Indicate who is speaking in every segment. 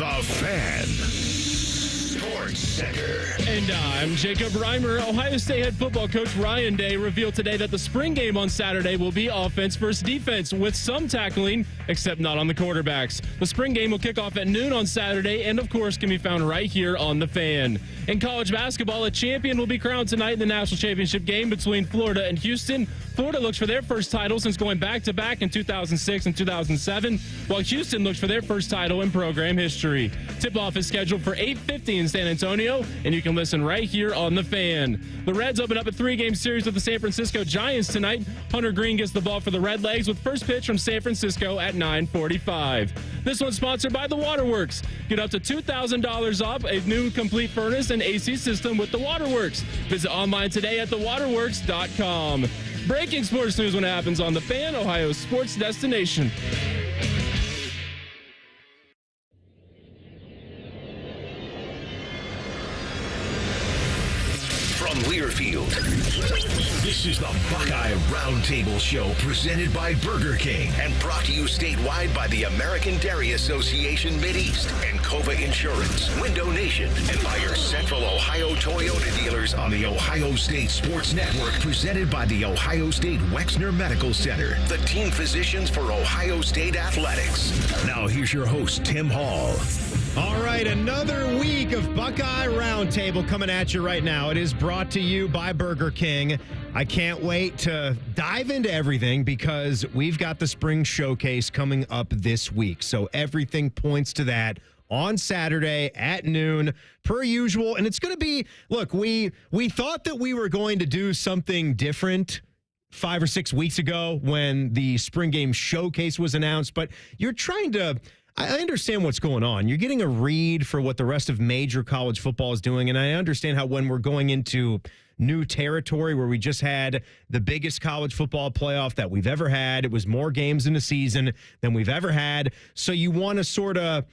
Speaker 1: The Fan Sports Center.
Speaker 2: And I'm Jacob Reimer. Ohio State head football coach Ryan Day revealed today that the spring game on Saturday will be offense versus defense with some tackling, except not on the quarterbacks. The spring game will kick off at noon on Saturday and, of course, can be found right here on The Fan. In college basketball, a champion will be crowned tonight in the national championship game between Florida and Houston. Florida looks for their first title since going back-to-back in 2006 and 2007, while Houston looks for their first title in program history. Tip-off is scheduled for 8:50 in San Antonio, and you can listen right here on The Fan. The Reds open up a 3-game series with the San Francisco Giants tonight. Hunter Green gets the ball for the Redlegs with first pitch from San Francisco at 9:45. This one's sponsored by The Waterworks. Get up to $2,000 off a new complete furnace and AC system with The Waterworks. Visit online today at thewaterworks.com. Breaking sports news when it happens on The Fan, Ohio's sports destination.
Speaker 1: From Learfield, this is the Buckeye Roundtable Show presented by Burger King and brought to you statewide by the American Dairy Association Mideast and Cova Insurance, Window Nation, and by your Central Ohio Toyota dealers on the Ohio State Sports Network presented by the Ohio State Wexner Medical Center, the team physicians for Ohio State Athletics. Now here's your host, Tim Hall.
Speaker 3: All right, another week of Buckeye Roundtable coming at you right now. It is brought to you by Burger King. I can't wait to dive into everything because we've got the spring showcase coming up this week. So everything points to that on Saturday at noon, per usual. And it's going to be, look, we thought that we were going to do something different 5 or 6 weeks ago when the spring game showcase was announced, but you're trying to... I understand what's going on. You're getting a read for what the rest of major college football is doing, and I understand how when we're going into new territory where we just had the biggest college football playoff that we've ever had, it was more games in a season than we've ever had, so you want to sort of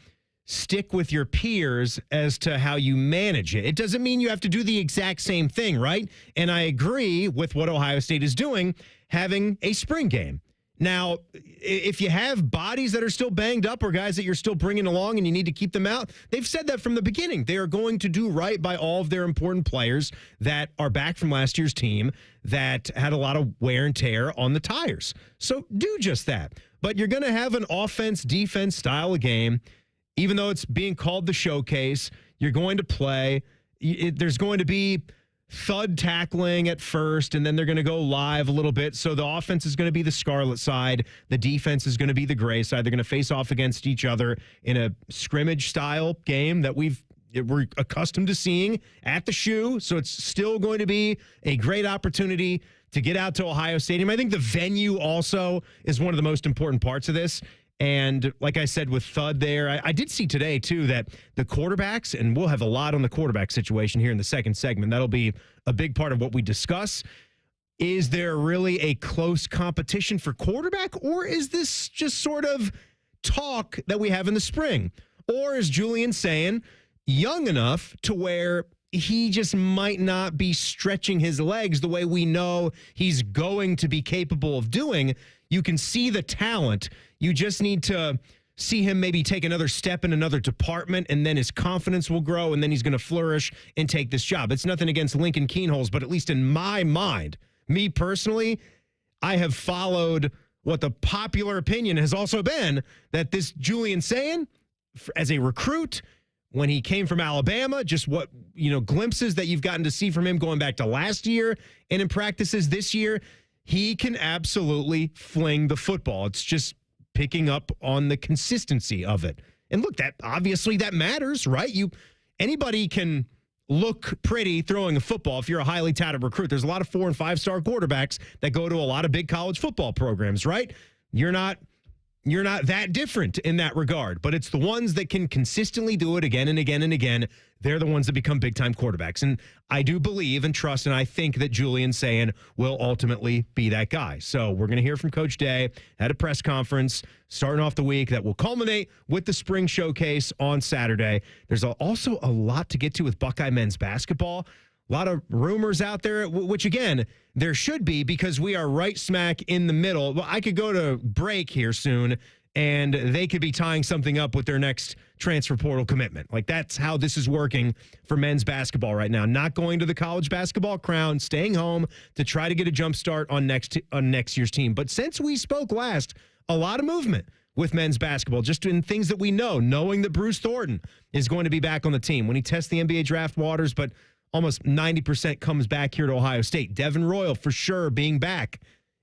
Speaker 3: stick with your peers as to how you manage it. It doesn't mean you have to do the exact same thing, right? And I agree with what Ohio State is doing, having a spring game. Now, if you have bodies that are still banged up or guys that you're still bringing along and you need to keep them out, they've said that from the beginning. They are going to do right by all of their important players that are back from last year's team that had a lot of wear and tear on the tires. So do just that. But you're going to have an offense-defense style of game. Even though it's being called the showcase, you're going to play. There's going to be thud tackling at first, and then they're going to go live a little bit. So the offense is going to be the scarlet side. The defense is going to be the gray side. They're going to face off against each other in a scrimmage-style game that we're accustomed to seeing at the Shoe. So it's still going to be a great opportunity to get out to Ohio Stadium. I think the venue also is one of the most important parts of this. And like I said with Thud there, I did see today, too, that the quarterbacks, and we'll have a lot on the quarterback situation here in the second segment. That'll be a big part of what we discuss. Is there really a close competition for quarterback, or is this just sort of talk that we have in the spring? Or is Julian saying young enough to where he just might not be stretching his legs the way we know he's going to be capable of doing? You can see the talent. You just need to see him maybe take another step in another department, and then his confidence will grow, and then he's going to flourish and take this job. It's nothing against Lincoln Keenholz, but at least in my mind, me personally, I have followed what the popular opinion has also been that this Julian Sayin, as a recruit, when he came from Alabama, just what, glimpses that you've gotten to see from him going back to last year and in practices this year, he can absolutely fling the football. It's just picking up on the consistency of it. And look, that obviously that matters, right? Anybody can look pretty throwing a football if you're a highly touted recruit. There's a lot of 4- and 5-star quarterbacks that go to a lot of big college football programs, right? You're not that different in that regard, but it's the ones that can consistently do it again and again and again. They're the ones that become big-time quarterbacks. And I do believe and trust, and I think that Julian Sayin will ultimately be that guy. So we're going to hear from Coach Day at a press conference starting off the week that will culminate with the spring showcase on Saturday. There's also a lot to get to with Buckeye men's basketball. A lot of rumors out there, which, again, there should be because we are right smack in the middle. Well, I could go to break here soon and they could be tying something up with their next transfer portal commitment. Like, that's how this is working for men's basketball right now. Not going to the college basketball crown, staying home to try to get a jump start on next year's team. But since we spoke last, a lot of movement with men's basketball, just in things that we know, knowing that Bruce Thornton is going to be back on the team when he tests the NBA draft waters, but almost 90% comes back here to Ohio State. Devin Royal for sure being back,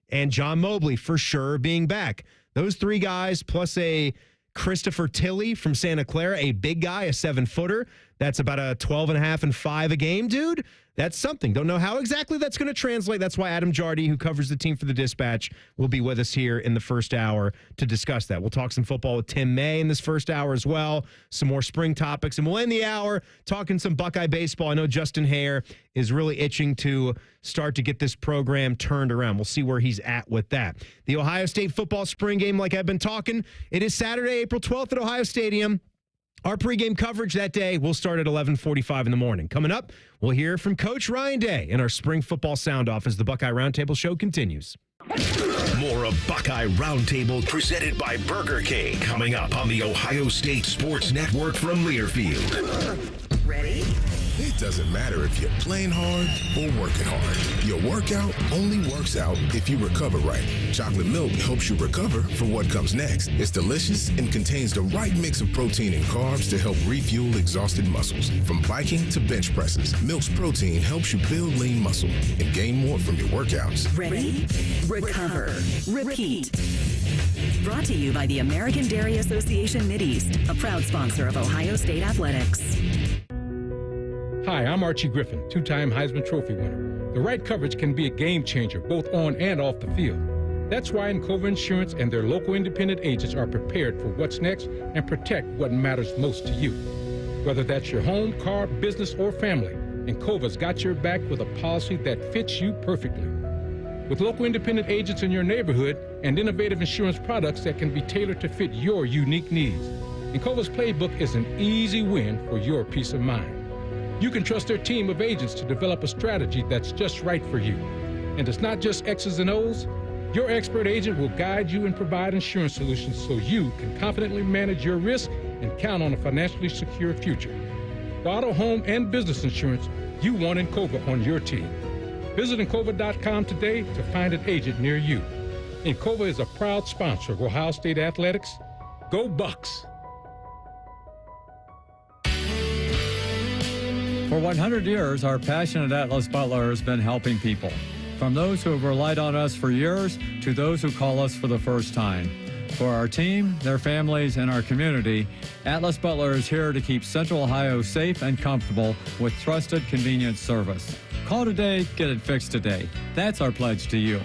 Speaker 3: and John Mobley for sure being back. Those three guys plus a Christopher Tilley from Santa Clara, a big guy, a 7-footer. That's about a 12.5 and 5 a game, dude. That's something. Don't know how exactly that's going to translate. That's why Adam Jardy, who covers the team for the Dispatch, will be with us here in the first hour to discuss that. We'll talk some football with Tim May in this first hour as well, some more spring topics, and we'll end the hour talking some Buckeye baseball. I know Justin Hare is really itching to start to get this program turned around. We'll see where he's at with that. The Ohio State football spring game, like I've been talking, it is Saturday, April 12th at Ohio Stadium. Our pregame coverage that day will start at 11:45 in the morning. Coming up, we'll hear from Coach Ryan Day in our spring football sound-off as the Buckeye Roundtable show continues.
Speaker 1: More of Buckeye Roundtable presented by Burger King coming up on the Ohio State Sports Network from Learfield.
Speaker 4: Ready?
Speaker 5: It doesn't matter if you're playing hard or working hard. Your workout only works out if you recover right. Chocolate milk helps you recover for what comes next. It's delicious and contains the right mix of protein and carbs to help refuel exhausted muscles. From biking to bench presses, Milk's protein helps you build lean muscle and gain more from your workouts.
Speaker 4: Ready? Recover. Repeat. Brought to you by the American Dairy Association Mideast, a proud sponsor of Ohio State Athletics.
Speaker 6: Hi, I'm Archie Griffin, two-time Heisman Trophy winner. The right coverage can be a game changer, both on and off the field. That's why Encova Insurance and their local independent agents are prepared for what's next and protect what matters most to you. Whether that's your home, car, business, or family, Encova's got your back with a policy that fits you perfectly. With local independent agents in your neighborhood and innovative insurance products that can be tailored to fit your unique needs, Encova's playbook is an easy win for your peace of mind. You can trust their team of agents to develop a strategy that's just right for you. And it's not just X's and O's. Your expert agent will guide you and provide insurance solutions so you can confidently manage your risk and count on a financially secure future. For auto, home, and business insurance, you want Encova on your team. Visit Encova.com today to find an agent near you. Encova is a proud sponsor of Ohio State Athletics. Go Bucks!
Speaker 7: For 100 years, our passionate Atlas Butler has been helping people. From those who have relied on us for years to those who call us for the first time. For our team, their families, and our community, Atlas Butler is here to keep Central Ohio safe and comfortable with trusted, convenient service. Call today, get it fixed today. That's our pledge to you.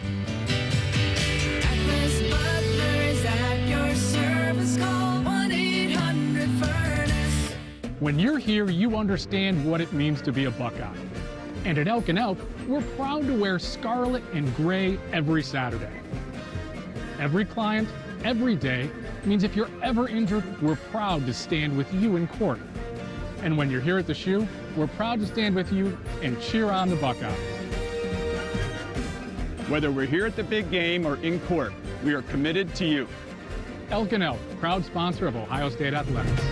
Speaker 8: Atlas Butler's at your service. Call 1-800-FURNACE.
Speaker 9: When you're here, you understand what it means to be a Buckeye. And at Elk & Elk, we're proud to wear scarlet and gray every Saturday. Every client, every day, means if you're ever injured, we're proud to stand with you in court. And when you're here at the shoe, we're proud to stand with you and cheer on the Buckeyes.
Speaker 10: Whether we're here at the big game or in court, we are committed to you.
Speaker 9: Elk & Elk, proud sponsor of Ohio State Athletics.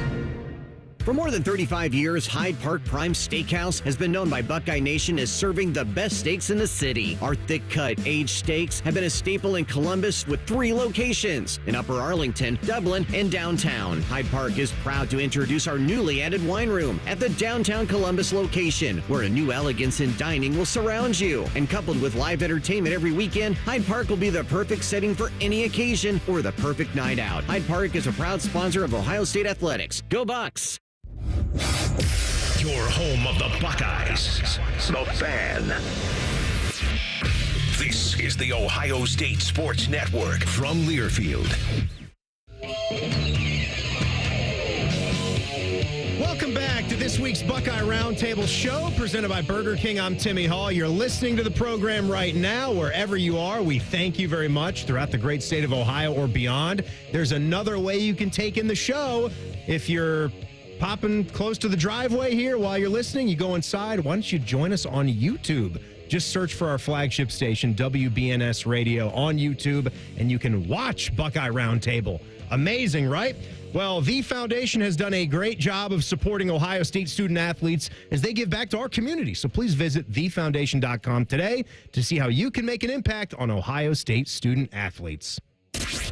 Speaker 11: For more than 35 years, Hyde Park Prime Steakhouse has been known by Buckeye Nation as serving the best steaks in the city. Our thick-cut, aged steaks have been a staple in Columbus with 3 locations in Upper Arlington, Dublin, and downtown. Hyde Park is proud to introduce our newly added wine room at the downtown Columbus location, where a new elegance in dining will surround you. And coupled with live entertainment every weekend, Hyde Park will be the perfect setting for any occasion or the perfect night out. Hyde Park is a proud sponsor of Ohio State Athletics. Go Bucks!
Speaker 1: Your home of the Buckeyes. The Fan. This is the Ohio State Sports Network from Learfield.
Speaker 3: Welcome back to this week's Buckeye Roundtable show presented by Burger King. I'm Timmy Hall. You're listening to the program right now. Wherever you are, we thank you very much throughout the great state of Ohio or beyond. There's another way you can take in the show. If you're popping close to the driveway here while you're listening, you go inside. Why don't you join us on YouTube? Just search for our flagship station, WBNS Radio, on YouTube, and you can watch Buckeye Roundtable. Amazing, right? Well, the foundation has done a great job of supporting Ohio State student athletes as they give back to our community. So please visit thefoundation.com today to see how you can make an impact on Ohio State student athletes.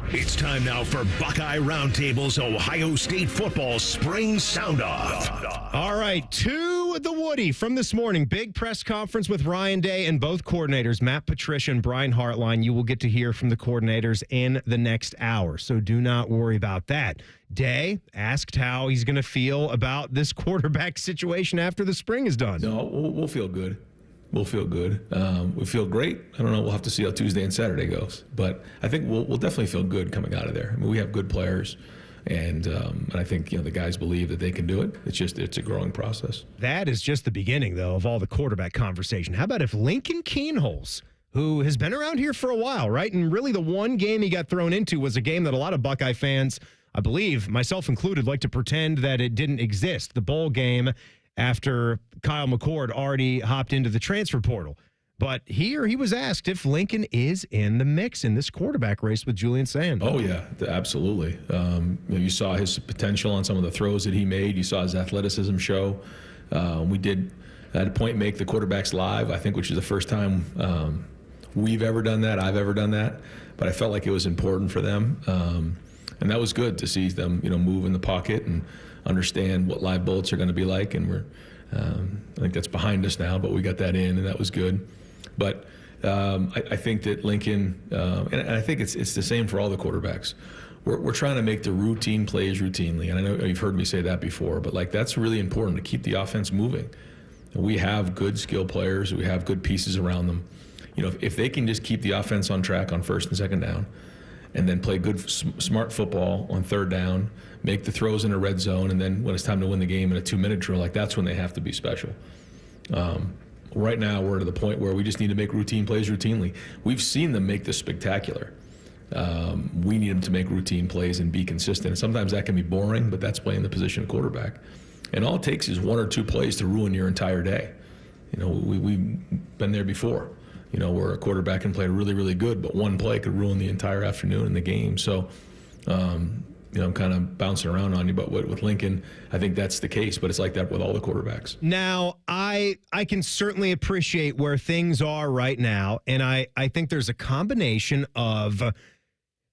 Speaker 1: It's time now for Buckeye Roundtable's Ohio State football spring sound-off.
Speaker 3: All right, to the Woody from this morning. Big press conference with Ryan Day and both coordinators, Matt Patricia and Brian Hartline. You will get to hear from the coordinators in the next hour, so do not worry about that. Day asked how he's going to feel about this quarterback situation after the spring is done.
Speaker 12: No, we'll feel good. We'll feel good. We feel great. I don't know. We'll have to see how Tuesday and Saturday goes. But I think we'll definitely feel good coming out of there. I mean, we have good players, and I think the guys believe that they can do it. It's a growing process.
Speaker 3: That is just the beginning, though, of all the quarterback conversation. How about if Lincoln Keenholz, who has been around here for a while, right? And really the one game he got thrown into was a game that a lot of Buckeye fans, I believe, myself included, like to pretend that it didn't exist. The bowl game after Kyle McCord already hopped into the transfer portal. But here he was asked if Lincoln is in the mix in this quarterback race with Julian Sand.
Speaker 12: Oh, yeah, absolutely. You saw his potential on some of the throws that he made. You saw his athleticism show. We did, at a point, make the quarterbacks live, I think, which is the first time we've ever done that, I've ever done that. But I felt like it was important for them. And that was good to see them, move in the pocket and understand what live bullets are going to be like, and I think that's behind us now, but we got that in, and that was good. But I think that Lincoln, and I think it's the same for all the quarterbacks. We're trying to make the routine plays routinely, and I know you've heard me say that before, but that's really important to keep the offense moving. We have good skill players, we have good pieces around them. If they can just keep the offense on track on first and second down, and then play good, smart football on third down, make the throws in a red zone, and then when it's time to win the game in a 2-minute drill, that's when they have to be special. Right now, we're to the point where we just need to make routine plays routinely. We've seen them make this spectacular. We need them to make routine plays and be consistent. And sometimes that can be boring, but that's playing the position of quarterback. And all it takes is 1 or 2 plays to ruin your entire day. We've been there before. Where a quarterback can play really, really good, but one play could ruin the entire afternoon in the game. So, I'm kind of bouncing around on you, but with Lincoln, I think that's the case, but it's like that with all the quarterbacks.
Speaker 3: Now, I can certainly appreciate where things are right now, and I think there's a combination of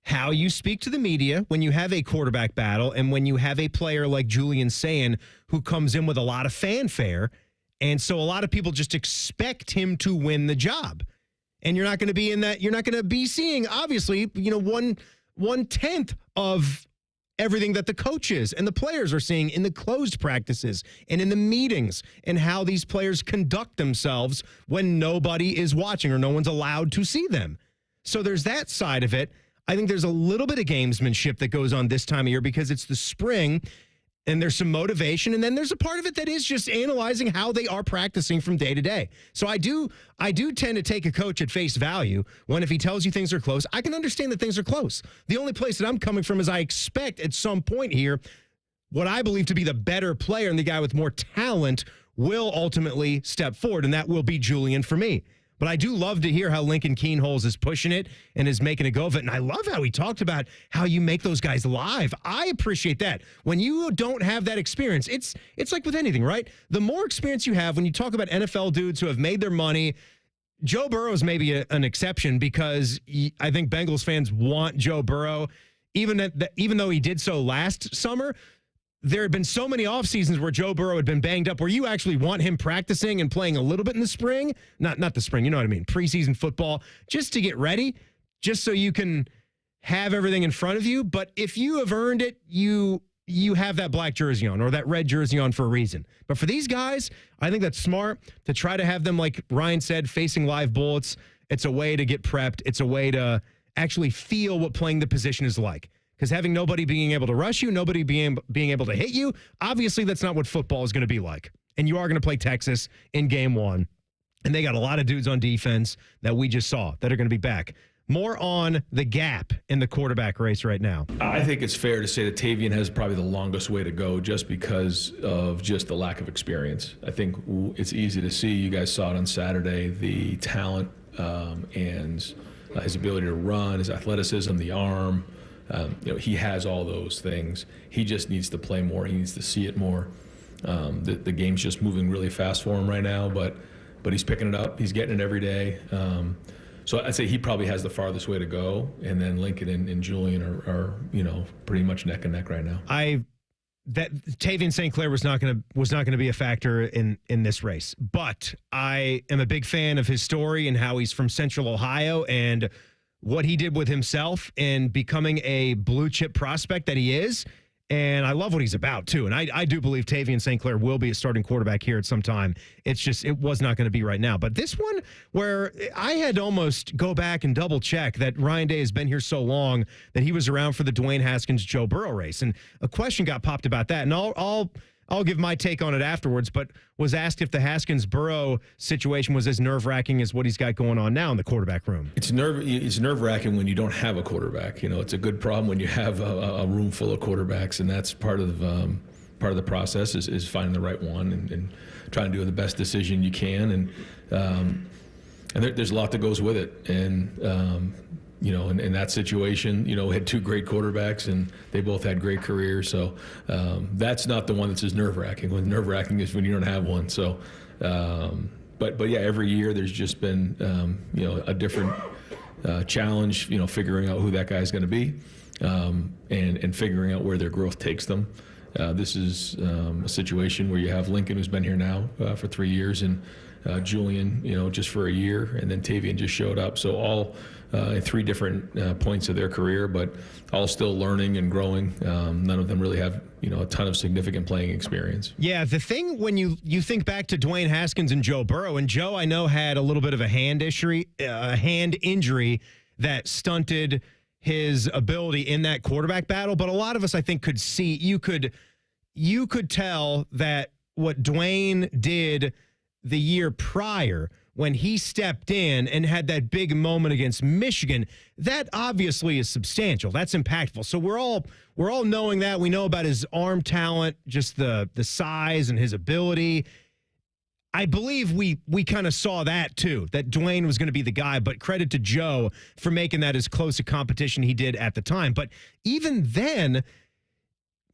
Speaker 3: how you speak to the media when you have a quarterback battle and when you have a player like Julian Sayin who comes in with a lot of fanfare, and so a lot of people just expect him to win the job. And you're not going to be in that. You're not going to be seeing, obviously, 1/10 of everything that the coaches and the players are seeing in the closed practices and in the meetings and how these players conduct themselves when nobody is watching or no one's allowed to see them. So there's that side of it. I think there's a little bit of gamesmanship that goes on this time of year because it's the spring and there's some motivation. And then there's a part of it that is just analyzing how they are practicing from day to day. So I do tend to take a coach at face value when if he tells you things are close, I can understand that things are close. The only place that I'm coming from is I expect at some point here, what I believe to be the better player and the guy with more talent will ultimately step forward. And that will be Julian for me. But I do love to hear how Lincoln Keenholz is pushing it and is making a go of it. And I love how he talked about how you make those guys live. I appreciate that. When you don't have that experience, it's like with anything, right? The more experience you have when you talk about NFL dudes who have made their money, Joe Burrow is maybe an exception because I think Bengals fans want Joe Burrow, even though he did so last summer. There had been so many off seasons where Joe Burrow had been banged up where you actually want him practicing and playing a little bit in the spring. Not the spring, you know what I mean? Preseason football, just to get ready, just so you can have everything in front of you. But if you have earned it, you have that black jersey on or that red jersey on for a reason. But for these guys, I think that's smart to try to have them, like Ryan said, facing live bullets. It's a way to get prepped. It's a way to actually feel what playing the position is like. Because having nobody being able to rush you, nobody being able to hit you, obviously that's not what football is going to be like. And you are going to play Texas in game 1. And they got a lot of dudes on defense that we just saw that are going to be back. more on the gap in the quarterback race right now.
Speaker 12: I think it's fair to say that Tavian has probably the longest way to go just because of just the lack of experience. I think it's easy to see, you guys saw it on Saturday, the talent and his ability to run, his athleticism, the arm. He has all those things. He just needs to play more. He needs to see it more. The game's just moving really fast for him right now, but he's picking it up. He's getting it every day. So I'd say he probably has the farthest way to go, and then Lincoln and Julian are pretty much neck and neck right now.
Speaker 3: That Tavian St. Clair was not going to be a factor in this race, but I am a big fan of his story and how he's from Central Ohio and what he did with himself in becoming a blue chip prospect that he is. And I love what he's about, too. And I do believe Tavian St. Clair will be a starting quarterback here at some time. It's just, it was not going to be right now. But this one, where I had to almost go back and double check that Ryan Day has been here so long that he was around for the Dwayne Haskins-Joe Burrow race. And a question got popped about that. And I'll give my take on it afterwards, but was asked if the Haskins-Burrow situation was as nerve-wracking as what he's got going on now in the quarterback room.
Speaker 12: It's nerve-wracking when you don't have a quarterback. It's a good problem when you have a room full of quarterbacks, and that's part of the process is finding the right one and trying to do the best decision you can. And there's a lot that goes with it. And in that situation, had two great quarterbacks and they both had great careers. So that's not the one that's as nerve-wracking. What's nerve-wracking is when you don't have one. So, but yeah, every year there's just been, a different challenge, figuring out who that guy's going to be and figuring out where their growth takes them. This is a situation where you have Lincoln, who's been here now for 3 years, and Julian, just for a year, and then Tavian just showed up. So all at 3 different points of their career, but all still learning and growing. None of them really have, a ton of significant playing experience.
Speaker 3: Yeah, the thing when you think back to Dwayne Haskins and Joe Burrow, and Joe, I know, had a little bit of a hand injury that stunted his ability in that quarterback battle, but a lot of us, I think, could see, you could tell that what Dwayne did the year prior when he stepped in and had that big moment against Michigan, that obviously is substantial. That's impactful. So we're all knowing that. We know about his arm talent, just the size and his ability. I believe we kind of saw that too, that Dwayne was going to be the guy, but credit to Joe for making that as close a competition he did at the time. But even then,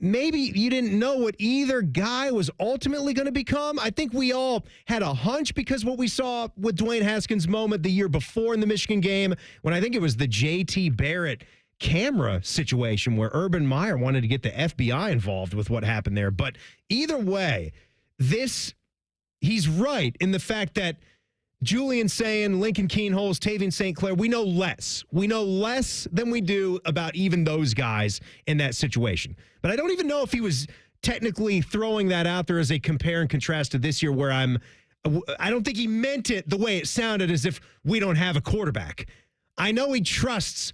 Speaker 3: maybe you didn't know what either guy was ultimately going to become. I think we all had a hunch because what we saw with Dwayne Haskins' moment the year before in the Michigan game, when I think it was the J.T. Barrett camera situation where Urban Meyer wanted to get the FBI involved with what happened there. But either way, he's right in the fact that Julian saying, Lincoln Keenholz, Tavian St. Clair, we know less. We know less than we do about even those guys in that situation. But I don't even know if he was technically throwing that out there as a compare and contrast to this year where I don't think he meant it the way it sounded, as if we don't have a quarterback. I know he trusts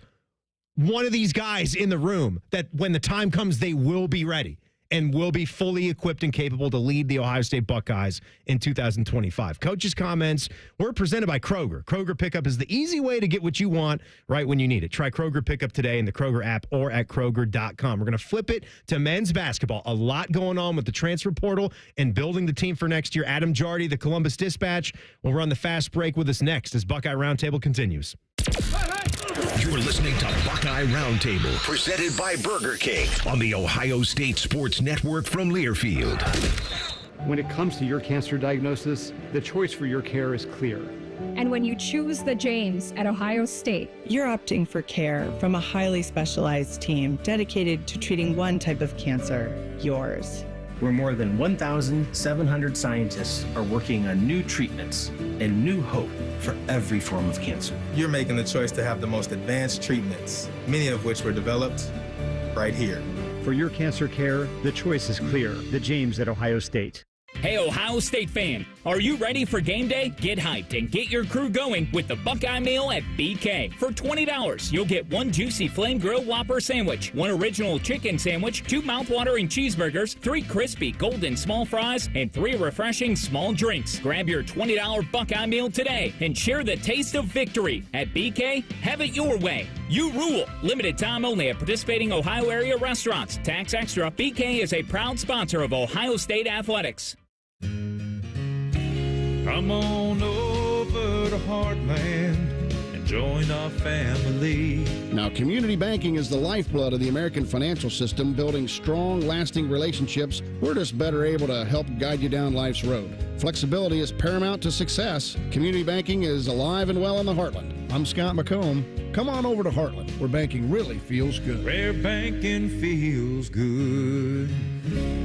Speaker 3: one of these guys in the room that when the time comes, they will be ready and will be fully equipped and capable to lead the Ohio State Buckeyes in 2025. Coach's comments were presented by Kroger. Kroger Pickup is the easy way to get what you want right when you need it. Try Kroger Pickup today in the Kroger app or at Kroger.com. We're going to flip it to men's basketball. A lot going on with the transfer portal and building the team for next year. Adam Jardy, the Columbus Dispatch, will run the fast break with us next as Buckeye Roundtable continues.
Speaker 1: You're listening to Buckeye Roundtable, presented by Burger King on the Ohio State Sports Network from Learfield.
Speaker 13: When it comes to your cancer diagnosis, the choice for your care is clear.
Speaker 14: And when you choose the James at Ohio State,
Speaker 15: you're opting for care from a highly specialized team dedicated to treating one type of cancer, yours.
Speaker 16: Where more than 1,700 scientists are working on new treatments and new hope for every form of cancer.
Speaker 17: You're making the choice to have the most advanced treatments, many of which were developed right here.
Speaker 13: For your cancer care, the choice is clear. The James at Ohio State.
Speaker 18: Hey, Ohio State fan, are you ready for game day? Get hyped and get your crew going with the Buckeye Meal at BK. For $20, you'll get 1 juicy flame grill Whopper sandwich, 1 original chicken sandwich, 2 mouthwatering cheeseburgers, 3 crispy golden small fries, and 3 refreshing small drinks. Grab your $20 Buckeye Meal today and share the taste of victory. At BK, have it your way. You rule. Limited time only at participating Ohio area restaurants. Tax extra. BK is a proud sponsor of Ohio State Athletics.
Speaker 19: Come on over to Heartland and join our family.
Speaker 20: Now, community banking is the lifeblood of the American financial system, building strong, lasting relationships. We're just better able to help guide you down life's road. Flexibility is paramount to success. Community banking is alive and well in the Heartland. I'm Scott McComb. Come on over to Heartland, where banking really feels good.
Speaker 19: Where banking feels good.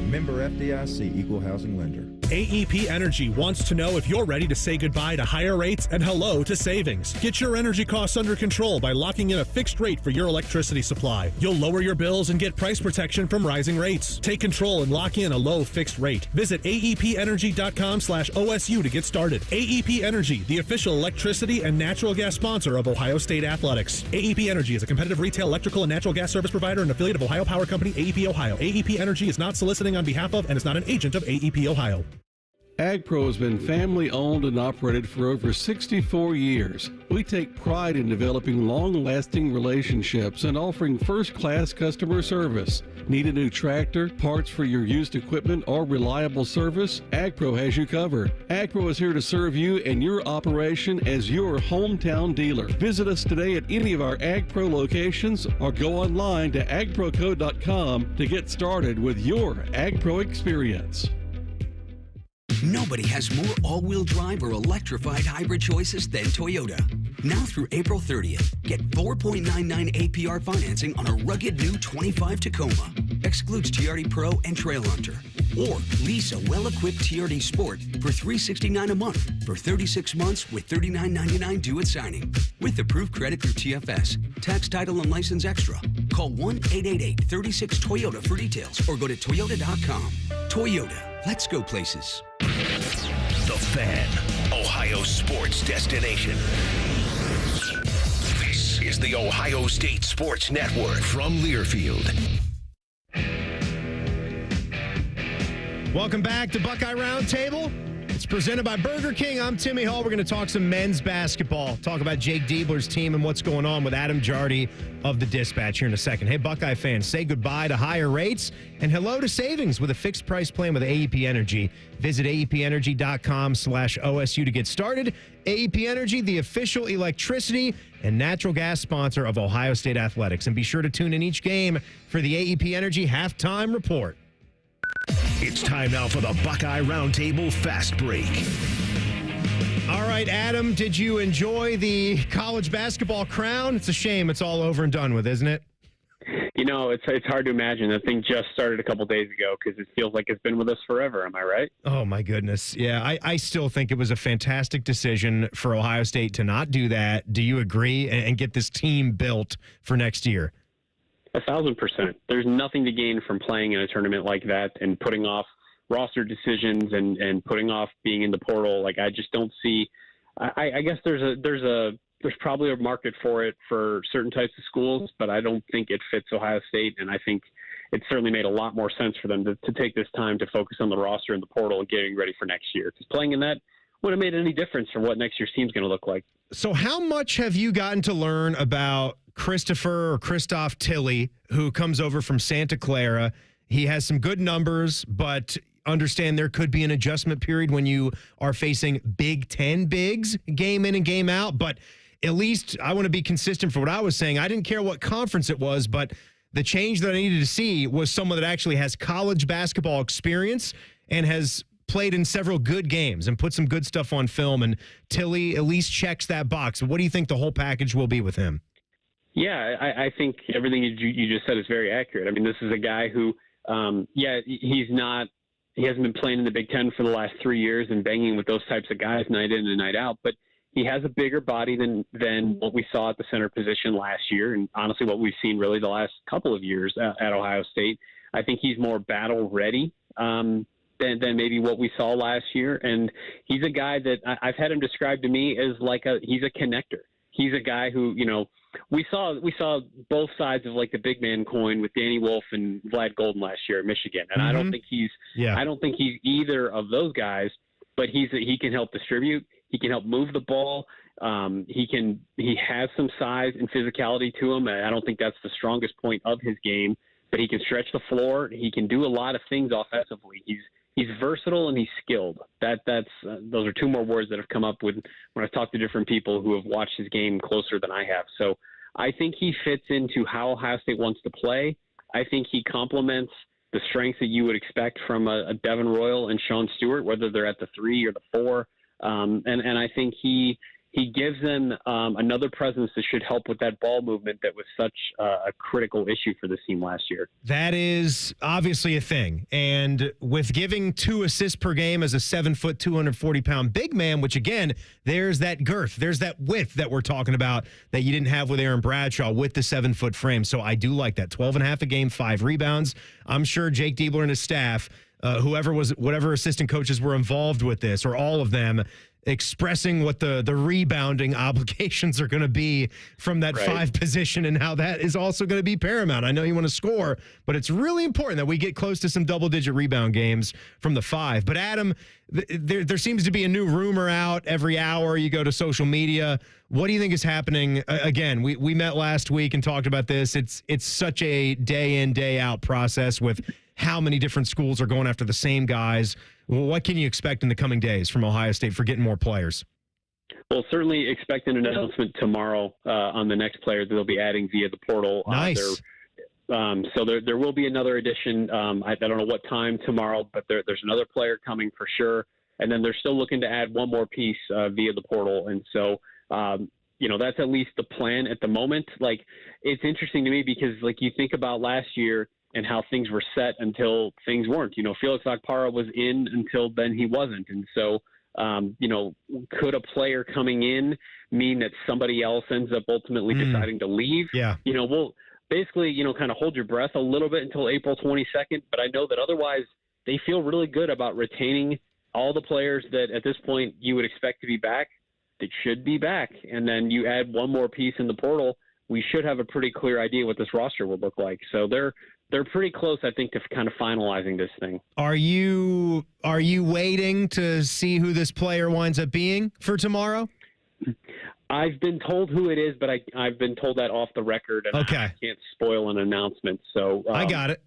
Speaker 21: Member FDIC, Equal Housing Lender.
Speaker 22: AEP Energy wants to know if you're ready to say goodbye to higher rates and hello to savings. Get your energy costs under control by locking in a fixed rate for your electricity supply. You'll lower your bills and get price protection from rising rates. Take control and lock in a low fixed rate. Visit aepenergy.com/OSU to get started. AEP Energy, the official electricity and natural gas sponsor of Ohio State Athletics. AEP Energy is a competitive retail electrical and natural gas service provider and affiliate of Ohio Power Company, AEP Ohio. AEP Energy is not soliciting on behalf of and is not an agent of AEP Ohio.
Speaker 23: AgPro has been family-owned and operated for over 64 years. We take pride in developing long-lasting relationships and offering first-class customer service. Need a new tractor, parts for your used equipment, or reliable service? AgPro has you covered. AgPro is here to serve you and your operation as your hometown dealer. Visit us today at any of our AgPro locations or go online to agproco.com to get started with your AgPro experience.
Speaker 24: Nobody has more all-wheel drive or electrified hybrid choices than Toyota. Now through April 30th, get 4.99 APR financing on a rugged new 25 Tacoma. Excludes TRD Pro and Trail Hunter. Or lease a well-equipped TRD Sport for $369 a month for 36 months with $39.99 due at signing. With approved credit through TFS, tax, title, and license extra. Call 1-888-36-TOYOTA for details or go to toyota.com. Toyota. Let's go places.
Speaker 1: The Fan, Ohio sports destination. This is the Ohio State Sports Network from Learfield.
Speaker 3: Welcome back to Buckeye Roundtable. It's presented by Burger King. I'm Timmy Hall. We're going to talk some men's basketball, talk about Jake Diebler's team and what's going on with Adam Jardy of the Dispatch here in a second. Hey, Buckeye fans, say goodbye to higher rates and hello to savings with a fixed price plan with AEP Energy. Visit aepenergy.com/OSU to get started. AEP Energy, the official electricity and natural gas sponsor of Ohio State Athletics. And be sure to tune in each game for the AEP Energy halftime report.
Speaker 1: It's time now for the Buckeye Roundtable Fast Break.
Speaker 3: All right, Adam, did you enjoy the college basketball crown? It's a shame it's all over and done with, isn't it?
Speaker 10: You know, it's hard to imagine. The thing just started a couple days ago because it feels like it's been with us forever. Am I right?
Speaker 3: Oh, my goodness. Yeah, I still think it was a fantastic decision for Ohio State to not do that. Do you agree? And get this team built for next year?
Speaker 10: 1,000%. There's nothing to gain from playing in a tournament like that and putting off roster decisions and putting off being in the portal. Like, I just don't see. I guess there's probably a market for it for certain types of schools, but I don't think it fits Ohio State. And I think it certainly made a lot more sense for them to take this time to focus on the roster and the portal and getting ready for next year. Because playing in that wouldn't have made any difference for what next year's team's going to look like.
Speaker 3: So how much have you gotten to learn about Christoph Tilley, who comes over from Santa Clara? He has some good numbers, but understand there could be an adjustment period when you are facing Big Ten bigs game in and game out. But at least I want to be consistent for what I was saying. I didn't care what conference it was, but the change that I needed to see was someone that actually has college basketball experience and has played in several good games and put some good stuff on film. And Tilley at least checks that box. What do you think the whole package will be with him?
Speaker 10: Yeah, I think everything you just said is very accurate. I mean, this is a guy who, he hasn't been playing in the Big Ten for the last 3 years and banging with those types of guys night in and night out, but he has a bigger body than what we saw at the center position last year, and honestly what we've seen really the last couple of years at Ohio State. I think he's more battle ready, than maybe what we saw last year. And he's a guy that I've had him described to me as he's a connector. He's a guy who, we saw both sides of like the big man coin with Danny Wolf and Vlad Golden last year at Michigan. And I don't think he's either of those guys, but he can help distribute. He can help move the ball. He has some size and physicality to him. I don't think that's the strongest point of his game, but he can stretch the floor. He can do a lot of things offensively. He's versatile and he's skilled. Those are two more words that have come up when I've talked to different people who have watched his game closer than I have. So I think he fits into how Ohio State wants to play. I think he complements the strengths that you would expect from a Devin Royal and Sean Stewart, whether they're at the 3 or the 4. And I think he gives them another presence that should help with that ball movement that was such a critical issue for this team last year.
Speaker 3: That is obviously a thing. And with giving 2 assists per game as a 7-foot, 240-pound big man, which, again, there's that girth, there's that width that we're talking about that you didn't have with Aaron Bradshaw with the 7-foot frame. So I do like that. 12.5 a game, 5 rebounds. I'm sure Jake Diebler and his staff, whatever assistant coaches were involved with this, or all of them, expressing what the rebounding obligations are going to be from that 5 position and how that is also going to be paramount. I know you want to score, but it's really important that we get close to some double-digit rebound games from the 5. But, Adam, there seems to be a new rumor out every hour. You go to social media. What do you think is happening? Again, we met last week and talked about this. It's such a day-in, day-out process with how many different schools are going after the same guys. Well, what can you expect in the coming days from Ohio State for getting more players?
Speaker 10: Well, certainly expect an announcement tomorrow on the next player that they'll be adding via the portal.
Speaker 3: Nice.
Speaker 10: So there will be another addition. I don't know what time tomorrow, but there's another player coming for sure. And then they're still looking to add one more piece via the portal. And so, that's at least the plan at the moment. Like, it's interesting to me because, like, you think about last year and how things were set until things weren't. Felix Okpara was in until then he wasn't. And so, could a player coming in mean that somebody else ends up ultimately deciding to leave?
Speaker 3: Yeah.
Speaker 10: We'll basically, kind of hold your breath a little bit until April 22nd. But I know that otherwise they feel really good about retaining all the players that at this point you would expect to be back. That should be back. And then you add one more piece in the portal. We should have a pretty clear idea what this roster will look like. So they're pretty close, I think, to kind of finalizing this thing.
Speaker 3: Are you waiting to see who this player winds up being for tomorrow?
Speaker 10: I've been told who it is, but I've been told that off the record, and
Speaker 3: okay.
Speaker 10: I can't spoil an announcement. So
Speaker 3: I got it.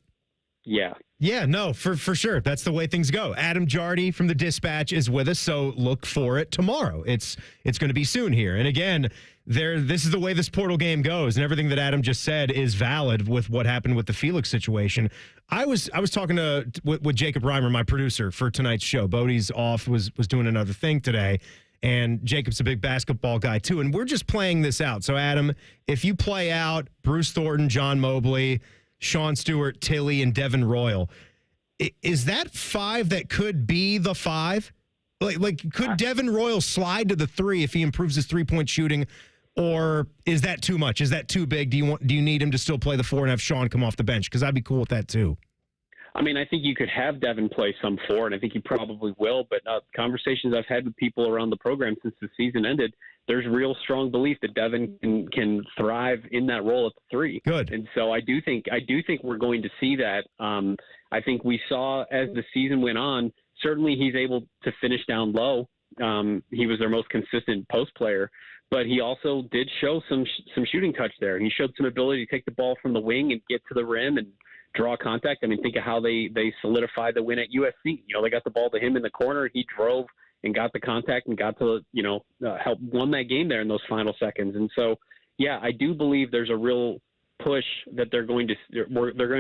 Speaker 10: Yeah.
Speaker 3: Yeah, no, for sure. That's the way things go. Adam Jardy from the Dispatch is with us, so look for it tomorrow. It's going to be soon here. And again, this is the way this portal game goes, and everything that Adam just said is valid with what happened with the Felix situation. I was talking with Jacob Reimer, my producer for tonight's show. Bodie's off, was doing another thing today, and Jacob's a big basketball guy too, and we're just playing this out. So Adam, if you play out Bruce Thornton, John Mobley, Sean Stewart, Tilly, and Devin Royal, is that 5 that could be the 5? Like could Devin Royal slide to the 3 if he improves his 3-point shooting, or is that too much? Is that too big? Do you need him to still play the 4 and have Sean come off the bench? Because I'd be cool with that too.
Speaker 10: I mean, I think you could have Devin play some 4, and I think he probably will. But conversations I've had with people around the program since the season ended, there's real strong belief that Devin can thrive in that role at the 3.
Speaker 3: Good.
Speaker 10: And so I do think we're going to see that. I think we saw as the season went on, certainly he's able to finish down low. He was their most consistent post player, but he also did show some shooting touch there. He showed some ability to take the ball from the wing and get to the rim and draw contact. I mean, think of how they solidified the win at USC. They got the ball to him in the corner. He drove and got the contact and got to, help won that game there in those final seconds. And so, yeah, I do believe there's a real push that they're going to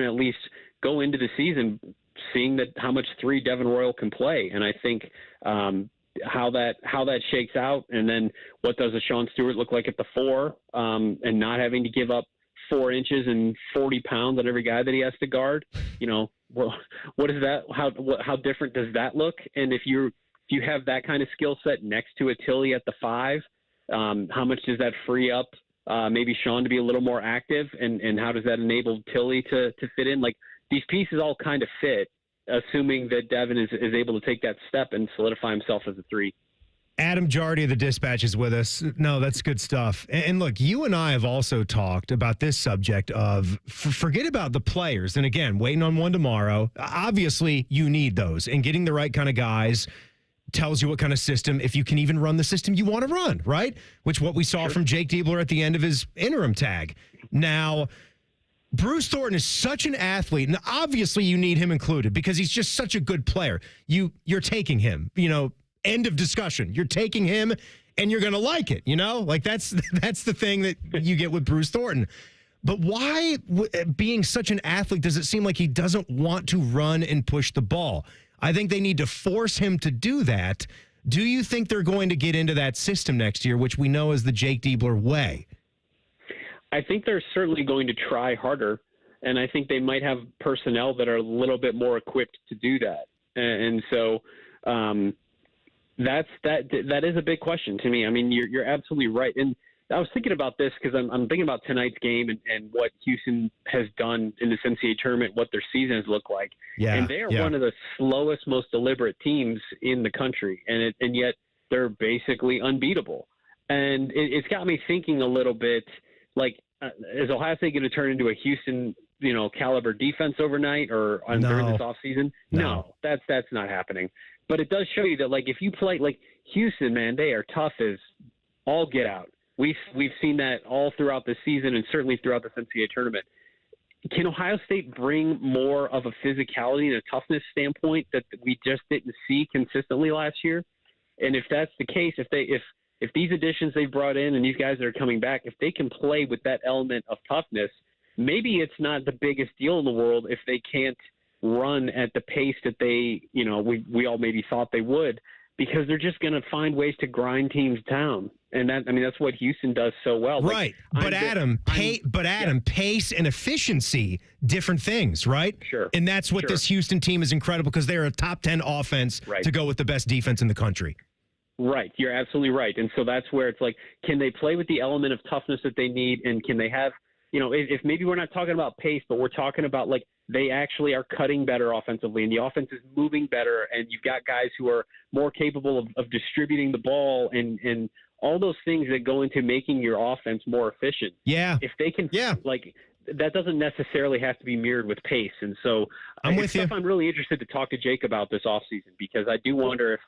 Speaker 10: at least go into the season seeing that how much 3 Devin Royal can play. And I think how that shakes out, and then what does a Sean Stewart look like at the 4, and not having to give up 4 inches and 40 pounds on every guy that he has to guard. What is that? How different does that look? And if you have that kind of skill set next to a Tilly at the 5, how much does that free up maybe Sean to be a little more active, and how does that enable Tilly to fit in? Like, these pieces all kind of fit, assuming that Devin is able to take that step and solidify himself as a 3.
Speaker 3: Adam Jardy of the Dispatch is with us. No, that's good stuff. And look, you and I have also talked about this subject of forget about the players. And again, waiting on one tomorrow. Obviously, you need those. And getting the right kind of guys tells you what kind of system, if you can even run the system you want to run, right? Which what we saw from Jake Diebler at the end of his interim tag. Now, Bruce Thornton is such an athlete, and obviously you need him included because he's just such a good player. You're taking him, end of discussion. You're taking him and you're going to like it, Like that's the thing that you get with Bruce Thornton. But why, being such an athlete, does it seem like he doesn't want to run and push the ball? I think they need to force him to do that. Do you think they're going to get into that system next year, which we know is the Jake Diebler way?
Speaker 10: I think they're certainly going to try harder, and I think they might have personnel that are a little bit more equipped to do that. And so that is a big question to me. I mean, you're absolutely right. And I was thinking about this because I'm thinking about tonight's game and what Houston has done in this NCAA tournament, what their season has looked like.
Speaker 3: Yeah,
Speaker 10: and they are one of the slowest, most deliberate teams in the country, and yet they're basically unbeatable. And it's got me thinking a little bit, like, is Ohio State going to turn into a Houston, caliber defense overnight or during this offseason? No, that's not happening. But it does show you that, like, if you play like Houston, man, they are tough as all get out. We've seen that all throughout the season and certainly throughout the NCAA tournament. Can Ohio State bring more of a physicality and a toughness standpoint that we just didn't see consistently last year? And if that's the case, if these additions they've brought in and these guys that are coming back, if they can play with that element of toughness, maybe it's not the biggest deal in the world if they can't run at the pace that they, we all maybe thought they would, because they're just going to find ways to grind teams down. And that's what Houston does so well.
Speaker 3: Right. Pace and efficiency, different things, right?
Speaker 10: Sure.
Speaker 3: And that's what this Houston team is incredible because they're a top 10 offense to go with the best defense in the country.
Speaker 10: Right. You're absolutely right. And so that's where it's like, can they play with the element of toughness that they need? And can they have, if maybe we're not talking about pace, but we're talking about like they actually are cutting better offensively and the offense is moving better. And you've got guys who are more capable of distributing the ball and all those things that go into making your offense more efficient.
Speaker 3: Yeah.
Speaker 10: If they can, that doesn't necessarily have to be mirrored with pace. And so
Speaker 3: I'm with you.
Speaker 10: I'm really interested to talk to Jake about this offseason because I do wonder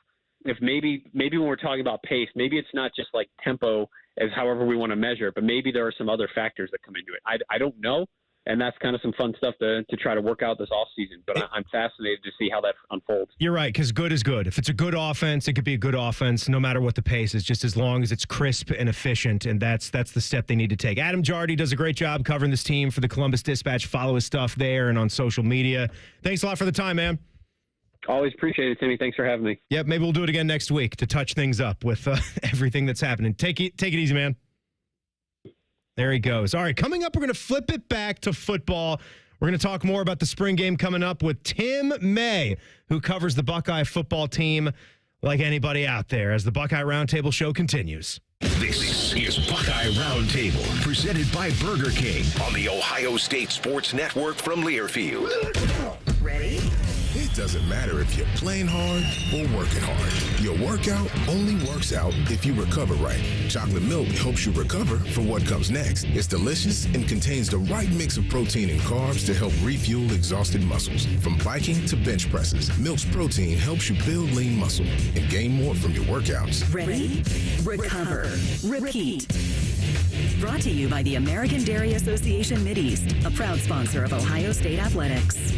Speaker 10: if maybe when we're talking about pace, maybe it's not just like tempo as however we want to measure it, but maybe there are some other factors that come into it. I don't know. And that's kind of some fun stuff to try to work out this offseason. But I'm fascinated to see how that unfolds.
Speaker 3: You're right, because good is good. If it's a good offense, it could be a good offense no matter what the pace is, just as long as it's crisp and efficient. And that's the step they need to take. Adam Jardy does a great job covering this team for the Columbus Dispatch. Follow his stuff there and on social media. Thanks a lot for the time, man.
Speaker 10: Always appreciate it, Timmy. Thanks for having me.
Speaker 3: Yep, maybe we'll do it again next week to touch things up with everything that's happening. Take it easy, man. There he goes. All right, coming up, we're going to flip it back to football. We're going to talk more about the spring game coming up with Tim May, who covers the Buckeye football team like anybody out there, as the Buckeye Roundtable show continues.
Speaker 1: This is Buckeye Roundtable, presented by Burger King on the Ohio State Sports Network from Learfield.
Speaker 2: Ready? It doesn't matter if you're playing hard or working hard. Your workout only works out if you recover right. Chocolate milk helps you recover for what comes next. It's delicious and contains the right mix of protein and carbs to help refuel exhausted muscles. From biking to bench presses, Milk's protein helps you build lean muscle and gain more from your workouts.
Speaker 4: Ready? Recover. Repeat. Brought to you by the American Dairy Association Mideast, a proud sponsor of Ohio State Athletics.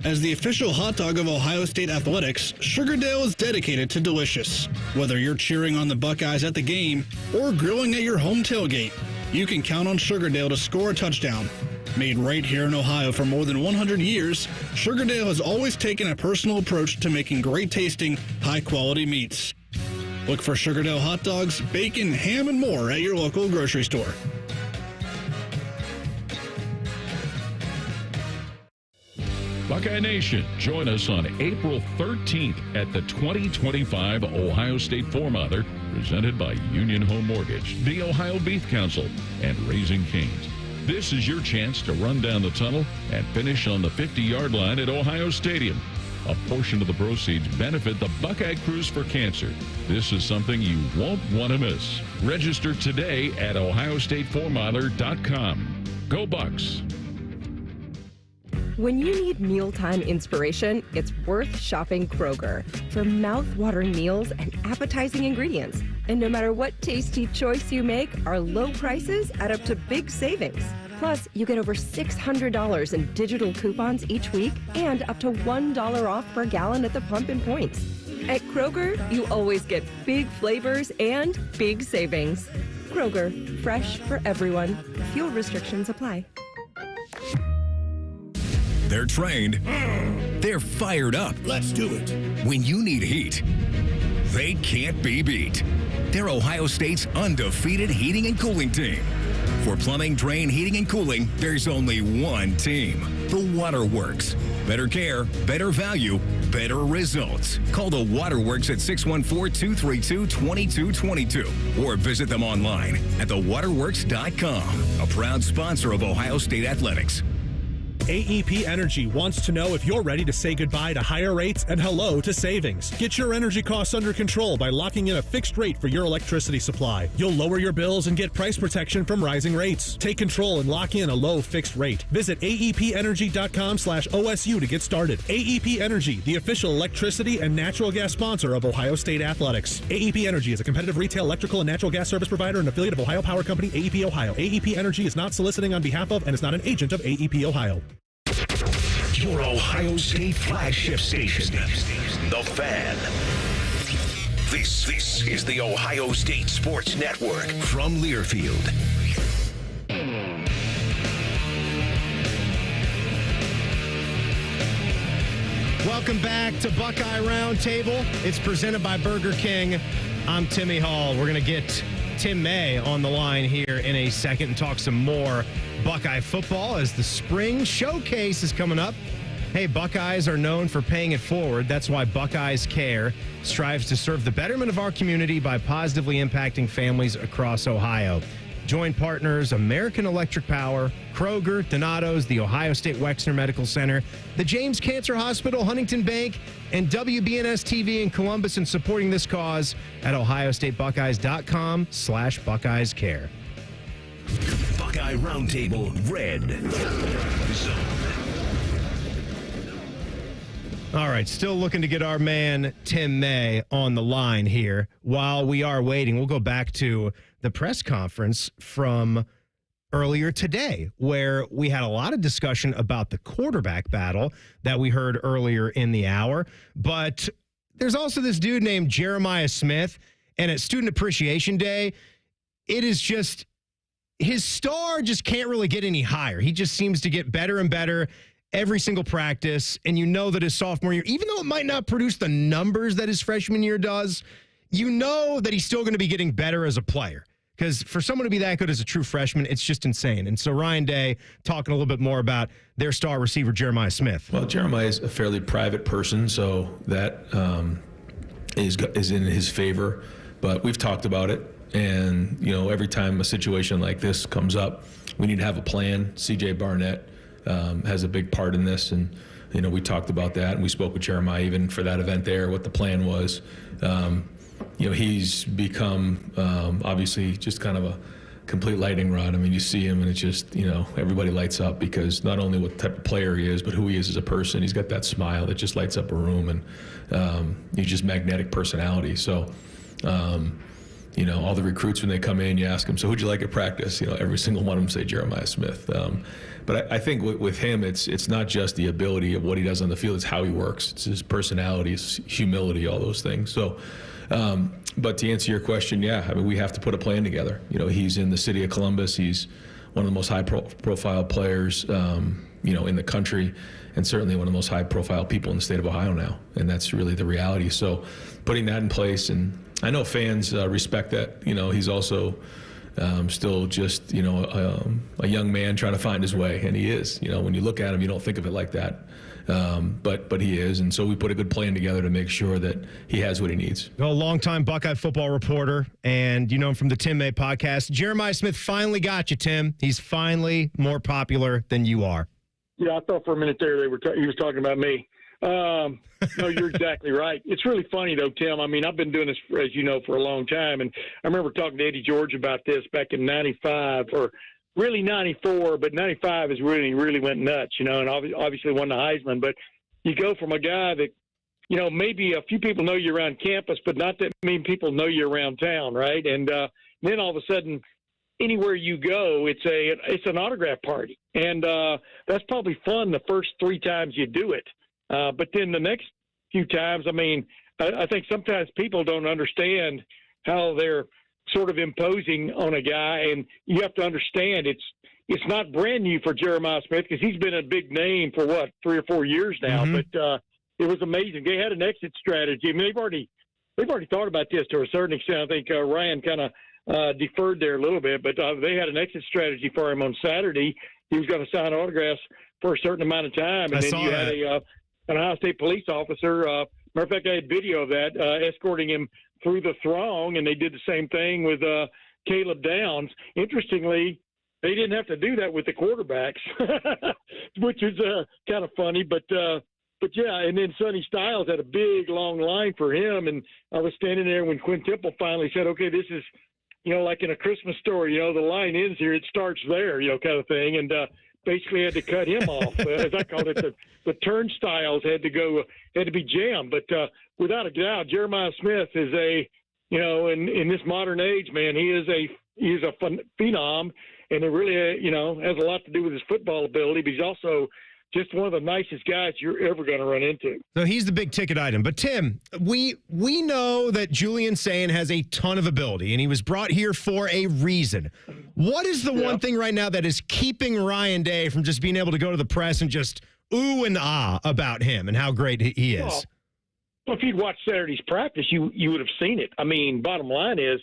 Speaker 5: As the official hot dog of Ohio State Athletics, Sugardale is dedicated to delicious. Whether you're cheering on the Buckeyes at the game or grilling at your home tailgate, you can count on Sugardale to score a touchdown. Made right here in Ohio for more than 100 years, Sugardale has always taken a personal approach to making great-tasting, high-quality meats. Look for Sugardale hot dogs, bacon, ham, and more at your local grocery store.
Speaker 6: Buckeye Nation, join us on April 13th at the 2025 Ohio State Four-Mother, presented by Union Home Mortgage, the Ohio Beef Council, and Raising Cane's. This is your chance to run down the tunnel and finish on the 50-yard line at Ohio Stadium. A portion of the proceeds benefit the Buckeye Cruise for Cancer. This is something you won't want to miss. Register today at ohiostatefourmiler.com. Go Bucks!
Speaker 7: When you need mealtime inspiration, it's worth shopping Kroger for mouth-watering meals and appetizing ingredients. And no matter what tasty choice you make, our low prices add up to big savings. Plus, you get over $600 in digital coupons each week and up to $1 off per gallon at the pump and points. At Kroger, you always get big flavors and big savings. Kroger, fresh for everyone. Fuel restrictions apply.
Speaker 1: They're trained. They're fired up. Let's do it. When you need heat, they can't be beat. They're Ohio State's undefeated heating and cooling team. For plumbing, drain, heating, and cooling, there's only one team. The Waterworks. Better care, better value, better results. Call the Waterworks at 614-232-2222 or visit them online at thewaterworks.com. A proud sponsor of Ohio State Athletics.
Speaker 22: AEP Energy wants to know if you're ready to say goodbye to higher rates and hello to savings. Get your energy costs under control by locking in a fixed rate for your electricity supply. You'll lower your bills and get price protection from rising rates. Take control and lock in a low fixed rate. Visit aepenergy.com/OSU to get started. AEP Energy, the official electricity and natural gas sponsor of Ohio State Athletics. AEP Energy is a competitive retail electrical and natural gas service provider and affiliate of Ohio Power Company, AEP Ohio. AEP Energy is not soliciting on behalf of and is not an agent of AEP Ohio.
Speaker 1: Your Ohio State flagship station, The Fan. This is the Ohio State Sports Network from Learfield.
Speaker 3: Welcome back to Buckeye Roundtable. It's presented by Burger King. I'm Timmy Hall. We're going to get Tim May on the line here in a second and talk some more Buckeye football as the spring showcase is coming up. Hey, Buckeyes are known for paying it forward. That's why Buckeyes Care strives to serve the betterment of our community by positively impacting families across Ohio. Joint partners American Electric Power, Kroger, Donato's, the Ohio State Wexner Medical Center, the James Cancer Hospital, Huntington Bank, and WBNS TV in Columbus in supporting this cause at ohiostatebuckeyes.com/Buckeyes Care.
Speaker 1: Buckeye Roundtable Red Zone.
Speaker 3: All right, still looking to get our man Tim May on the line here. While we are waiting, we'll go back to the press conference from earlier today, where we had a lot of discussion about the quarterback battle that we heard earlier in the hour. But there's also this dude named Jeremiah Smith, and at Student Appreciation Day, it is just, his star just can't really get any higher. He just seems to get better and better every single practice, and you know that his sophomore year, even though it might not produce the numbers that his freshman year does, you know that he's still going to be getting better as a player. Because for someone to be that good as a true freshman, it's just insane. And so Ryan Day talking a little bit more about their star receiver, Jeremiah Smith.
Speaker 12: Well, Jeremiah is a fairly private person, so that is in his favor. But we've talked about it, and you know, every time a situation like this comes up, we need to have a plan. C.J. Barnett has a big part in this, and you know, we talked about that, and we spoke with Jeremiah even for that event there, what the plan was. You know, he's become obviously just kind of a complete lightning rod. I mean, you see him and it's just, you know, everybody lights up because not only what type of player he is, but who he is as a person. He's got that smile that just lights up a room, and he's just magnetic personality. So, you know, all the recruits, when they come in, you ask them, so who'd you like at practice? You know, every single one of them say Jeremiah Smith. But I think with him, it's not just the ability of what he does on the field, it's how he works. It's his personality, his humility, all those things. So, but to answer your question, yeah, I mean, we have to put a plan together. You know, he's in the city of Columbus. He's one of the most high-profile players, you know, in the country, and certainly one of the most high-profile people in the state of Ohio now. And that's really the reality. So putting that in place, and I know fans respect that. You know, he's also still just, you know, a young man trying to find his way, and he is. You know, when you look at him, you don't think of it like that. but he is. And so we put a good plan together to make sure that he has what he needs.
Speaker 3: A longtime Buckeye football reporter, and you know him from the Tim May podcast. Jeremiah Smith finally got you, Tim. He's finally more popular than you are.
Speaker 8: Yeah, I thought for a minute there he was talking about me. No, you're exactly right. It's really funny, though, Tim. I mean, I've been doing this, as you know, for a long time, and I remember talking to Eddie George about this back in 95 or really 94, but 95 is really went nuts, you know, and obviously won the Heisman. But you go from a guy that, you know, maybe a few people know you around campus, but not that many people know you around town, right? And then all of a sudden, anywhere you go, it's an autograph party, and that's probably fun the first 3 times you do it. But then the next few times, I mean, I think sometimes people don't understand how they're sort of imposing on a guy, and you have to understand it's not brand new for Jeremiah Smith because he's been a big name for 3 or 4 years now. Mm-hmm. But it was amazing. They had an exit strategy. I mean, they've already thought about this to a certain extent. I think Ryan kind of deferred there a little bit, but they had an exit strategy for him on Saturday. He was going to sign autographs for a certain amount of time, and then you had an Ohio State police officer. Matter of fact, I had video of that escorting him through the throng, and they did the same thing with Caleb Downs. Interestingly, they didn't have to do that with the quarterbacks, which is kind of funny. But yeah, and then Sonny Styles had a big long line for him, and I was standing there when Quinn Temple finally said, "Okay, this is, you know, like in a Christmas story, you know, the line ends here, it starts there, you know, kind of thing." And basically had to cut him off, as I called it. The turnstiles had to be jammed. But without a doubt, Jeremiah Smith is you know, in this modern age, man, he is a phenom, and it really, you know, has a lot to do with his football ability. But he's also just one of the nicest guys you're ever going to run into.
Speaker 3: So he's the big ticket item. But Tim, we know that Julian Sayin has a ton of ability, and he was brought here for a reason. What is the one thing right now that is keeping Ryan Day from just being able to go to the press and just ooh and ah about him and how great he is?
Speaker 8: Well, if you'd watched Saturday's practice, you would have seen it. I mean, bottom line is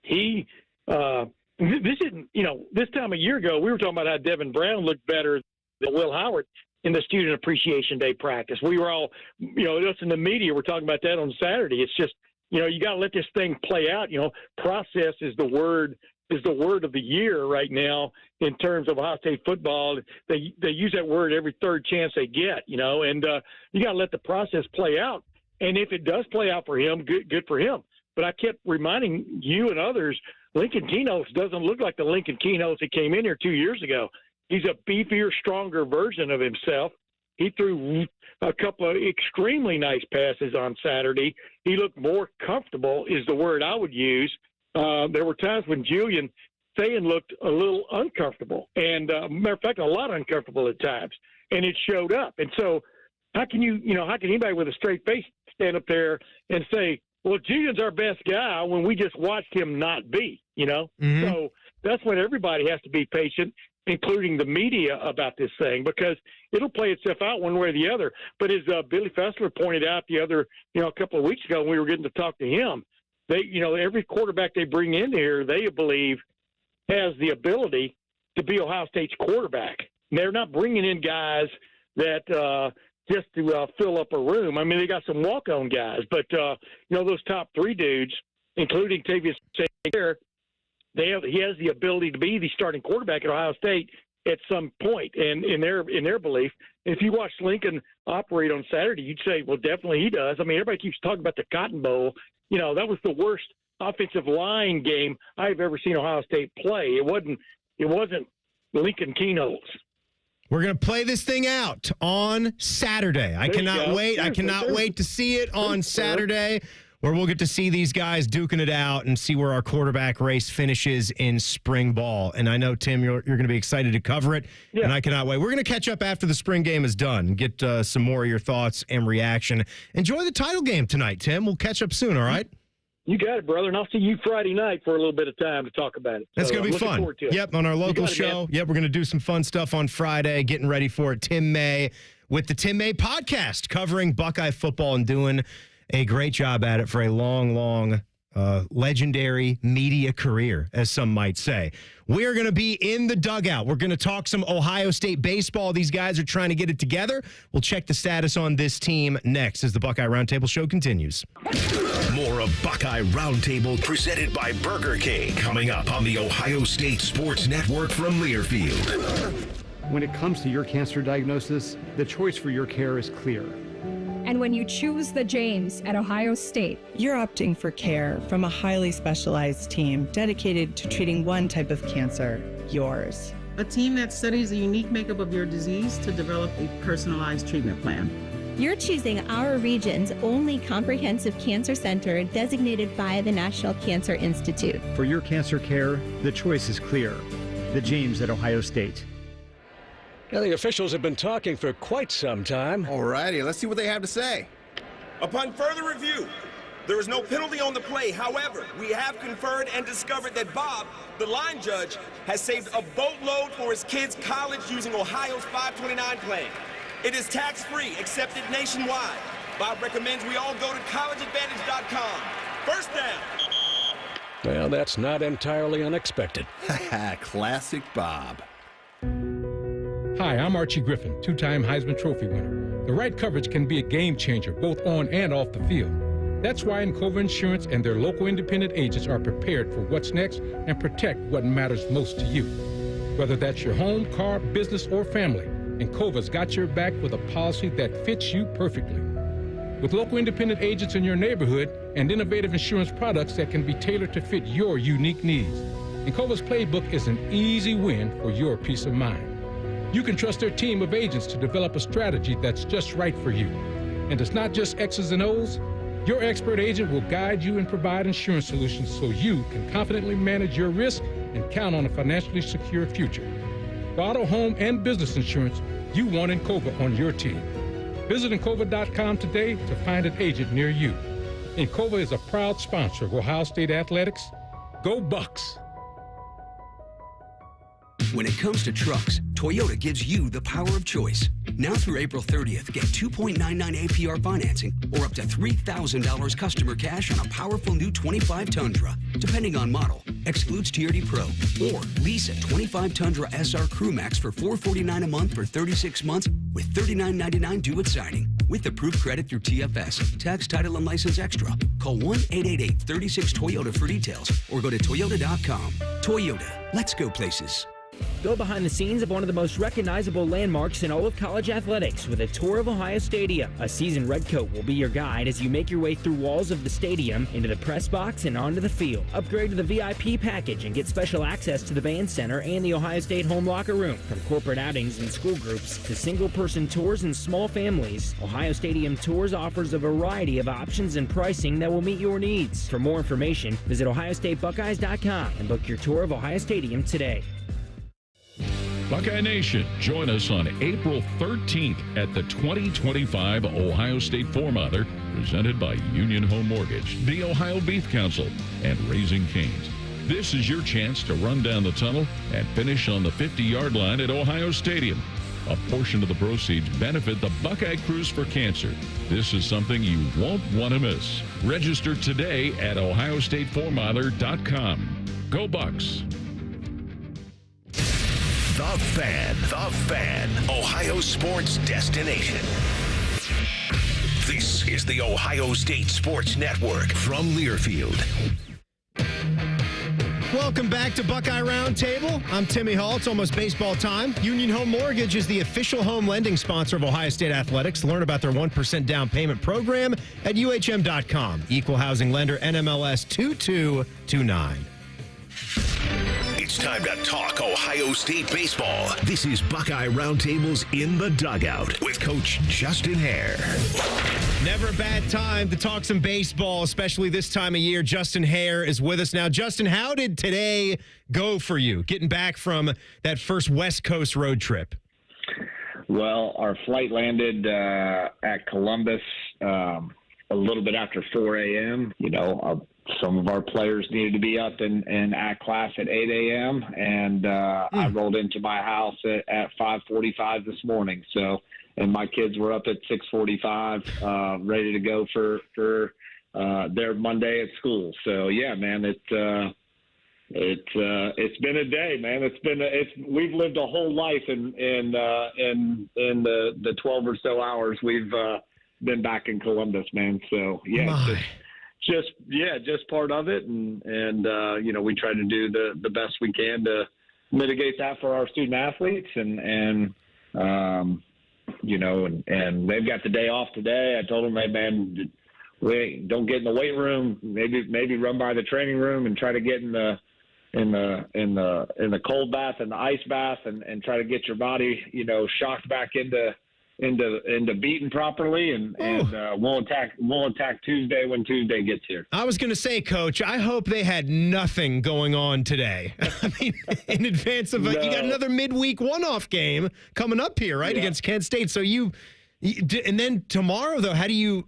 Speaker 8: he this isn't, you know, this time a year ago, we were talking about how Devin Brown looked better than Will Howard in the Student Appreciation Day practice. We were all, you know, us in the media were talking about that on Saturday. It's just, you know, you got to let this thing play out. You know, process is the word of the year right now in terms of Ohio State football. They use that word every third chance they get, you know, and you got to let the process play out. And if it does play out for him, good for him. But I kept reminding you and others, Lincoln Keno's doesn't look like the Lincoln Keno's that came in here 2 years ago. He's a beefier, stronger version of himself. He threw a couple of extremely nice passes on Saturday. He looked more comfortable is the word I would use. There were times when Julian Sayin looked a little uncomfortable, and matter of fact, a lot uncomfortable at times, and it showed up. And so how can anybody with a straight face stand up there and say, well, Julian's our best guy when we just watched him not be, you know? Mm-hmm. So that's when everybody has to be patient, including the media, about this thing, because it'll play itself out one way or the other. But as Billy Fessler pointed out a couple of weeks ago when we were getting to talk to him, every quarterback they bring in here, they believe has the ability to be Ohio State's quarterback. They're not bringing in guys that just to fill up a room. I mean, they got some walk-on guys, but those top 3 dudes, including Tavius St. he has the ability to be the starting quarterback at Ohio State at some point, and in their belief. If you watch Lincoln operate on Saturday, you'd say, well, definitely he does. I mean, everybody keeps talking about the Cotton Bowl. You know, that was the worst offensive line game I've ever seen Ohio State play. It wasn't Lincoln Keno's.
Speaker 3: We're going to play this thing out on Saturday. I cannot wait. I cannot wait to see it on Saturday, where we'll get to see these guys duking it out and see where our quarterback race finishes in spring ball. And I know, Tim, you're going to be excited to cover it, and I cannot wait. We're going to catch up after the spring game is done and get some more of your thoughts and reaction. Enjoy the title game tonight, Tim. We'll catch up soon, all right?
Speaker 8: You got it, brother, and I'll see you Friday night for a little bit of time to talk about it.
Speaker 3: That's going to be fun. Yep, on our local show. Yep, we're going to do some fun stuff on Friday, getting ready for it. Tim May with the Tim May podcast, covering Buckeye football and doing a great job at it for a long legendary media career, as some might say. We're going to be in the dugout. We're going to talk some Ohio State baseball. These guys are trying to get it together. We'll check the status on this team next as the Buckeye Roundtable show continues.
Speaker 1: More of Buckeye Roundtable presented by Burger King coming up on the Ohio State Sports Network from Learfield.
Speaker 13: When it comes to your cancer diagnosis, the choice for your care is clear.
Speaker 9: And when you choose the James at Ohio State,
Speaker 11: you're opting for care from a highly specialized team dedicated to treating one type of cancer, yours.
Speaker 14: A team that studies the unique makeup of your disease to develop a personalized treatment plan.
Speaker 15: You're choosing our region's only comprehensive cancer center designated by the National Cancer Institute.
Speaker 13: For your cancer care, the choice is clear. The James at Ohio State.
Speaker 25: Now, the officials have been talking for quite some time.
Speaker 26: All righty, let's see what they have to say.
Speaker 27: Upon further review, there is no penalty on the play. However, we have conferred and discovered that Bob, the line judge, has saved a boatload for his kids' college using Ohio's 529 plan. It is tax-free, accepted nationwide. Bob recommends we all go to collegeadvantage.com. First down.
Speaker 25: Well, that's not entirely unexpected.
Speaker 26: Classic Bob.
Speaker 28: Hi, I'm Archie Griffin, two-time Heisman Trophy winner. The right coverage can be a game changer, both on and off the field. That's why Encova Insurance and their local independent agents are prepared for what's next and protect what matters most to you. Whether that's your home, car, business, or family, Encova's got your back with a policy that fits you perfectly. With local independent agents in your neighborhood and innovative insurance products that can be tailored to fit your unique needs, Encova's playbook is an easy win for your peace of mind. You can trust their team of agents to develop a strategy that's just right for you. And it's not just X's and O's. Your expert agent will guide you and provide insurance solutions so you can confidently manage your risk and count on a financially secure future. For auto, home, and business insurance, you want Encova on your team. Visit Encova.com today to find an agent near you. Encova is a proud sponsor of Ohio State Athletics. Go Bucks!
Speaker 24: When it comes to trucks, Toyota gives you the power of choice. Now through April 30th, get 2.99 APR financing or up to $3,000 customer cash on a powerful new 25 Tundra, depending on model. Excludes TRD Pro. Or lease a 25 Tundra SR Crew Max for $449 a month for 36 months with $39.99 due at signing. With approved credit through TFS. Tax, title, and license extra. Call 1-888-36-TOYOTA for details or go to Toyota.com. Toyota. Let's go places.
Speaker 29: Go behind the scenes of one of the most recognizable landmarks in all of college athletics with a tour of Ohio Stadium. A seasoned redcoat will be your guide as you make your way through walls of the stadium, into the press box, and onto the field. Upgrade to the VIP package and get special access to the band center and the Ohio State home locker room. From corporate outings and school groups to single-person tours and small families, Ohio Stadium Tours offers a variety of options and pricing that will meet your needs. For more information, visit OhioStateBuckeyes.com and book your tour of Ohio Stadium today.
Speaker 6: Buckeye Nation, join us on April 13th at the 2025 Ohio State Four-Mother, presented by Union Home Mortgage, the Ohio Beef Council, and Raising Cane's. This is your chance to run down the tunnel and finish on the 50-yard line at Ohio Stadium. A portion of the proceeds benefit the Buckeye Cruise for Cancer. This is something you won't want to miss. Register today at ohiostatefourmiler.com. Go Bucks!
Speaker 1: The Fan, Ohio sports destination. This is the Ohio State Sports Network from Learfield.
Speaker 3: Welcome back to Buckeye Roundtable. I'm Timmy Hall. It's almost baseball time. Union Home Mortgage is the official home lending sponsor of Ohio State Athletics. Learn about their 1% down payment program at UHM.com. Equal housing lender, NMLS 2229.
Speaker 1: It's time to talk Ohio State baseball. This is Buckeye Roundtable's In the Dugout with Coach Justin Hare.
Speaker 3: Never a bad time to talk some baseball, especially this time of year. Justin Hare is with us now. Justin, how did today go for you, getting back from that first West Coast road trip?
Speaker 30: Well, our flight landed at Columbus a little bit after 4 a.m. You know, some of our players needed to be up and at class at 8 a.m. And I rolled into my house at 5:45 this morning. So, and my kids were up at 6:45, ready to go for their Monday at school. So yeah, man, it's been a day, man. We've lived a whole life in the 12 or so hours we've been back in Columbus, man. So yeah, just part of it, and we try to do the best we can to mitigate that for our student athletes, and they've got the day off today. I told them, hey man, we don't get in the weight room. Maybe run by the training room and try to get in the cold bath and the ice bath and try to get your body, shocked back into beating properly, and we'll attack Tuesday when Tuesday gets here.
Speaker 3: I was going to say, Coach, I hope they had nothing going on today. I mean, in advance of you got another midweek one-off game coming up here, right, against Kent State. So and then tomorrow, though, how do you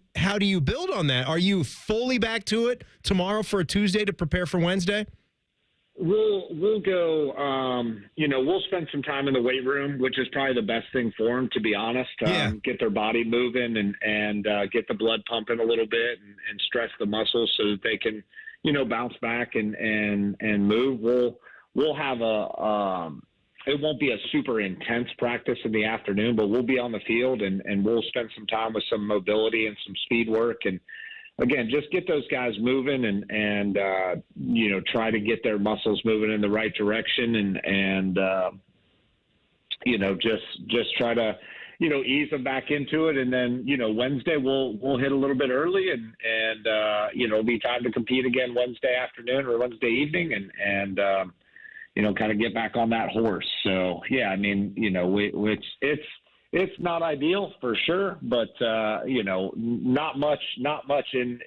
Speaker 3: build on that? Are you fully back to it tomorrow for a Tuesday to prepare for Wednesday?
Speaker 30: We'll go. We'll spend some time in the weight room, which is probably the best thing for them, to be honest. Get their body moving and get the blood pumping a little bit and stress the muscles so that they can, bounce back and move. We'll have it won't be a super intense practice in the afternoon, but we'll be on the field and we'll spend some time with some mobility and some speed work, and again, just get those guys moving and try to get their muscles moving in the right direction and just try to, ease them back into it. And then, Wednesday we'll hit a little bit early and it'll be time to compete again Wednesday afternoon or Wednesday evening and kind of get back on that horse. So, yeah, I mean, it's not ideal for sure, but not much in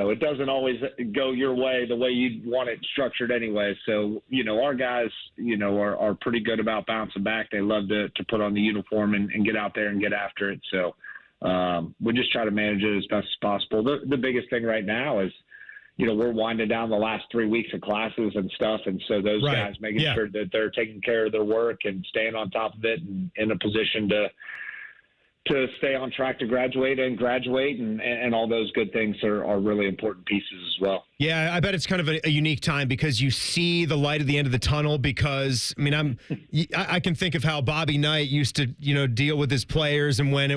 Speaker 30: it doesn't always go your way the way you'd want it structured anyway. So, our guys, are pretty good about bouncing back. They love to put on the uniform and get out there and get after it. So, we just try to manage it as best as possible. The biggest thing right now is, we're winding down the last 3 weeks of classes and stuff. And so those guys making sure that they're taking care of their work and staying on top of it and in a position to stay on track to graduate and all those good things are really important pieces as well.
Speaker 3: Yeah, I bet it's kind of a unique time because you see the light at the end of the tunnel because, I mean, I can think of how Bobby Knight used to, deal with his players, and when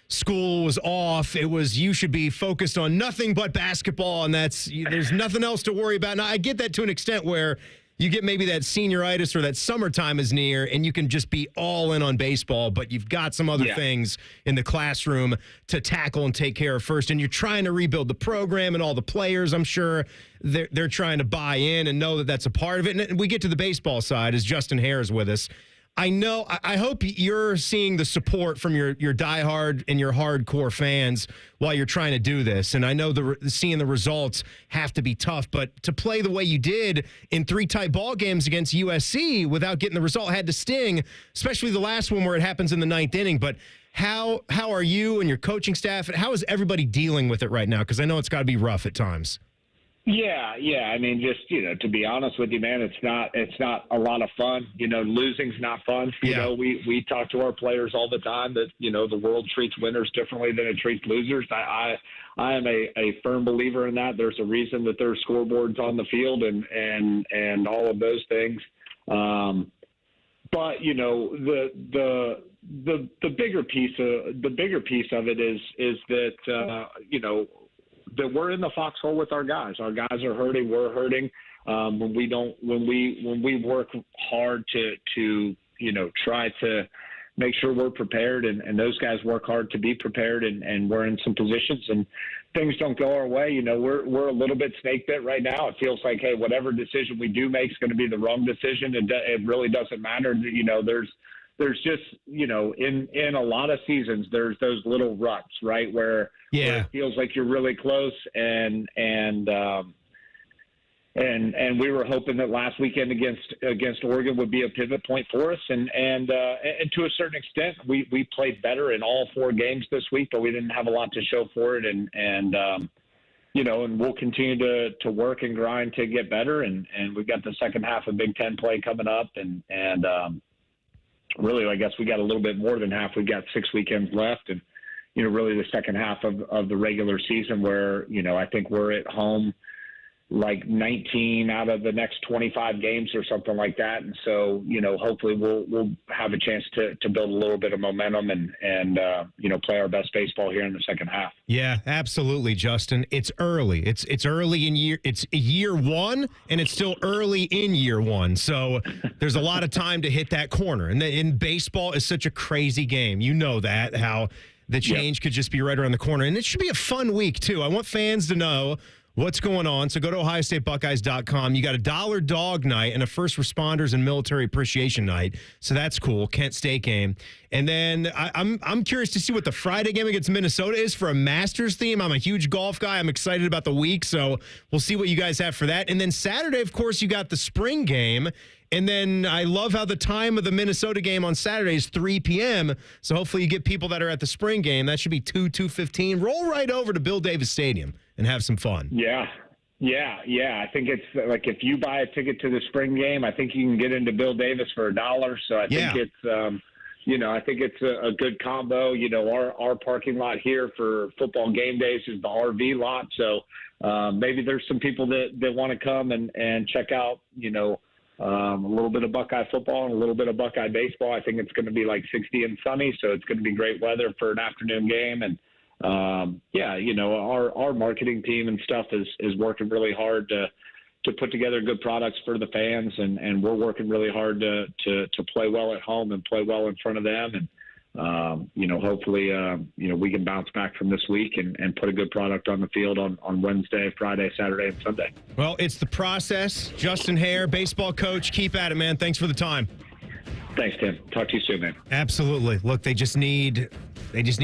Speaker 3: school was off, it was you should be focused on nothing but basketball, and there's nothing else to worry about. Now, I get that to an extent where you get maybe that senioritis or that summertime is near and you can just be all in on baseball, but you've got some other things in the classroom to tackle and take care of first. And you're trying to rebuild the program and all the players, I'm sure they're trying to buy in and know that that's a part of it. And we get to the baseball side as Justin Hare is with us. I hope you're seeing the support from your diehard and your hardcore fans while you're trying to do this. And I know seeing the results have to be tough, but to play the way you did in 3 tight ball games against USC without getting the result had to sting, especially the last one where it happens in the 9th inning. But how are you and your coaching staff, and how is everybody dealing with it right now? Because I know it's got to be rough at times.
Speaker 30: Yeah. I mean, just, to be honest with you, man, it's not a lot of fun. Losing's not fun. We talk to our players all the time that, the world treats winners differently than it treats losers. I am a firm believer in that. There's a reason that there's scoreboards on the field and all of those things. But, the bigger piece of it is that, that we're in the foxhole with our guys. Our guys are hurting. We're hurting. When we work hard to try to make sure we're prepared, and those guys work hard to be prepared, and we're in some positions and things don't go our way. We're a little bit snake bit right now. It feels like, hey, whatever decision we do make is going to be the wrong decision. It really doesn't matter. There's just, in a lot of seasons, there's those little ruts, right, where it feels like you're really close, and we were hoping that last weekend against Oregon would be a pivot point for us, and to a certain extent, we played better in all 4 games this week, but we didn't have a lot to show for it, and we'll continue to work and grind to get better, and we've got the second half of Big Ten play coming up, and really, I guess we got a little bit more than half. We've got 6 weekends left, and really the second half of the regular season where, I think we're at home like 19 out of the next 25 games or something like that. And so, hopefully we'll have a chance to build a little bit of momentum and play our best baseball here in the second half.
Speaker 3: Yeah, absolutely, Justin. It's early. It's early it's year one, and it's still early in year one. So there's a lot of time to hit that corner. And in baseball is such a crazy game. You know that, how the change could just be right around the corner. And it should be a fun week, too. I want fans to know what's going on. So go to OhioStateBuckeyes.com. You got a $1 dog night and a first responders and military appreciation night. So that's cool. Kent State game. And then I'm curious to see what the Friday game against Minnesota is for a Masters theme. I'm a huge golf guy. I'm excited about the week. So we'll see what you guys have for that. And then Saturday, of course, you got the spring game. And then I love how the time of the Minnesota game on Saturday is 3 p.m. So hopefully you get people that are at the spring game. That should be 2:15. Roll right over to Bill Davis Stadium and have some fun.
Speaker 30: Yeah. I think it's like if you buy a ticket to the spring game, I think you can get into Bill Davis for $1. So I think it's, I think it's a good combo. Our parking lot here for football game days is the RV lot. So maybe there's some people that want to come and check out, a little bit of Buckeye football and a little bit of Buckeye baseball. I think it's going to be like 60 and sunny, so it's going to be great weather for an afternoon game. And our marketing team and stuff is working really hard to put together good products for the fans, and we're working really hard to play well at home and play well in front of them. And hopefully we can bounce back from this week and put a good product on the field on Wednesday, Friday, Saturday, and Sunday.
Speaker 3: Well, it's the process. Justin Hare, baseball coach, keep at it, man. Thanks for the time.
Speaker 30: Thanks, Tim. Talk to you soon, man.
Speaker 3: Absolutely. Look, they just need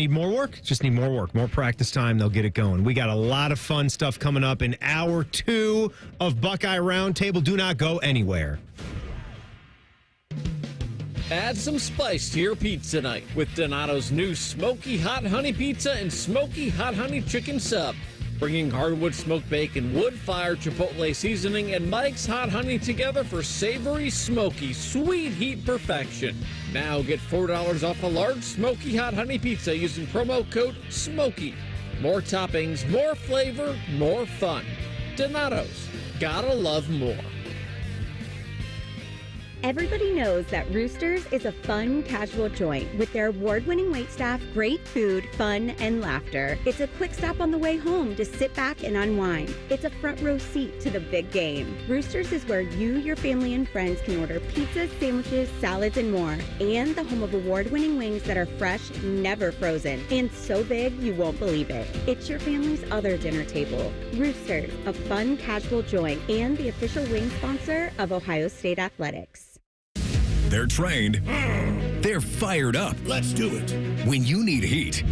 Speaker 3: more work. Just need more work, more practice time. They'll get it going. We got a lot of fun stuff coming up in hour 2 of Buckeye Roundtable. Do not go anywhere.
Speaker 2: Add some spice to your pizza night with Donato's new Smoky Hot Honey Pizza and Smoky Hot Honey Chicken Sub. Bringing hardwood smoked bacon, wood-fired chipotle seasoning, and Mike's Hot Honey together for savory, smoky, sweet heat perfection. Now get $4 off a large Smoky Hot Honey Pizza using promo code SMOKY. More toppings, more flavor, more fun. Donato's. Gotta love more.
Speaker 15: Everybody knows that Roosters is a fun, casual joint with their award-winning waitstaff, great food, fun, and laughter. It's a quick stop on the way home to sit back and unwind. It's a front row seat to the big game. Roosters is where you, your family, and friends can order pizzas, sandwiches, salads, and more. And the home of award-winning wings that are fresh, never frozen, and so big you won't believe it. It's your family's other dinner table. Roosters, a fun, casual joint, and the official wing sponsor of Ohio State Athletics.
Speaker 1: They're trained. They're fired up.
Speaker 4: Let's do it.
Speaker 1: When you need heat,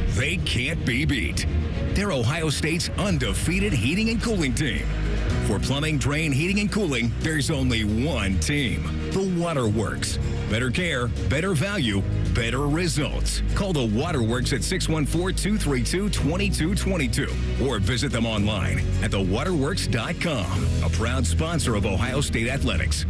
Speaker 1: they can't be beat. They're Ohio State's undefeated heating and cooling team. For plumbing, drain, heating, and cooling, there's only one team. The Waterworks. Better care, better value, better results. Call the Waterworks at 614-232-2222 or visit them online at thewaterworks.com. A proud sponsor of Ohio State Athletics.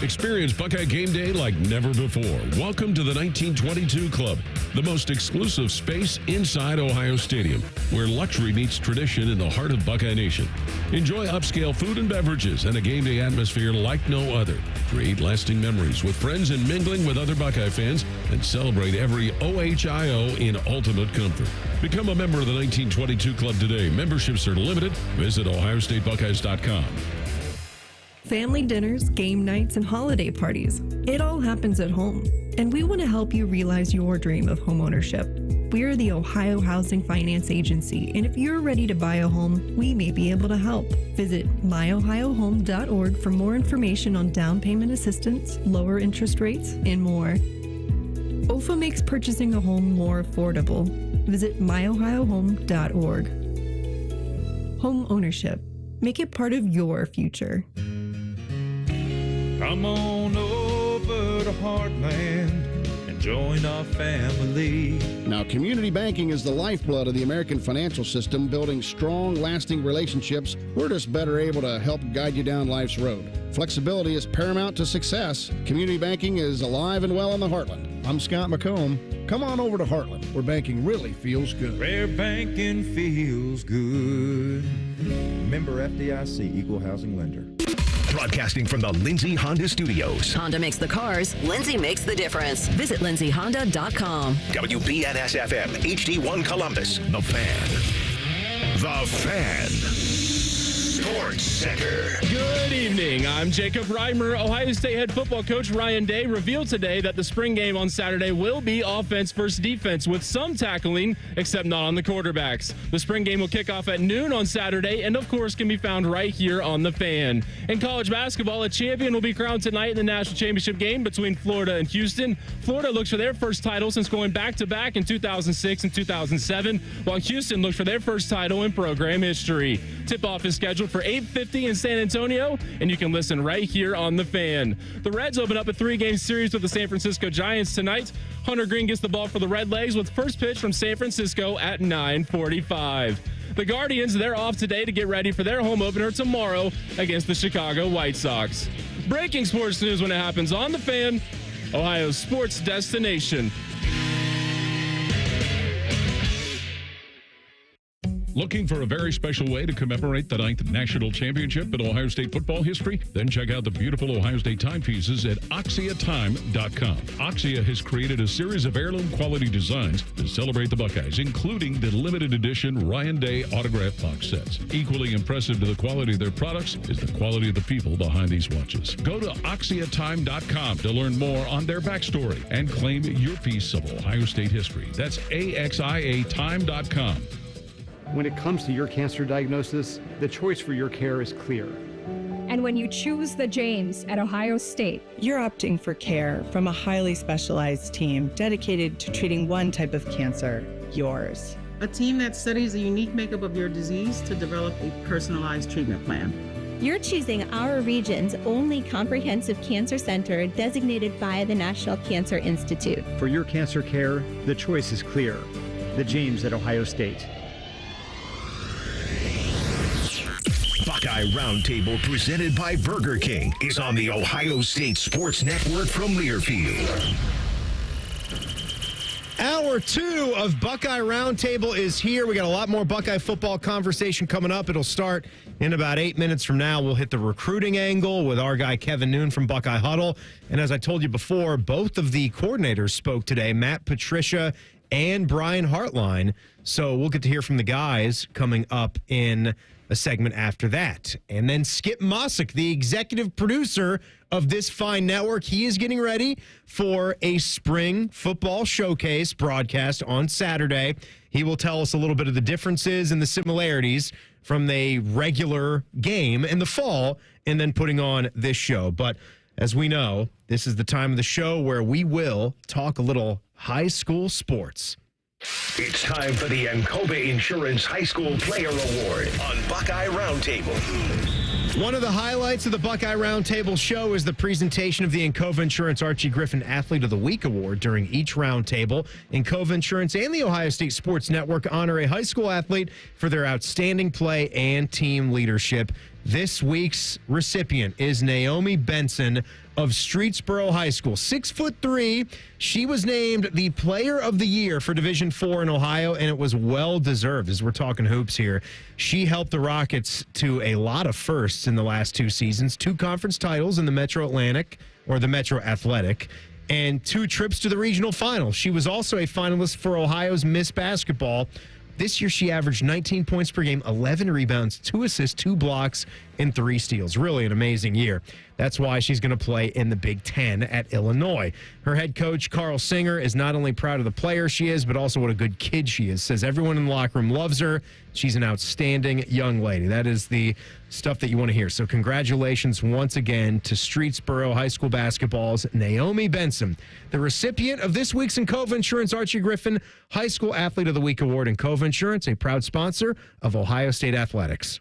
Speaker 6: Experience Buckeye game day like never before. Welcome to the 1922 Club, the most exclusive space inside Ohio Stadium, where luxury meets tradition in the heart of Buckeye Nation. Enjoy upscale food and beverages and a game day atmosphere like no other. Create lasting memories with friends and mingling with other Buckeye fans, and celebrate every OHIO in ultimate comfort. Become a member of the 1922 Club today. Memberships are limited. Visit OhioStateBuckeyes.com.
Speaker 10: Family dinners, game nights, and holiday parties. It all happens at home, and we want to help you realize your dream of homeownership. We're the Ohio Housing Finance Agency, and if you're ready to buy a home, we may be able to help. Visit myohiohome.org for more information on down payment assistance, lower interest rates, and more. OFA makes purchasing a home more affordable. Visit myohiohome.org. Home ownership. Make it part of your future.
Speaker 16: Come on over to Heartland and
Speaker 4: Join our family.
Speaker 5: Now, community banking is the lifeblood of the American financial system, building strong, lasting relationships. We're just better able to help guide you down life's road. Flexibility is paramount to success. Community banking is alive and well in the Heartland. I'm Scott McComb. Come on over to Heartland, where banking really feels good.
Speaker 4: Where banking feels good.
Speaker 7: Member FDIC, Equal Housing Lender.
Speaker 1: Broadcasting from the Lindsay Honda Studios.
Speaker 16: Honda makes the cars. Lindsay makes the difference. Visit lindsayhonda.com.
Speaker 1: WBNS-FM, HD1 Columbus. The Fan. The Fan. Sports Center.
Speaker 17: Good evening. I'm Jacob Reimer. Ohio State head football coach Ryan Day revealed today that the spring game on Saturday will be offense versus defense with some tackling, except not on the quarterbacks. The spring game will kick off at noon on Saturday and, of course, can be found right here on The Fan. In college basketball, a champion will be crowned tonight in the national championship game between Florida and Houston. Florida looks for their first title since going back-to-back in 2006 and 2007, while Houston looks for their first title in program history. Tip-off is scheduled for 8:50 in San Antonio, and you can listen right here on The Fan. The Reds open up a 3-game series with the San Francisco Giants tonight. Hunter Green gets the ball for the Redlegs with first pitch from San Francisco at 9:45. The Guardians, they're off today to get ready for their home opener tomorrow against the Chicago White Sox. Breaking sports news when it happens on The Fan, Ohio's sports destination.
Speaker 6: Looking for a very special way to commemorate the 9th national championship in Ohio State football history? Then check out the beautiful Ohio State timepieces at OxiaTime.com. Oxia has created a series of heirloom quality designs to celebrate the Buckeyes, including the limited edition Ryan Day autograph box sets. Equally impressive to the quality of their products is the quality of the people behind these watches. Go to OxiaTime.com to learn more on their backstory and claim your piece of Ohio State history. That's AXIATime.com.
Speaker 13: When it comes to your cancer diagnosis, the choice for your care is clear.
Speaker 9: And when you choose the James at Ohio State,
Speaker 11: you're opting for care from a highly specialized team dedicated to treating one type of cancer, yours.
Speaker 14: A team that studies the unique makeup of your disease to develop a personalized treatment plan.
Speaker 15: You're choosing our region's only comprehensive cancer center designated by the National Cancer Institute.
Speaker 13: For your cancer care, the choice is clear. The James at Ohio State.
Speaker 1: Buckeye Roundtable, presented by Burger King, is on the Ohio State Sports Network from Learfield.
Speaker 3: Hour 2 of Buckeye Roundtable is here. We got a lot more Buckeye football conversation coming up. It'll start in about 8 minutes from now. We'll hit the recruiting angle with our guy Kevin Noon from Buckeye Huddle. And as I told you before, both of the coordinators spoke today, Matt Patricia and Brian Hartline. So we'll get to hear from the guys coming up in a segment after that. And then Skip Mossick, the executive producer of this fine network, he is getting ready for a spring football showcase broadcast on Saturday. He will tell us a little bit of the differences and the similarities from a regular game in the fall and then putting on this show. But as we know, this is the time of the show where we will talk a little high school sports.
Speaker 1: It's time for the Encoba Insurance High School Player Award on Buckeye Roundtable.
Speaker 3: One of the highlights of the Buckeye Roundtable show is the presentation of the Encova Insurance Archie Griffin Athlete of the Week Award. During each roundtable, Encova Insurance and the Ohio State Sports Network honor a high school athlete for their outstanding play and team leadership. This week's recipient is Naomi Benson of Streetsboro High School. 6'3". She was named the Player of the Year for Division IV in Ohio, and it was well deserved as we're talking hoops here. She helped the Rockets to a lot of firsts in the last 2 seasons, 2 conference titles in the Metro Atlantic, or the Metro Athletic, and 2 trips to the regional final. She was also a finalist for Ohio's Miss Basketball. This year, she averaged 19 points per game, 11 rebounds, 2 assists, 2 blocks, and 3 steals. Really an amazing year. That's why she's going to play in the Big Ten at Illinois. Her head coach, Carl Singer, is not only proud of the player she is, but also what a good kid she is. Says everyone in the locker room loves her. She's an outstanding young lady. That is the stuff that you want to hear. So congratulations once again to Streetsboro High School basketball's Naomi Benson, the recipient of this week's Encova Insurance Archie Griffin High School Athlete of the Week Award. Encova Insurance, a proud sponsor of Ohio State Athletics.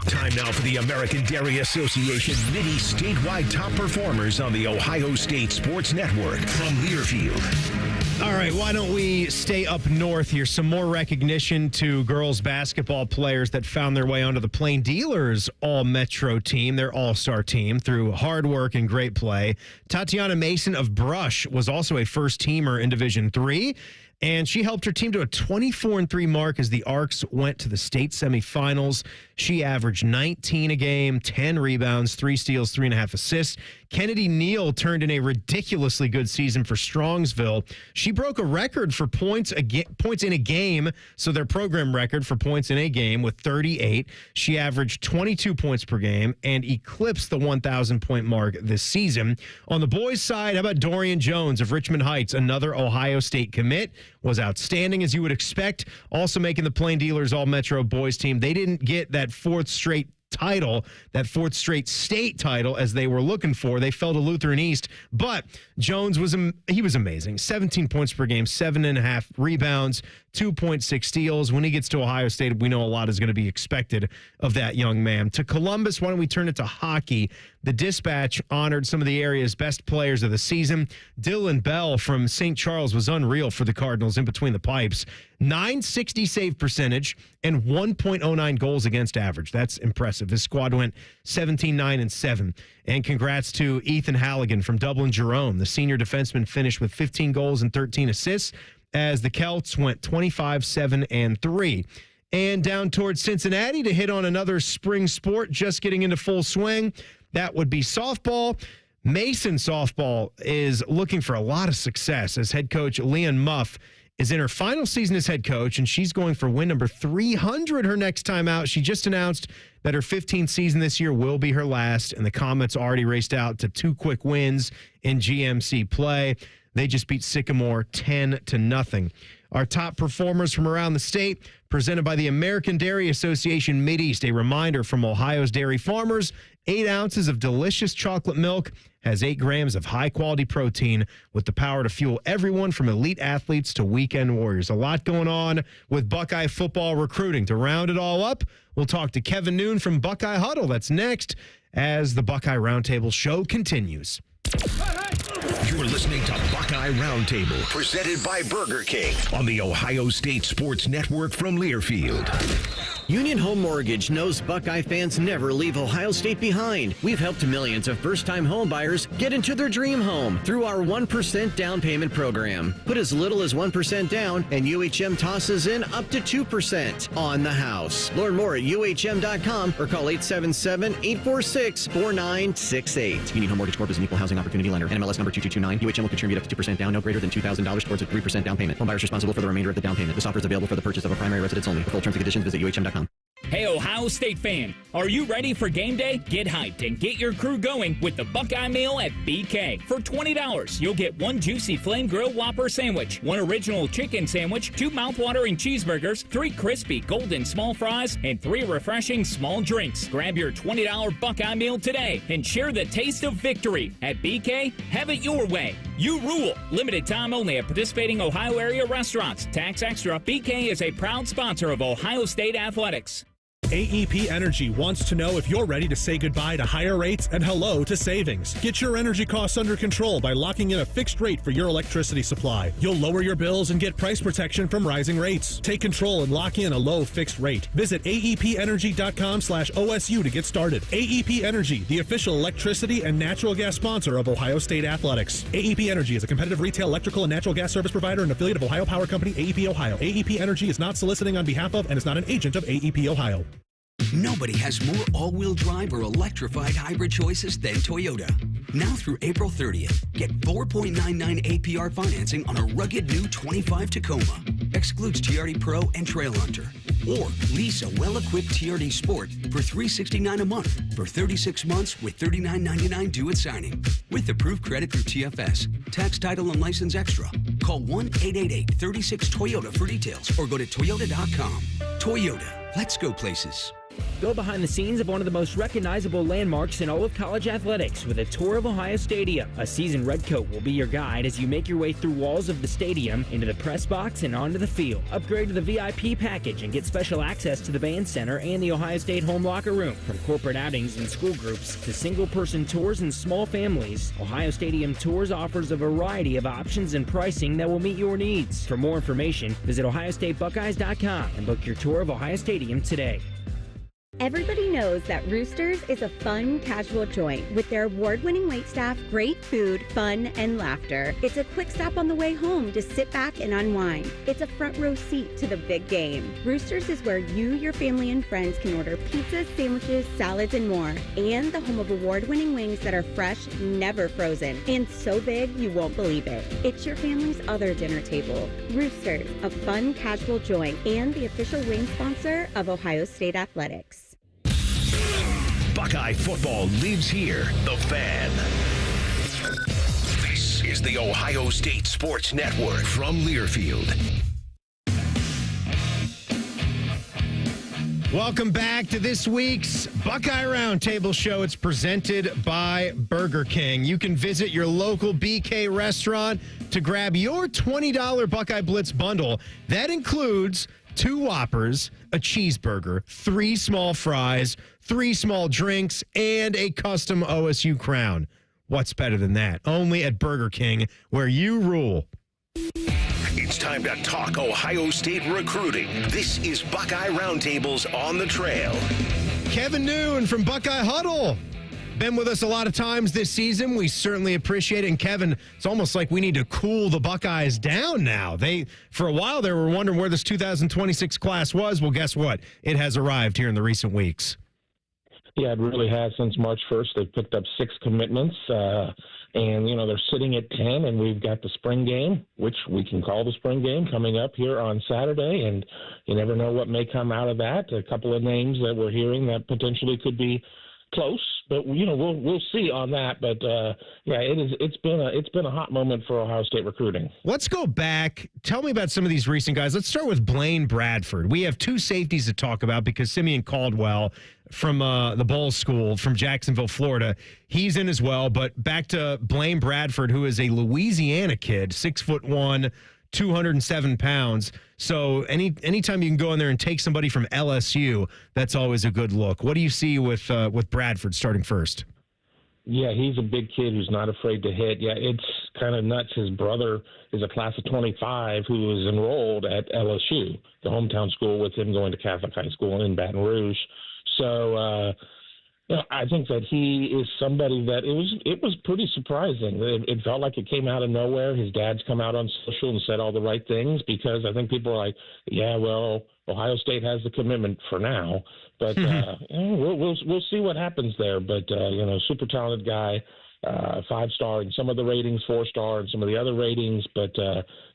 Speaker 1: Time now for the American Dairy Association Mid-East statewide top performers on the Ohio State Sports Network from Learfield.
Speaker 3: All right, why don't we stay up north here? Some more recognition to girls basketball players that found their way onto the Plain Dealers All-Metro team, their all-star team, through hard work and great play. Tatiana Mason of Brush was also a first-teamer in Division III, and she helped her team to a 24-3 mark as the Arcs went to the state semifinals. She averaged 19 a game, 10 rebounds, 3 steals, 3.5 assists. Kennedy Neal turned in a ridiculously good season for Strongsville. She broke a record for points in a game, so their program record for points in a game with 38. She averaged 22 points per game and eclipsed the 1,000-point mark this season. On the boys' side, how about Dorian Jones of Richmond Heights, another Ohio State commit, was outstanding as you would expect, also making the Plain Dealers All-Metro boys team. They didn't get that fourth straight state title as they were looking for. They fell to Lutheran East, but Jones was amazing. 17 points per game, 7.5 rebounds, 2.6 steals. When he gets to Ohio State, we know a lot is going to be expected of that young man. To Columbus, why don't we turn it to hockey? The Dispatch honored some of the area's best players of the season. Dylan Bell from St. Charles was unreal for the Cardinals in between the pipes. .960 save percentage and 1.09 goals against average. That's impressive. His squad went 17-9-7. And congrats to Ethan Halligan from Dublin Jerome. The senior defenseman finished with 15 goals and 13 assists as the Celts went 25-7-3. And down towards Cincinnati to hit on another spring sport just getting into full swing. That would be softball. Mason softball is looking for a lot of success as head coach Leanne Muff is in her final season as head coach, and she's going for win number 300 her next time out. She just announced that her 15th season this year will be her last, and the Comets already raced out to 2 quick wins in GMC play. They just beat Sycamore 10-0. Our top performers from around the state, presented by the American Dairy Association Mideast. A reminder from Ohio's dairy farmers, 8 ounces of delicious chocolate milk has 8 grams of high-quality protein with the power to fuel everyone from elite athletes to weekend warriors. A lot going on with Buckeye football recruiting. To round it all up, we'll talk to Kevin Noon from Buckeye Huddle. That's next as the Buckeye Roundtable show continues.
Speaker 1: You're listening to Buckeye Roundtable, presented by Burger King on the Ohio State Sports Network from Learfield.
Speaker 8: Union Home Mortgage knows Buckeye fans never leave Ohio State behind. We've helped millions of first-time home buyers get into their dream home through our 1% down payment program. Put as little as 1% down, and UHM tosses in up to 2% on the house. Learn more at UHM.com or call 877-846-4968. Union Home Mortgage Corp is an equal housing opportunity lender. NMLS number 2229. UHM will contribute up to 2% down, no greater than $2,000 towards a 3% down payment. Home buyers responsible for the remainder of the down payment. This offer is available for the purchase of a primary residence only. For full terms and conditions, visit UHM.com.
Speaker 12: Hey, Ohio State fan, are you ready for game day? Get hyped and get your crew going with the Buckeye Meal at BK. For $20, you'll get 1 juicy flame grilled Whopper sandwich, 1 original chicken sandwich, 2 mouthwatering cheeseburgers, 3 crispy golden small fries, and 3 refreshing small drinks. Grab your $20 Buckeye Meal today and share the taste of victory. At BK, have it your way. You rule. Limited time only at participating Ohio area restaurants. Tax extra. BK is a proud sponsor of Ohio State Athletics.
Speaker 18: AEP Energy wants to know if you're ready to say goodbye to higher rates and hello to savings. Get your energy costs under control by locking in a fixed rate for your electricity supply. You'll lower your bills and get price protection from rising rates. Take control and lock in a low fixed rate. Visit aepenergy.com/OSU to get started. AEP Energy, the official electricity and natural gas sponsor of Ohio State Athletics. AEP Energy is a competitive retail electrical and natural gas service provider and affiliate of Ohio Power Company, AEP Ohio. AEP Energy is not soliciting on behalf of and is not an agent of AEP Ohio.
Speaker 24: Nobody has more all-wheel drive or electrified hybrid choices than Toyota. Now through April 30th, get 4.99 APR financing on a rugged new 25 Tacoma. Excludes TRD Pro and Trail Hunter. Or lease a well-equipped TRD Sport for $369 a month for 36 months with $39.99 due at signing. With approved credit through TFS, tax, title, and license extra. Call 1-888-36-TOYOTA for details or go to Toyota.com. Toyota, let's go places.
Speaker 19: Go behind the scenes of one of the most recognizable landmarks in all of college athletics with a tour of Ohio Stadium. A seasoned redcoat will be your guide as you make your way through walls of the stadium, into the press box, and onto the field. Upgrade to the VIP package and get special access to the band center and the Ohio State home locker room. From corporate outings and school groups to single-person tours and small families, Ohio Stadium Tours offers a variety of options and pricing that will meet your needs. For more information, visit OhioStateBuckeyes.com and book your tour of Ohio Stadium today.
Speaker 15: Everybody knows that Roosters is a fun, casual joint with their award-winning waitstaff, great food, fun, and laughter. It's a quick stop on the way home to sit back and unwind. It's a front row seat to the big game. Roosters is where you, your family, and friends can order pizzas, sandwiches, salads, and more. And the home of award-winning wings that are fresh, never frozen, and so big you won't believe it. It's your family's other dinner table. Roosters, a fun, casual joint, and the official wing sponsor of Ohio State Athletics.
Speaker 1: Buckeye football lives here. The Fan. This is the Ohio State Sports Network from Learfield.
Speaker 3: Welcome back to this week's Buckeye Roundtable show. It's presented by Burger King. You can visit your local BK restaurant to grab your $20 Buckeye Blitz bundle. That includes 2 Whoppers, a cheeseburger, 3 small fries, 3 small drinks, and a custom OSU crown. What's better than that? Only at Burger King, where you rule.
Speaker 1: It's time to talk Ohio State recruiting. This is Buckeye Roundtable's On the Trail.
Speaker 3: Kevin Noon from Buckeye Huddle. Been with us a lot of times this season. We certainly appreciate it. And Kevin, it's almost like we need to cool the Buckeyes down now. For a while they were wondering where this 2026 class was. Well, guess what? It has arrived here in the recent weeks.
Speaker 20: Yeah, it really has. Since March 1st, they've picked up 6 commitments. And, they're sitting at 10, and we've got the spring game, which we can call the spring game, coming up here on Saturday. And you never know what may come out of that. A couple of names that we're hearing that potentially could be close, but we'll see on that. But it's been a hot moment for Ohio State recruiting.
Speaker 3: Let's go back. Tell me about some of these recent guys. Let's start with Blaine Bradford. We have 2 safeties to talk about because Simeon Caldwell from the Bowl School from Jacksonville, Florida, he's in as well. But back to Blaine Bradford, who is a Louisiana kid, 6'1", 207 pounds. So anytime you can go in there and take somebody from LSU, that's always a good look. What do you see with Bradford starting first?
Speaker 20: Yeah, he's a big kid who's not afraid to hit. Yeah, it's kind of nuts. His brother is a class of 25 who is enrolled at LSU, the hometown school, with him going to Catholic high school in Baton Rouge. So, I think that he is somebody that it was pretty surprising. It felt like it came out of nowhere. His dad's come out on social and said all the right things, because I think people are like, yeah, well, Ohio State has the commitment for now, but we'll see what happens there. But super talented guy, 5-star in some of the ratings, 4-star in some of the other ratings, but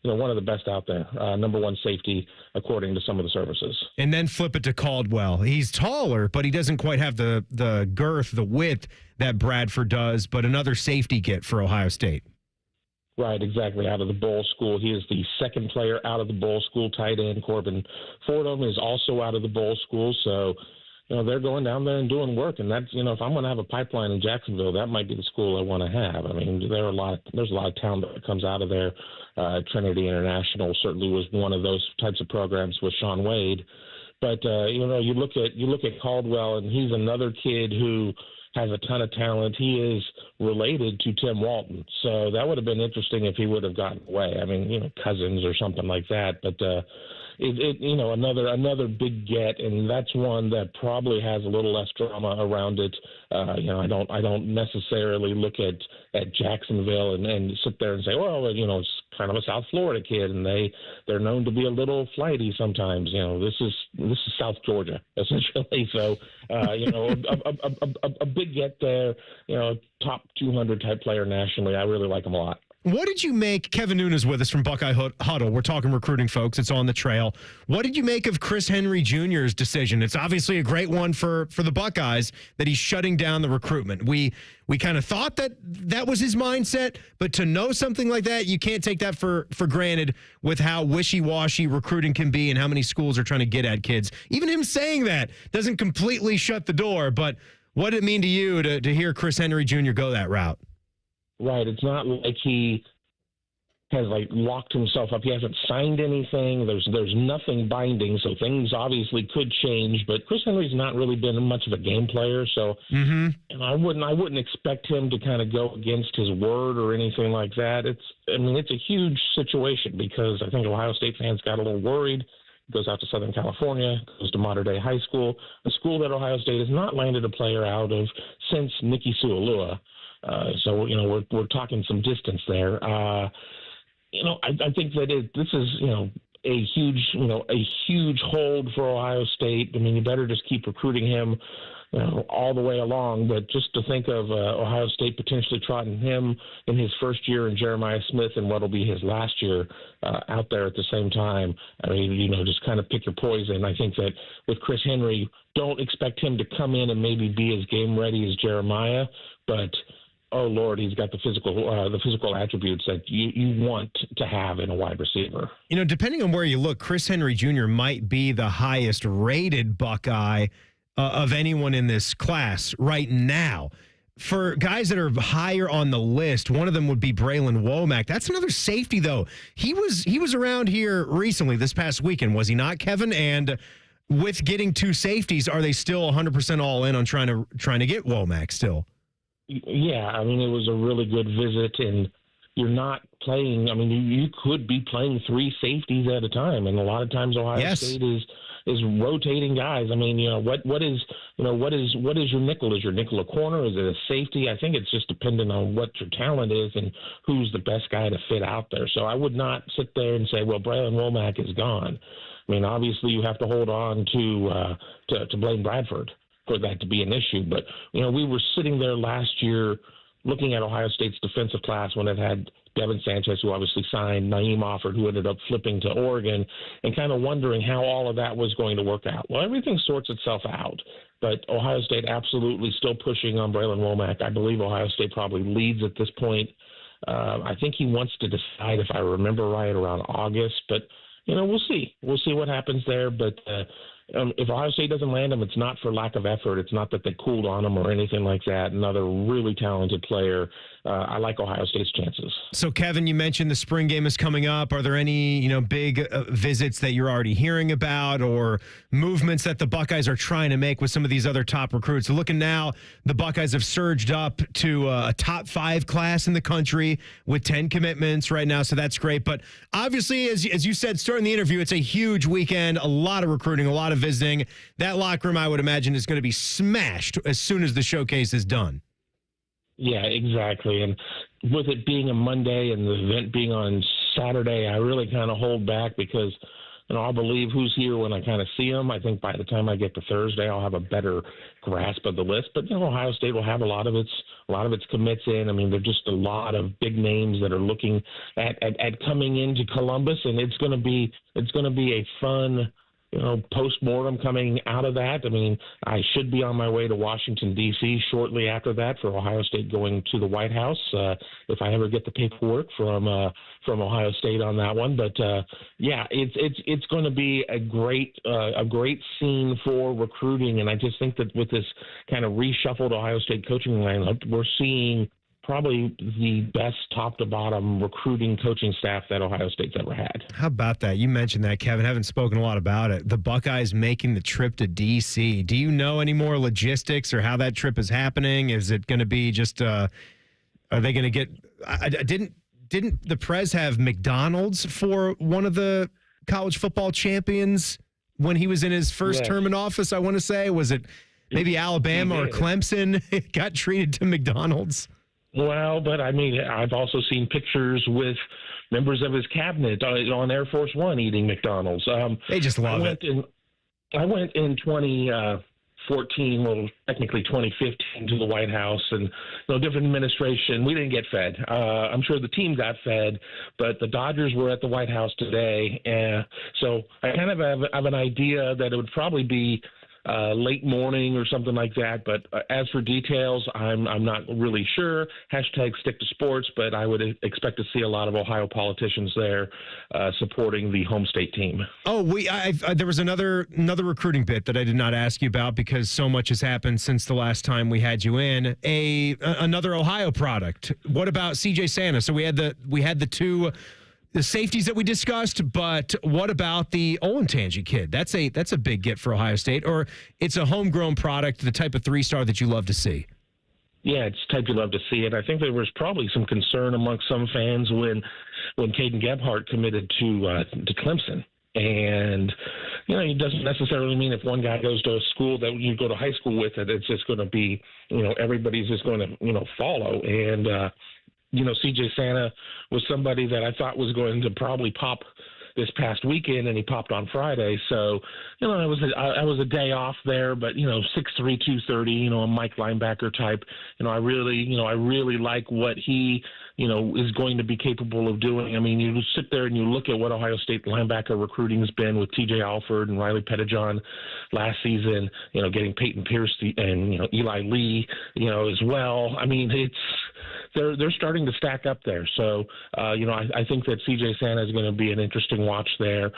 Speaker 20: one of the best out there. Number 1 safety according to some of the services.
Speaker 3: And then flip it to Caldwell. He's taller, but he doesn't quite have the girth, the width that Bradford does, but another safety get for Ohio State.
Speaker 20: Right, exactly. Out of the Bowl School. He is the second player out of the Bowl School. Tight end Corbin Fordham is also out of the Bowl School. So, they're going down there and doing work. And that's, if I'm going to have a pipeline in Jacksonville, that might be the school I want to have. I mean, there's a lot of talent that comes out of there. Trinity International certainly was one of those types of programs with Sean Wade. But, you look at Caldwell, and he's another kid who has a ton of talent. He is related to Tim Walton. So that would have been interesting if he would have gotten away. I mean, cousins or something like that. But, another big get, and that's one that probably has a little less drama around it. I don't necessarily look at Jacksonville and sit there and say, well, it's kind of a South Florida kid, and they're known to be a little flighty sometimes. This is South Georgia essentially. So a big get there. Top 200 type player nationally. I really like him a lot.
Speaker 3: What did you make? Kevin Noon is with us from Buckeye Huddle. We're talking recruiting, folks. It's on the trail. What did you make of Chris Henry Jr.'s decision? It's obviously a great one for the Buckeyes that he's shutting down the recruitment. We kind of thought that was his mindset, but to know something like that, you can't take that for granted with how wishy-washy recruiting can be and how many schools are trying to get at kids. Even him saying that doesn't completely shut the door, but what did it mean to you to hear Chris Henry Jr. go that route?
Speaker 20: Right. It's not like he has locked himself up. He hasn't signed anything. There's nothing binding, so things obviously could change. But Chris Henry's not really been much of a game player, so and I wouldn't expect him to kind of go against his word or anything like that. It's a huge situation because I think Ohio State fans got a little worried. Goes out to Southern California, goes to Mater Dei High School, a school that Ohio State has not landed a player out of since Nikki Sualua. So we're talking some distance there. I think that this is a huge hold for Ohio State. I mean, you better just keep recruiting him all the way along. But just to think of Ohio State potentially trotting him in his first year and Jeremiah Smith in what'll be his last year out there at the same time. I mean, just kind of pick your poison. I think that with Chris Henry, don't expect him to come in and maybe be as game ready as Jeremiah, but oh Lord, he's got the physical attributes that you want to have in a wide receiver.
Speaker 3: Depending on where you look, Chris Henry Jr. might be the highest rated Buckeye of anyone in this class right now. For guys that are higher on the list, one of them would be Braylon Womack. That's another safety, though. He was around here recently this past weekend, was he not, Kevin? And with getting 2 safeties, are they still 100% all in on trying to get Womack still?
Speaker 20: Yeah, I mean, it was a really good visit, and you're not playing. I mean, you could be playing 3 safeties at a time, and a lot of times Ohio State is rotating guys. I mean, what is your nickel? Is your nickel a corner? Is it a safety? I think it's just dependent on what your talent is and who's the best guy to fit out there. So I would not sit there and say, well, Braylon Womack is gone. I mean, obviously you have to hold on to Blaine Bradford for that to be an issue. But, we were sitting there last year looking at Ohio State's defensive class when it had Devin Sanchez, who obviously signed, Naeem Offord, who ended up flipping to Oregon, and kind of wondering how all of that was going to work out. Well, everything sorts itself out, but Ohio State absolutely still pushing on Braylon Womack. I believe Ohio State probably leads at this point. I think he wants to decide, if I remember right, around August, but, we'll see. We'll see what happens there, but if Ohio State doesn't land him, it's not for lack of effort. It's not that they cooled on him or anything like that. Another really talented player. I like Ohio State's chances.
Speaker 3: So, Kevin, you mentioned the spring game is coming up. Are there any, big visits that you're already hearing about or movements that the Buckeyes are trying to make with some of these other top recruits? So looking now, the Buckeyes have surged up to a top 5 class in the country with 10 commitments right now, so that's great. But obviously, as you said, starting the interview, it's a huge weekend, a lot of recruiting, a lot of visiting. That locker room, I would imagine, is going to be smashed as soon as the showcase is done.
Speaker 20: Yeah, exactly. And with it being a Monday and the event being on Saturday, I really kind of hold back because, I'll believe who's here when I kind of see them. I think by the time I get to Thursday, I'll have a better grasp of the list. But, Ohio State will have a lot of its commits in. I mean, there're just a lot of big names that are looking at coming into Columbus, and it's going to be a fun post-mortem coming out of that. I mean, I should be on my way to Washington, D.C. shortly after that for Ohio State going to the White House, if I ever get the paperwork from Ohio State on that one. But, it's going to be a great scene for recruiting. And I just think that with this kind of reshuffled Ohio State coaching lineup, we're seeing probably the best top-to-bottom recruiting coaching staff that Ohio State's ever had.
Speaker 3: How about that? You mentioned that, Kevin. Haven't spoken a lot about it. The Buckeyes making the trip to D.C. Do you know any more logistics or how that trip is happening? Is it going to be just are they going to get didn't the Prez have McDonald's for one of the college football champions when he was in his first term in office, I want to say? Was it maybe Alabama or Clemson got treated to McDonald's?
Speaker 20: Well, but I mean, I've also seen pictures with members of his cabinet on Air Force One eating McDonald's.
Speaker 3: They just love it.
Speaker 20: I went in 2014, well, technically 2015 to the White House, and different administration. We didn't get fed. I'm sure the team got fed, but the Dodgers were at the White House today, so I kind of have an idea that it would probably be late morning or something like that. But as for details, I'm not really sure. Hashtag stick to sports, but I would expect to see a lot of Ohio politicians there supporting the home state team.
Speaker 3: Oh, there was another recruiting bit that I did not ask you about because so much has happened since the last time we had you in. Another Ohio product. What about CJ Santa? So we had the two. The safeties that we discussed, but what about the Olentangy kid? That's a big get for Ohio State, or it's a homegrown product, the type of 3-star that you love to see.
Speaker 20: Yeah, it's the type you love to see, and I think there was probably some concern amongst some fans when Caden Gebhardt committed to Clemson. And, it doesn't necessarily mean if one guy goes to a school that you go to high school with that it's just going to be, everybody's just going to, follow. And, CJ Santa was somebody that I thought was going to probably pop this past weekend, and he popped on Friday. So, I was a day off there, but 6'3", 230, a Mike linebacker type. I really like what he is going to be capable of doing. I mean, you sit there and you look at what Ohio State linebacker recruiting has been with T.J. Alford and Riley Pettijohn last season. Getting Peyton Pierce and Eli Lee, as well. I mean, they're starting to stack up there. So, I think that C.J. Santa is going to be an interesting watch there.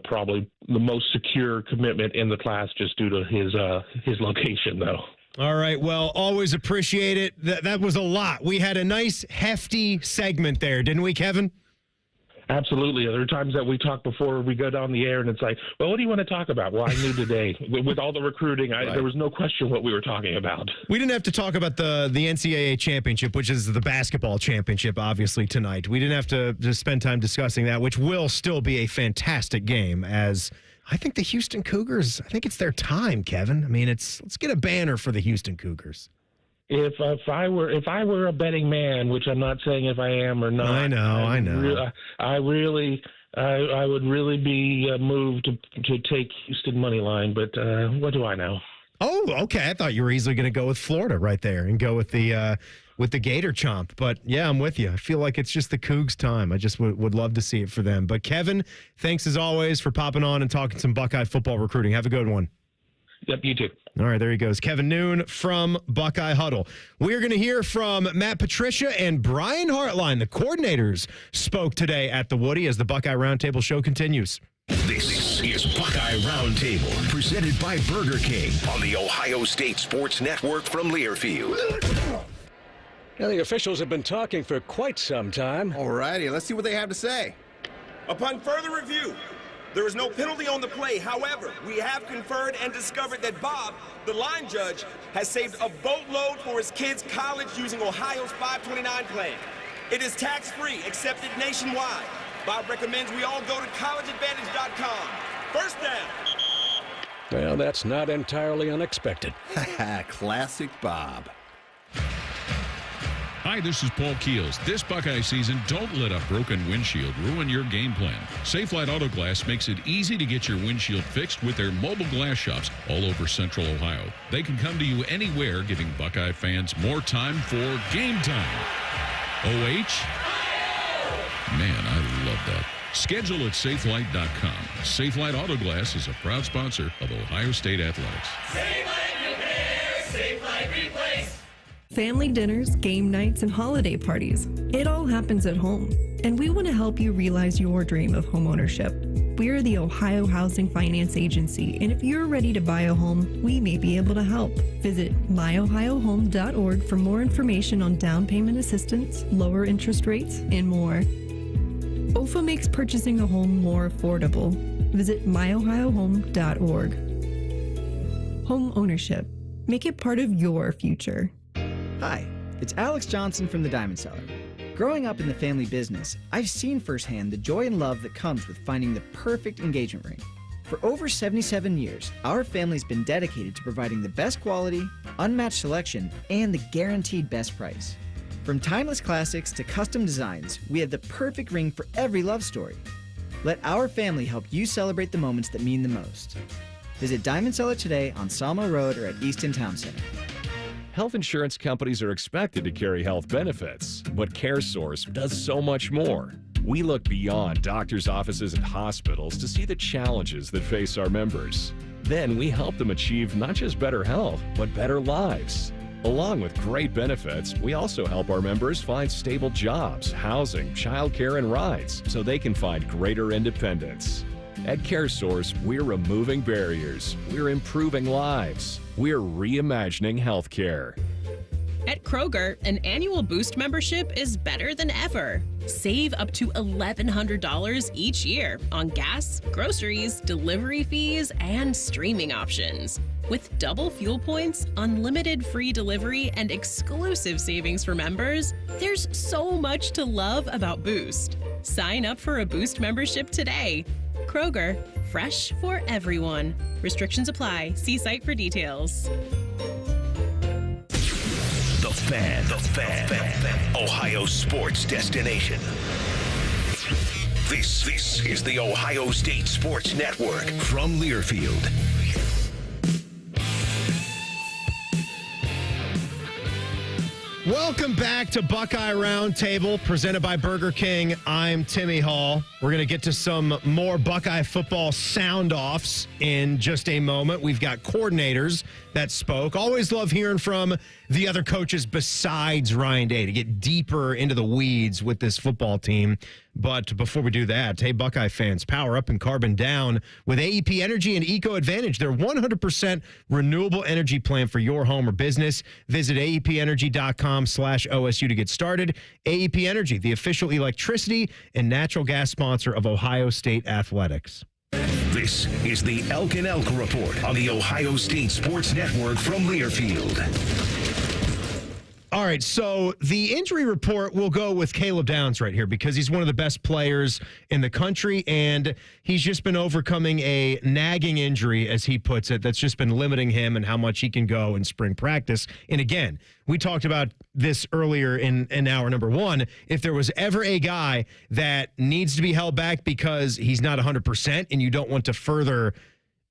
Speaker 20: Probably the most secure commitment in the class just due to his location, though.
Speaker 3: All right. Well, always appreciate it. That was a lot. We had a nice, hefty segment there, didn't we, Kevin?
Speaker 20: Absolutely. There are times that we talk before we go down the air, and it's like, well, what do you want to talk about? Well, I knew today. With all the recruiting, there was no question what we were talking about. We
Speaker 3: didn't have to talk about the NCAA championship, which is the basketball championship, obviously, tonight. We didn't have to spend time discussing that, which will still be a fantastic game, as I think the Houston Cougars, I think it's their time, Kevin. I mean, let's get a banner for the Houston Cougars.
Speaker 20: If I were a betting man, which I'm not saying if I am or not,
Speaker 3: I know.
Speaker 20: I would really be moved to take Houston money line, but what do I know?
Speaker 3: Oh, okay. I thought you were easily going to go with Florida right there and go with the Gator Chomp. But yeah, I'm with you. I feel like it's just the Cougs' time. I just would love to see it for them. But Kevin, thanks as always for popping on and talking some Buckeye football recruiting. Have a good one.
Speaker 20: Yep, you too.
Speaker 3: All right, there he goes. Kevin Noon from Buckeye Huddle. We're going to hear from Matt Patricia and Brian Hartline. The coordinators spoke today at the Woody as the Buckeye Roundtable show continues.
Speaker 1: This is Buckeye Roundtable, presented by Burger King on the Ohio State Sports Network from Learfield.
Speaker 2: Now, the officials have been talking for quite some time.
Speaker 21: All righty, let's see what they have to say.
Speaker 22: Upon further review, there is no penalty on the play. However, we have conferred and discovered that Bob, the line judge, has saved a boatload for his kids' college using Ohio's 529 plan. It is tax-free, accepted nationwide. Bob recommends we all go to collegeadvantage.com. First down.
Speaker 2: Well, that's not entirely unexpected.
Speaker 21: Classic Bob.
Speaker 6: Hi, this is Paul Keels. This Buckeye season, don't let a broken windshield ruin your game plan. Safelite Auto Glass makes it easy to get your windshield fixed with their mobile glass shops all over Central Ohio. They can come to you anywhere, giving Buckeye fans more time for game time. OH? Man, I love that. Schedule at safelite.com. Safelite Auto Glass is a proud sponsor of Ohio State Athletics.
Speaker 23: Safelite repair, Safelite replace.
Speaker 10: Family dinners, game nights, and holiday parties. It all happens at home. And we want to help you realize your dream of homeownership. We're the Ohio Housing Finance Agency, and if you're ready to buy a home, we may be able to help. Visit myohiohome.org for more information on down payment assistance, lower interest rates, and more. OFA makes purchasing a home more affordable. Visit myohiohome.org. Home ownership. Make it part of your future.
Speaker 25: Hi, it's Alex Johnson from the Diamond Cellar. Growing up in the family business, I've seen firsthand the joy and love that comes with finding the perfect engagement ring. For over 77 years, our family's been dedicated to providing the best quality, unmatched selection, and the guaranteed best price. From timeless classics to custom designs, we have the perfect ring for every love story. Let our family help you celebrate the moments that mean the most. Visit Diamond Cellar today on Salmo Road or at Easton Town Center.
Speaker 4: Health insurance companies are expected to carry health benefits, but CareSource does so much more. We look beyond doctors' offices and hospitals to see the challenges that face our members. Then we help them achieve not just better health, but better lives. Along with great benefits, we also help our members find stable jobs, housing, childcare, and rides so they can find greater independence. At CareSource, we're removing barriers, we're improving lives, we're reimagining healthcare.
Speaker 5: At Kroger, an annual Boost membership is better than ever. Save up to $1,100 each year on gas, groceries, delivery fees, and streaming options. With double fuel points, unlimited free delivery, and exclusive savings for members, there's so much to love about Boost. Sign up for a Boost membership today. Kroger, fresh for everyone. Restrictions apply. See site for details.
Speaker 1: The Fan. Ohio sports destination. This is the Ohio State Sports Network from Learfield.
Speaker 3: Welcome back to Buckeye Roundtable, presented by Burger King. I'm Timmy Hall. We're going to get to some more Buckeye football sound-offs in just a moment. We've got coordinators that spoke. Always love hearing from the other coaches besides Ryan Day to get deeper into the weeds with this football team. But before we do that, hey, Buckeye fans, power up and carbon down with AEP Energy and Eco Advantage. Their 100% renewable energy plan for your home or business. Visit aepenergy.com/OSU to get started. AEP Energy, the official electricity and natural gas sponsor of Ohio State Athletics.
Speaker 1: This is the Elk and Elk Report on the Ohio State Sports Network from Learfield.
Speaker 3: All right, so the injury report will go with Caleb Downs right here because he's one of the best players in the country, and he's just been overcoming a nagging injury, as he puts it, that's just been limiting him and how much he can go in spring practice. And again, we talked about this earlier in hour number one. If there was ever a guy that needs to be held back because he's not 100% and you don't want to further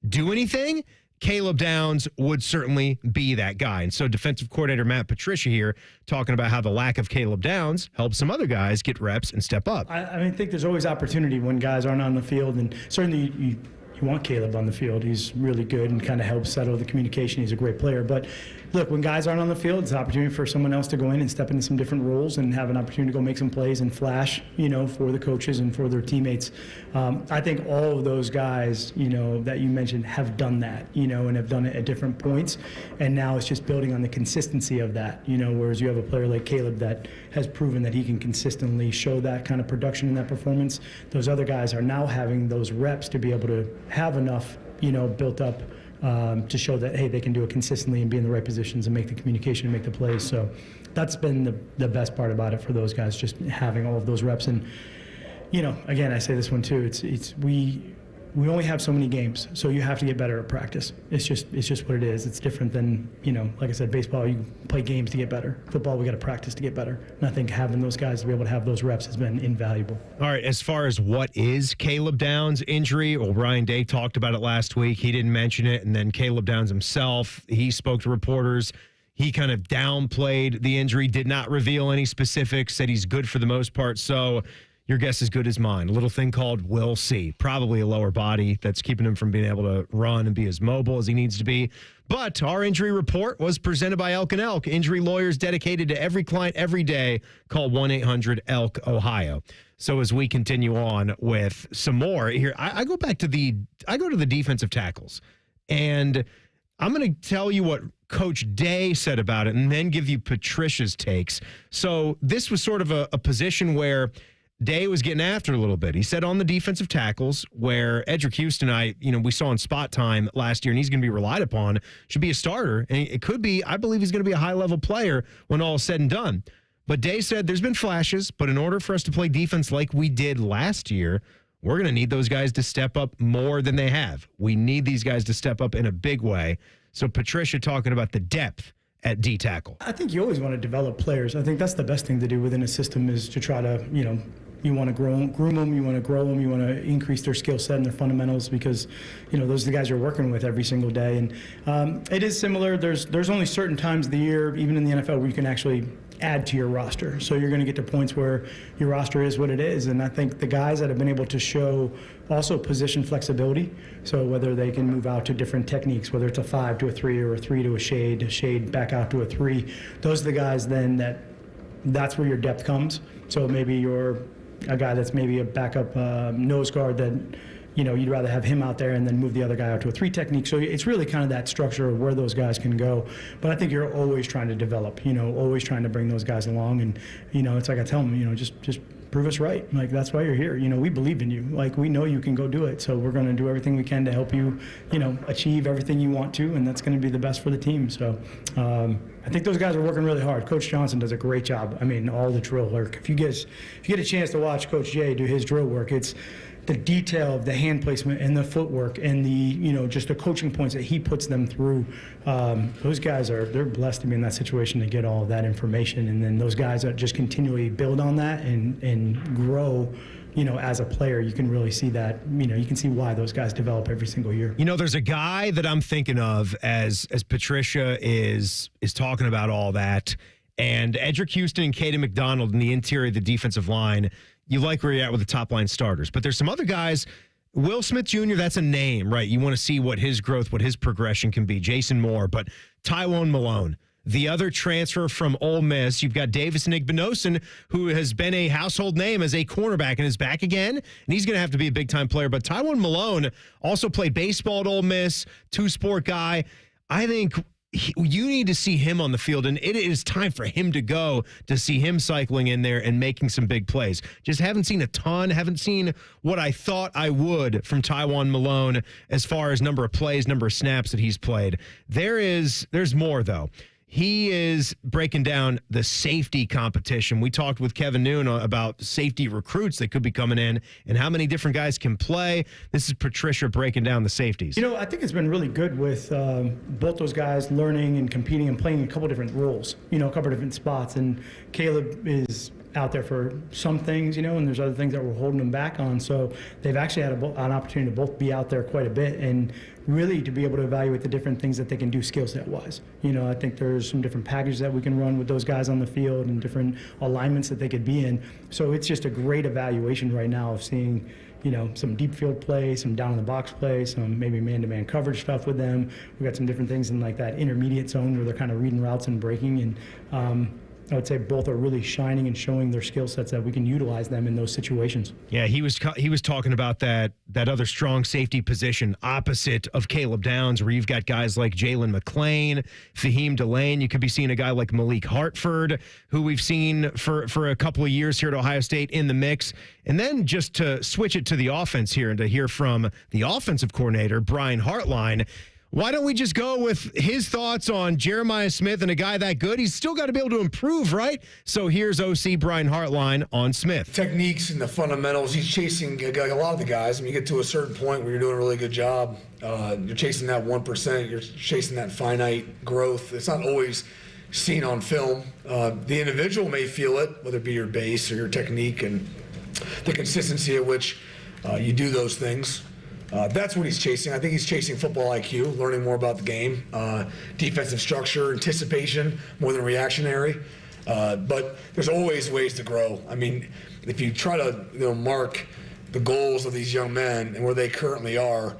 Speaker 3: do anything, Caleb Downs would certainly be that guy. And so defensive coordinator Matt Patricia here talking about how the lack of Caleb Downs helps some other guys get reps and step up.
Speaker 7: I think there's always opportunity when guys aren't on the field, and certainly you want Caleb on the field. He's really good and kind of helps settle the communication. He's a great player. But look, when guys aren't on the field, it's an opportunity for someone else to go in and step into some different roles and have an opportunity to go make some plays and flash, for the coaches and for their teammates. I think all of those guys, that you mentioned have done that, and have done it at different points. And now it's just building on the consistency of that, whereas you have a player like Caleb that has proven that he can consistently show that kind of production and that performance. Those other guys are now having those reps to be able to have enough, built up to show that, hey, they can do it consistently and be in the right positions and make the communication and make the plays. So that's been the best part about it for those guys, just having all of those reps. And, again, I say this one too, we only have so many games, so you have to get better at practice. It's just what it is. It's different than, like I said, baseball, you play games to get better. Football, we got to practice to get better. And I think having those guys to be able to have those reps has been invaluable.
Speaker 3: All right, as far as what is Caleb Downs' injury, well, Ryan Day talked about it last week. He didn't mention it, and then Caleb Downs himself, he spoke to reporters. He kind of downplayed the injury, did not reveal any specifics, said he's good for the most part. So your guess is good as mine. A little thing called we'll see. Probably a lower body that's keeping him from being able to run and be as mobile as he needs to be. But our injury report was presented by Elk and Elk, injury lawyers dedicated to every client every day. Call 1-800-ELK-OHIO. So as we continue on with some more here, I go to the defensive tackles, and I'm going to tell you what Coach Day said about it and then give you Patricia's takes. So this was sort of a position where Day was getting after it a little bit. He said on the defensive tackles, where Edric Houston, we saw in spot time last year, and he's going to be relied upon, should be a starter. And it could be, I believe he's going to be a high-level player when all is said and done. But Day said there's been flashes, but in order for us to play defense like we did last year, we're going to need those guys to step up more than they have. We need these guys to step up in a big way. So Patricia talking about the depth at D-tackle.
Speaker 7: I think you always want to develop players. I think that's the best thing to do within a system is to try to, want to groom them, you want to grow them, you want to increase their skill set and their fundamentals because, those are the guys you're working with every single day. And it is similar. There's only certain times of the year, even in the NFL, where you can actually add to your roster. So you're going to get to points where your roster is what it is. And I think the guys that have been able to show also position flexibility, so whether they can move out to different techniques, whether it's a 5 to a 3 or a 3 to a shade back out to a 3, those are the guys then that's where your depth comes. So maybe you're a guy that's maybe a backup nose guard that you'd rather have him out there and then move the other guy out to a 3 technique. So it's really kind of that structure of where those guys can go. But I think you're always trying to develop, always trying to bring those guys along. And, it's like I tell them, just prove us right. Like, that's why you're here. We believe in you. Like, we know you can go do it. So we're going to do everything we can to help you, achieve everything you want to. And that's going to be the best for the team. So I think those guys are working really hard. Coach Johnson does a great job. I mean, all the drill work. If you get a chance to watch Coach Jay do his drill work, it's the detail of the hand placement and the footwork and the, just the coaching points that he puts them through. Those guys they're blessed to be in that situation to get all of that information. And then those guys that just continually build on that and grow, as a player, you can really see that, you can see why those guys develop every single year.
Speaker 3: There's a guy that I'm thinking of as Patricia is talking about all that, and Edric Houston and Caden McDonald in the interior of the defensive line. You like where you're at with the top line starters, but there's some other guys. Will Smith Jr., that's a name, right? You want to see what his growth, what his progression can be. Jason Moore, but Tywone Malone, the other transfer from Ole Miss. You've got Davis Igbinosun, who has been a household name as a cornerback and is back again, and he's going to have to be a big-time player. But Tywone Malone also played baseball at Ole Miss, two-sport guy. I think you need to see him on the field, and it is time for him to go, to see him cycling in there and making some big plays. Just haven't seen a ton, haven't seen what I thought I would from Tywone Malone as far as number of plays, number of snaps that he's played. There's more, though. He is breaking down the safety competition. We talked with Kevin Noon about safety recruits that could be coming in and how many different guys can play. This is Patricia breaking down the safeties.
Speaker 7: I think it's been really good with both those guys learning and competing and playing a couple different roles, a couple different spots. And Caleb is out there for some things, and there's other things that we're holding them back on. So they've actually had an opportunity to both be out there quite a bit and really to be able to evaluate the different things that they can do skill set wise. I think there's some different packages that we can run with those guys on the field and different alignments that they could be in. So it's just a great evaluation right now of seeing, some deep field play, some down in the box play, some maybe man-to-man coverage stuff with them. We've got some different things in like that intermediate zone where they're kind of reading routes and breaking. And I would say both are really shining and showing their skill sets that we can utilize them in those situations.
Speaker 3: Yeah, he was talking about that other strong safety position opposite of Caleb Downs, where you've got guys like Jalen McClain, Fahim Delane. You could be seeing a guy like Malik Hartford, who we've seen for a couple of years here at Ohio State in the mix. And then just to switch it to the offense here and to hear from the offensive coordinator, Brian Hartline. Why don't we just go with his thoughts on Jeremiah Smith and a guy that good? He's still got to be able to improve, right? So here's OC Brian Hartline on Smith.
Speaker 9: Techniques and the fundamentals. He's chasing a lot of the guys. I mean, you get to a certain point where you're doing a really good job. You're chasing that 1%. You're chasing that finite growth. It's not always seen on film. The individual may feel it, whether it be your base or your technique and the consistency at which you do those things. That's what he's chasing. I think he's chasing football IQ, learning more about the game, defensive structure, anticipation, more than reactionary. But there's always ways to grow. I mean, if you try to mark the goals of these young men and where they currently are,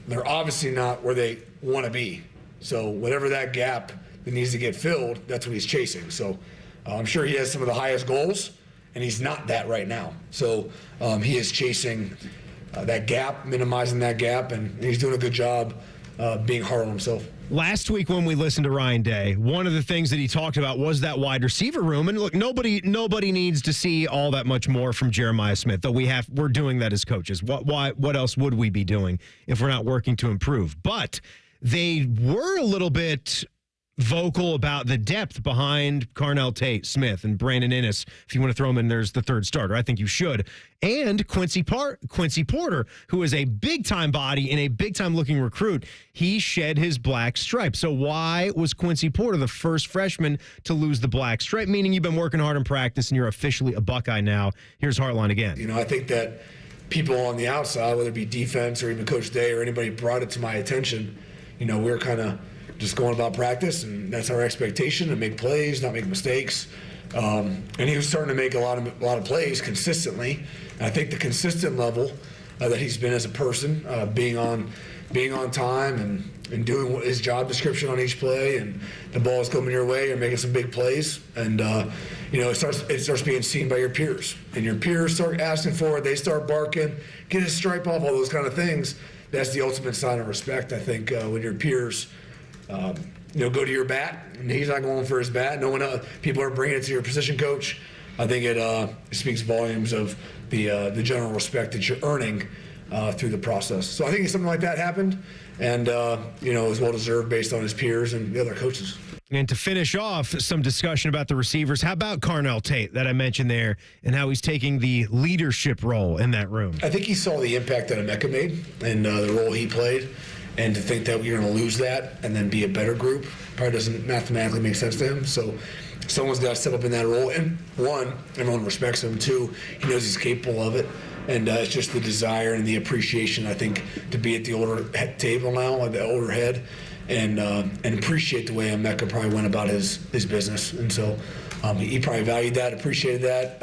Speaker 9: they're obviously not where they want to be. So whatever that gap that needs to get filled, that's what he's chasing. So I'm sure he has some of the highest goals, and he's not that right now. So he is chasing that gap, minimizing that gap, and he's doing a good job being hard on himself.
Speaker 3: Last week when we listened to Ryan Day, one of the things that he talked about was that wide receiver room. And look, nobody needs to see all that much more from Jeremiah Smith, though we're doing that as coaches. What else would we be doing if we're not working to improve? But they were a little bit vocal about the depth behind Carnell Tate-Smith and Brandon Innes. If you want to throw him in, there's the third starter. I think you should. And Quincy Porter, who is a big-time body and a big-time looking recruit. He shed his black stripe. So why was Quincy Porter the first freshman to lose the black stripe? Meaning you've been working hard in practice and you're officially a Buckeye now. Here's Heartline again.
Speaker 9: I think that people on the outside, whether it be defense or even Coach Day or anybody brought it to my attention, we're kind of just going about practice, and that's our expectation, to make plays, not make mistakes. And he was starting to make a lot of plays consistently. And I think the consistent level that he's been as a person, being on time and doing his job description on each play, and the ball is coming your way, you're making some big plays, and it starts being seen by your peers, and your peers start asking for it. They start barking, get his stripe off, all those kind of things. That's the ultimate sign of respect, I think, when your peers go to your bat, and he's not going for his bat. No one else, people are bringing it to your position coach. I think it speaks volumes of the general respect that you're earning through the process. So I think something like that happened, and it was well deserved based on his peers and the other coaches.
Speaker 3: And to finish off some discussion about the receivers, how about Carnell Tate that I mentioned there, and how he's taking the leadership role in that room?
Speaker 9: I think he saw the impact that Emeka made and the role he played. And to think that you're going to lose that and then be a better group probably doesn't mathematically make sense to him. So someone's got to step up in that role. And one, everyone respects him. Two, he knows he's capable of it. And it's just the desire and the appreciation, I think, to be at the older table now, at the older head, and appreciate the way Emeka probably went about his business. And so he probably valued that, appreciated that,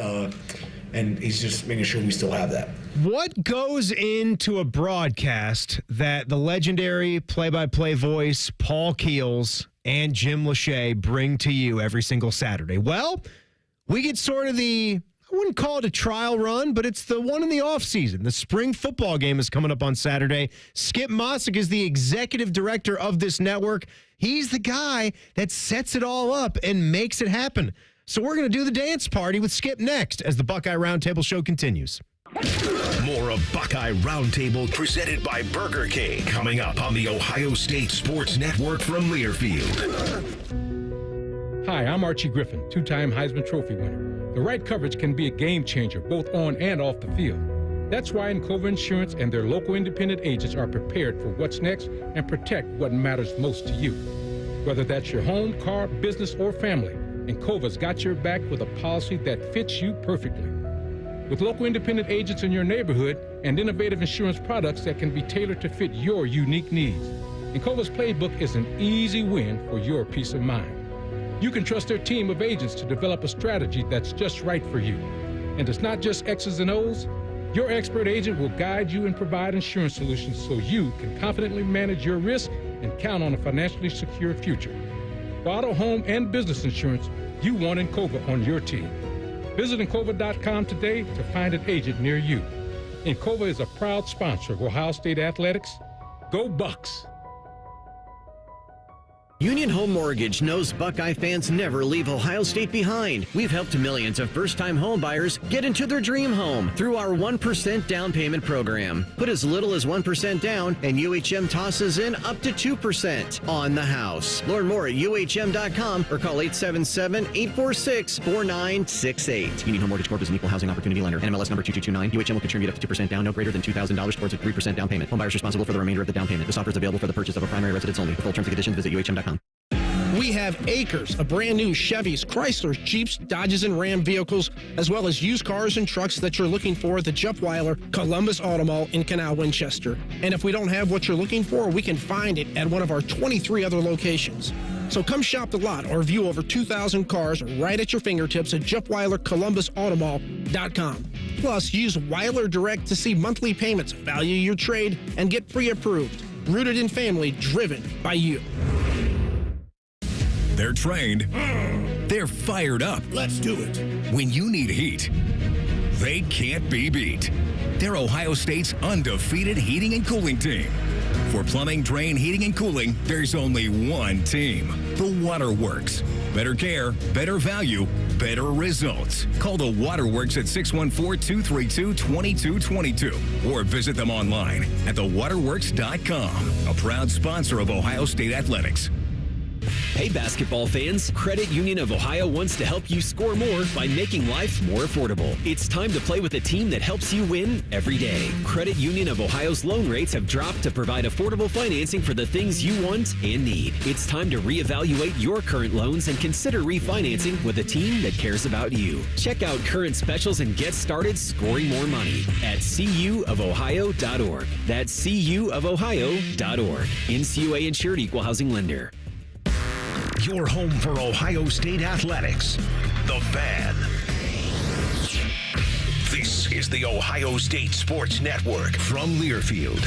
Speaker 9: and he's just making sure we still have that.
Speaker 3: What goes into a broadcast that the legendary play-by-play voice Paul Keels and Jim Lachey bring to you every single Saturday? Well, we get sort of I wouldn't call it a trial run, but it's the one in the offseason. The spring football game is coming up on Saturday. Skip Mossick is the executive director of this network. He's the guy that sets it all up and makes it happen. So we're going to do the dance party with Skip next as the Buckeye Roundtable show continues.
Speaker 1: More of Buckeye Roundtable presented by Burger King coming up on the Ohio State Sports Network from Learfield.
Speaker 11: Hi, I'm Archie Griffin, two-time Heisman Trophy winner. The right coverage can be a game changer both on and off the field. That's why Encova Insurance and their local independent agents are prepared for what's next and protect what matters most to you. Whether that's your home, car, business, or family, Encova's got your back with a policy that fits you perfectly. With local independent agents in your neighborhood and innovative insurance products that can be tailored to fit your unique needs, Encova's playbook is an easy win for your peace of mind. You can trust their team of agents to develop a strategy that's just right for you. And it's not just X's and O's. Your expert agent will guide you and provide insurance solutions so you can confidently manage your risk and count on a financially secure future. For auto, home, and business insurance, you want Encova on your team. Visit Encova.com today to find an agent near you. Encova is a proud sponsor of Ohio State Athletics. Go Bucks!
Speaker 8: Union Home Mortgage knows Buckeye fans never leave Ohio State behind. We've helped millions of first-time home buyers get into their dream home through our 1% down payment program. Put as little as 1% down, and UHM tosses in up to 2% on the house. Learn more at UHM.com or call 877-846-4968. Union Home Mortgage Corp is an equal housing opportunity lender. NMLS number 2229. UHM will contribute up to 2% down, no greater than $2,000 towards a 3% down payment. Home buyers responsible for the remainder of the down payment. This offer is available for the purchase of a primary residence only. For full terms and conditions, visit UHM.com.
Speaker 13: We have acres of brand new Chevys, Chryslers, Jeeps, Dodges, and Ram vehicles, as well as used cars and trucks that you're looking for at the Jeff Weiler Columbus Auto Mall in Canal Winchester. And if we don't have what you're looking for, we can find it at one of our 23 other locations. So come shop the lot or view over 2,000 cars right at your fingertips at JeffWeilerColumbusAutomall.com. Plus, use Weiler Direct to see monthly payments, value your trade, and get pre-approved. Rooted in family, driven by you.
Speaker 14: They're trained. They're fired up.
Speaker 16: Let's do it.
Speaker 14: When you need heat, they can't be beat. They're Ohio State's undefeated heating and cooling team. For plumbing, drain, heating, and cooling, there's only one team. The Waterworks. Better care, better value, better results. Call the Waterworks at 614-232-2222 or visit them online at thewaterworks.com. A proud sponsor of Ohio State Athletics.
Speaker 12: Hey, basketball fans, Credit Union of Ohio wants to help you score more by making life more affordable. It's time to play with a team that helps you win every day. Credit Union of Ohio's loan rates have dropped to provide affordable financing for the things you want and need. It's time to reevaluate your current loans and consider refinancing with a team that cares about you. Check out current specials and get started scoring more money at cuofohio.org. That's cuofohio.org. NCUA insured, equal housing lender.
Speaker 1: Your home for Ohio State athletics. The Fan. This is the Ohio State Sports Network from Learfield.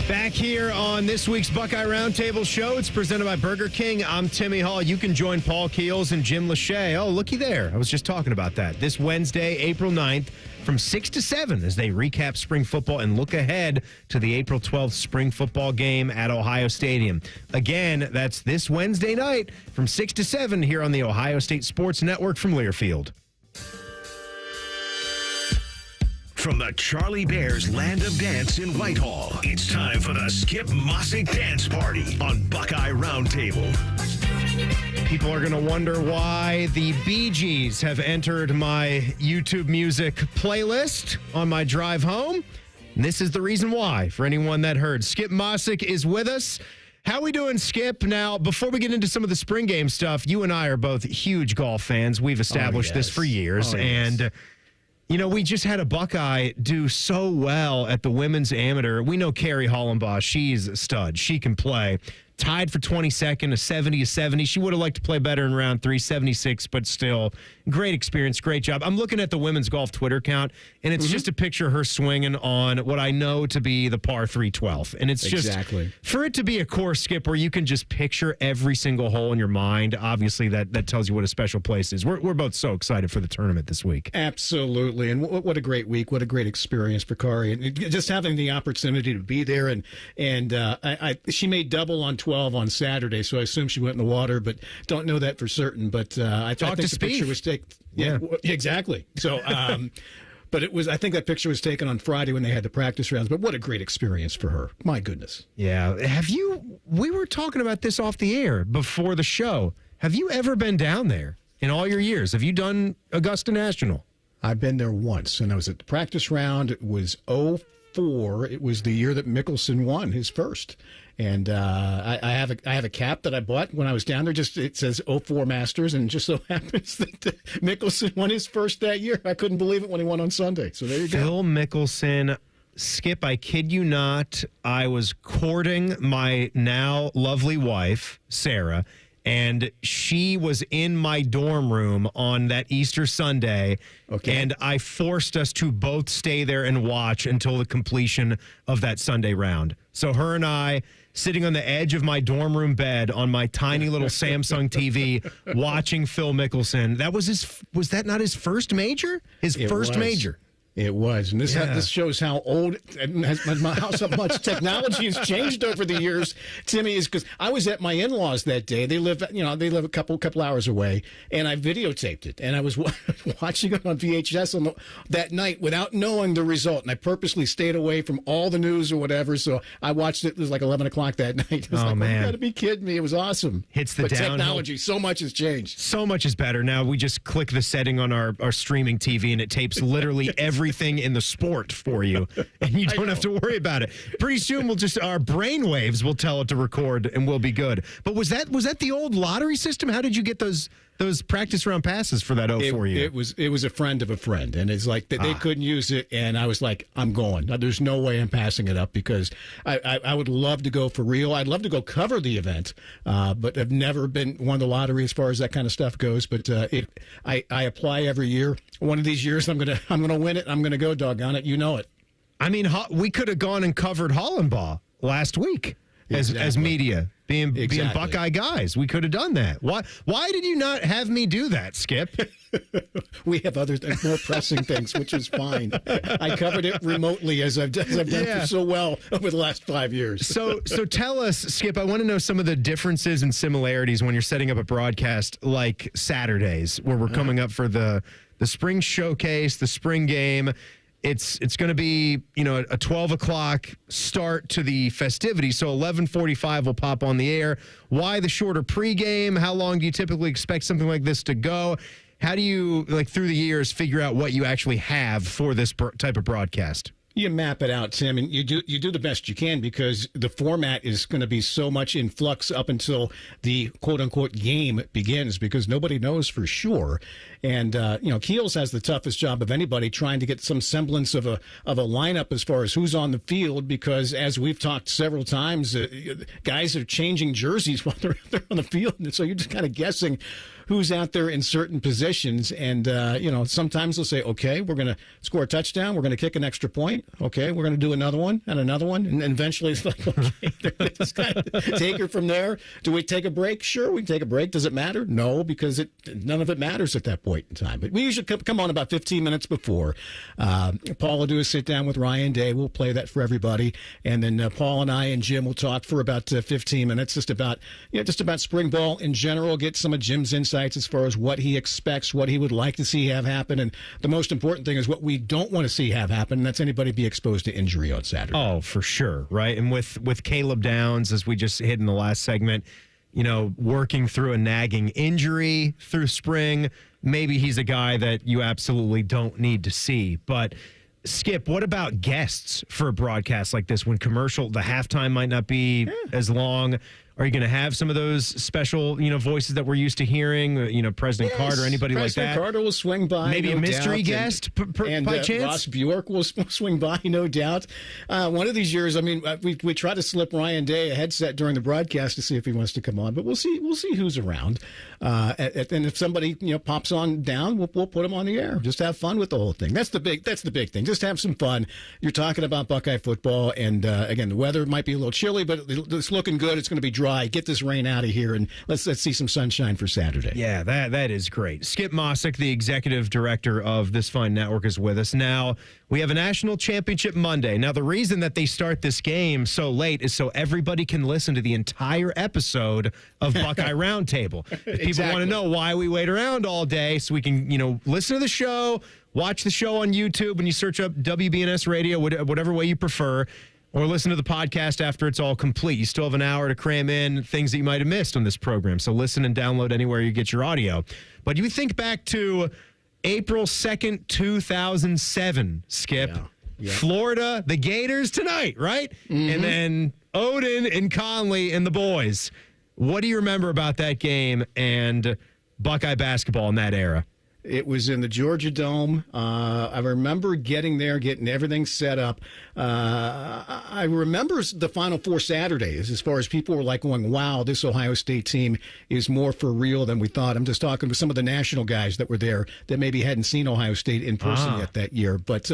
Speaker 3: Back here on this week's Buckeye Roundtable show. It's presented by Burger King. I'm Timmy Hall. You can join Paul Keels and Jim Lachey. Oh, looky there. I was just talking about that. This Wednesday, April 9th, from 6 to 7 as they recap spring football and look ahead to the April 12th spring football game at Ohio Stadium. Again, that's this Wednesday night from 6 to 7 here on the Ohio State Sports Network from Learfield.
Speaker 1: From the Charlie Bears Land of Dance in Whitehall, it's time for the Skip Mossick Dance Party on Buckeye Roundtable.
Speaker 3: People are going to wonder why the Bee Gees have entered my YouTube music playlist on my drive home. And this is the reason why, for anyone that heard. Skip Mossick is with us. How we doing, Skip? Now, before we get into some of the spring game stuff, you and I are both huge golf fans. We've established this for years. And, you know, we just had a Buckeye do so well at the women's amateur. We know Carrie Hollenbaugh. She's a stud. She can play. Tied for 22nd, a 70. She would have liked to play better in round 3, 76, but still, great experience, great job. I'm looking at the women's golf Twitter account, and it's just a picture of her swinging on what I know to be the par 3 12th. And it's just, for it to be a course, Skip, where you can just picture every single hole in your mind, obviously that tells you what a special place is. We're both so excited for the tournament this week.
Speaker 16: Absolutely, and what a great week, what a great experience for Kari. And just having the opportunity to be there, and she made double on 12 on Saturday, so I assume she went in the water, but don't know that for certain. But I think the picture was taken. Yeah, exactly. So, but it was. I think that picture was taken on Friday when they had the practice rounds. But what a great experience for her! My goodness.
Speaker 3: Yeah. We were talking about this off the air before the show. Have you ever been down there in all your years? Have you done Augusta National?
Speaker 16: I've been there once, and I was at the practice round. It was 2004. It was the year that Mickelson won his first. And I have a cap that I bought when I was down there. Just it says 04 Masters, and it just so happens that Mickelson won his first that year. I couldn't believe it when he won on Sunday. So there you go.
Speaker 3: Phil Mickelson. Skip, I kid you not, I was courting my now lovely wife, Sarah, and she was in my dorm room on that Easter Sunday, and I forced us to both stay there and watch until the completion of that Sunday round. So her and I, sitting on the edge of my dorm room bed on my tiny little Samsung TV, watching Phil Mickelson. Was that not his first major? His first major.
Speaker 16: It was, and this shows how old and how much technology has changed over the years. Timmy, is because I was at my in-laws that day. They live a couple hours away, and I videotaped it, and I was watching it on VHS that night without knowing the result, and I purposely stayed away from all the news or whatever. So I watched it. It was like 11 o'clock that night. I was man, you got to be kidding me! It was awesome.
Speaker 3: Hits the
Speaker 16: downhill. Technology, so much has changed.
Speaker 3: So much is better now. We just click the setting on our streaming TV, and it tapes literally everything in the sport for you, and you don't have to worry about it. Pretty soon our brain waves will tell it to record, and we'll be good. But was that the old lottery system? How did you get those practice round passes for that 04 year?
Speaker 16: It was a friend of a friend, and it's like they couldn't use it, and I was like, I'm going. There's no way I'm passing it up, because I would love to go for real. I'd love to go cover the event, but I've never won the lottery as far as that kind of stuff goes. But I apply every year. One of these years, I'm gonna win it. I'm gonna go, doggone it. You know it.
Speaker 3: I mean, we could have gone and covered Hollenbaugh last week as media. Being Buckeye guys, we could have done that. Why did you not have me do that, Skip?
Speaker 16: We have other more pressing things, which is fine. I covered it remotely as I've done for so well over the last 5 years.
Speaker 3: So tell us, Skip, I want to know some of the differences and similarities when you're setting up a broadcast like Saturdays, where we're coming up for the spring showcase, the spring game. it's going to be, a 12 o'clock start to the festivities. So 11:45 will pop on the air. Why the shorter pregame? How long do you typically expect something like this to go? How do you, through the years, figure out what you actually have for this type of broadcast?
Speaker 16: You map it out, Tim, and you do the best you can because the format is going to be so much in flux up until the quote-unquote game begins because nobody knows for sure. And, Keels has the toughest job of anybody trying to get some semblance of a lineup as far as who's on the field because, as we've talked several times, guys are changing jerseys while they're on the field. And so you're just kind of guessing who's out there in certain positions. And, sometimes they'll say, okay, we're going to score a touchdown. We're going to kick an extra point. Okay, we're going to do another one. And eventually it's like, okay, they just kind of take her from there. Do we take a break? Sure, we can take a break. Does it matter? No, because none of it matters at that point in time. But we usually come on about 15 minutes before. Paul will do a sit down with Ryan Day. We'll play that for everybody. And then Paul and I and Jim will talk for about 15 minutes just about spring ball in general, get some of Jim's insights as far as what he expects, what he would like to see have happen. And the most important thing is what we don't want to see have happen, and that's anybody be exposed to injury on Saturday.
Speaker 3: Oh, for sure, right? And with Caleb Downs, as we just hit in the last segment, working through a nagging injury through spring, maybe he's a guy that you absolutely don't need to see. But Skip, what about guests for a broadcast like this when the halftime might not be as long? Are you going to have some of those special, voices that we're used to hearing? President Carter, anybody like that?
Speaker 16: President Carter will swing by.
Speaker 3: Maybe
Speaker 16: no
Speaker 3: a mystery
Speaker 16: doubt,
Speaker 3: guest by chance?
Speaker 16: Ross Bjork will swing by, no doubt. One of these years, we try to slip Ryan Day a headset during the broadcast to see if he wants to come on, but we'll see who's around. And if somebody pops on down, we'll put him on the air. Just have fun with the whole thing. That's the big thing. Just have some fun. You're talking about Buckeye football, and again, the weather might be a little chilly, but it's looking good. It's going to be dry. Get this rain out of here, and let's see some sunshine for Saturday.
Speaker 3: Yeah, that is great. Skip Mossick, the executive director of this fine network, is with us. Now, we have a national championship Monday. Now, the reason that they start this game so late is so everybody can listen to the entire episode of Buckeye Roundtable. If people want to know why we wait around all day, so we can, listen to the show, watch the show on YouTube, and you search up WBNS Radio, whatever way you prefer, or listen to the podcast after it's all complete. You still have an hour to cram in things that you might have missed on this program. So listen and download anywhere you get your audio. But you think back to April 2nd, 2007, Skip. Yeah. Florida, the Gators tonight, right? Mm-hmm. And then Odin and Conley and the boys. What do you remember about that game and Buckeye basketball in that era?
Speaker 16: It was in the Georgia Dome. I remember getting there, getting everything set up. I remember the Final Four Saturdays as far as people were like going, wow, this Ohio State team is more for real than we thought. I'm just talking with some of the national guys that were there that maybe hadn't seen Ohio State in person yet that year. But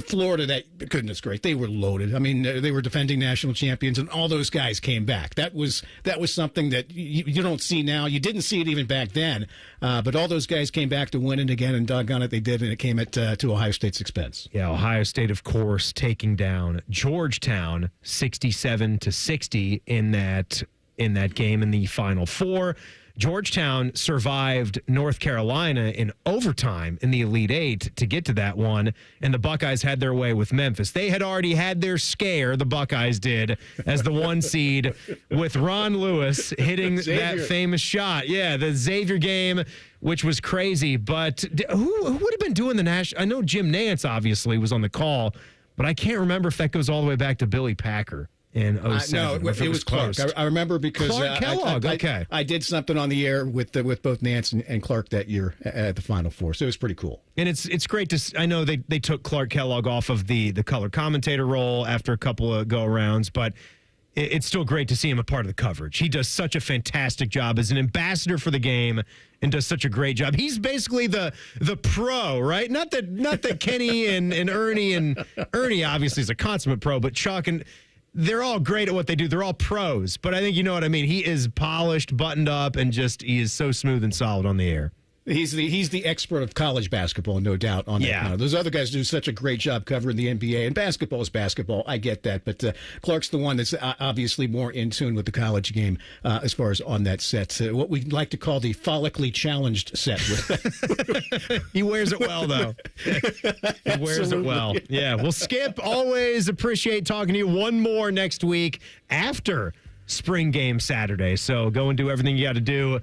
Speaker 16: Florida, goodness great, they were loaded. I mean, they were defending national champions, and all those guys came back. That was something that you don't see now. You didn't see it even back then. But all those guys came back to win it again, and doggone it, they did, and it came to Ohio State's expense.
Speaker 3: Yeah, Ohio State, of course, taking down Georgetown 67-60 in that game in the Final Four. Georgetown survived North Carolina in overtime in the Elite Eight to get to that one, and the Buckeyes had their way with Memphis. They had already had their scare, the Buckeyes did, as the 1 seed with Ron Lewis hitting that famous shot. Yeah, the Xavier game, which was crazy. But who would have been doing the national? I know Jim Nantz obviously was on the call, but I can't remember if that goes all the way back to Billy Packer in 07.
Speaker 16: No, it was Clark. I remember because
Speaker 3: Clark Kellogg. Okay,
Speaker 16: I did something on the air with both Nance and Clark that year at the Final Four, so it was pretty cool.
Speaker 3: And it's great to. I know they took Clark Kellogg off of the color commentator role after a couple of go-arounds, but it's still great to see him a part of the coverage. He does such a fantastic job as an ambassador for the game and does such a great job. He's basically the pro, right? Not that Kenny and Ernie, and Ernie obviously is a consummate pro, but Chuck and they're all great at what they do. They're all pros, but I think you know what I mean. He is polished, buttoned up, and he is so smooth and solid on the air.
Speaker 16: He's the expert of college basketball, no doubt, on that. Yeah. Those other guys do such a great job covering the NBA, and basketball is basketball. I get that, but Clark's the one that's obviously more in tune with the college game as far as on that set. What we like to call the follically challenged set.
Speaker 3: He wears it well, though. He wears it well. Yeah. Well, Skip, always appreciate talking to you. One more next week after spring game Saturday. So go and do everything you got to do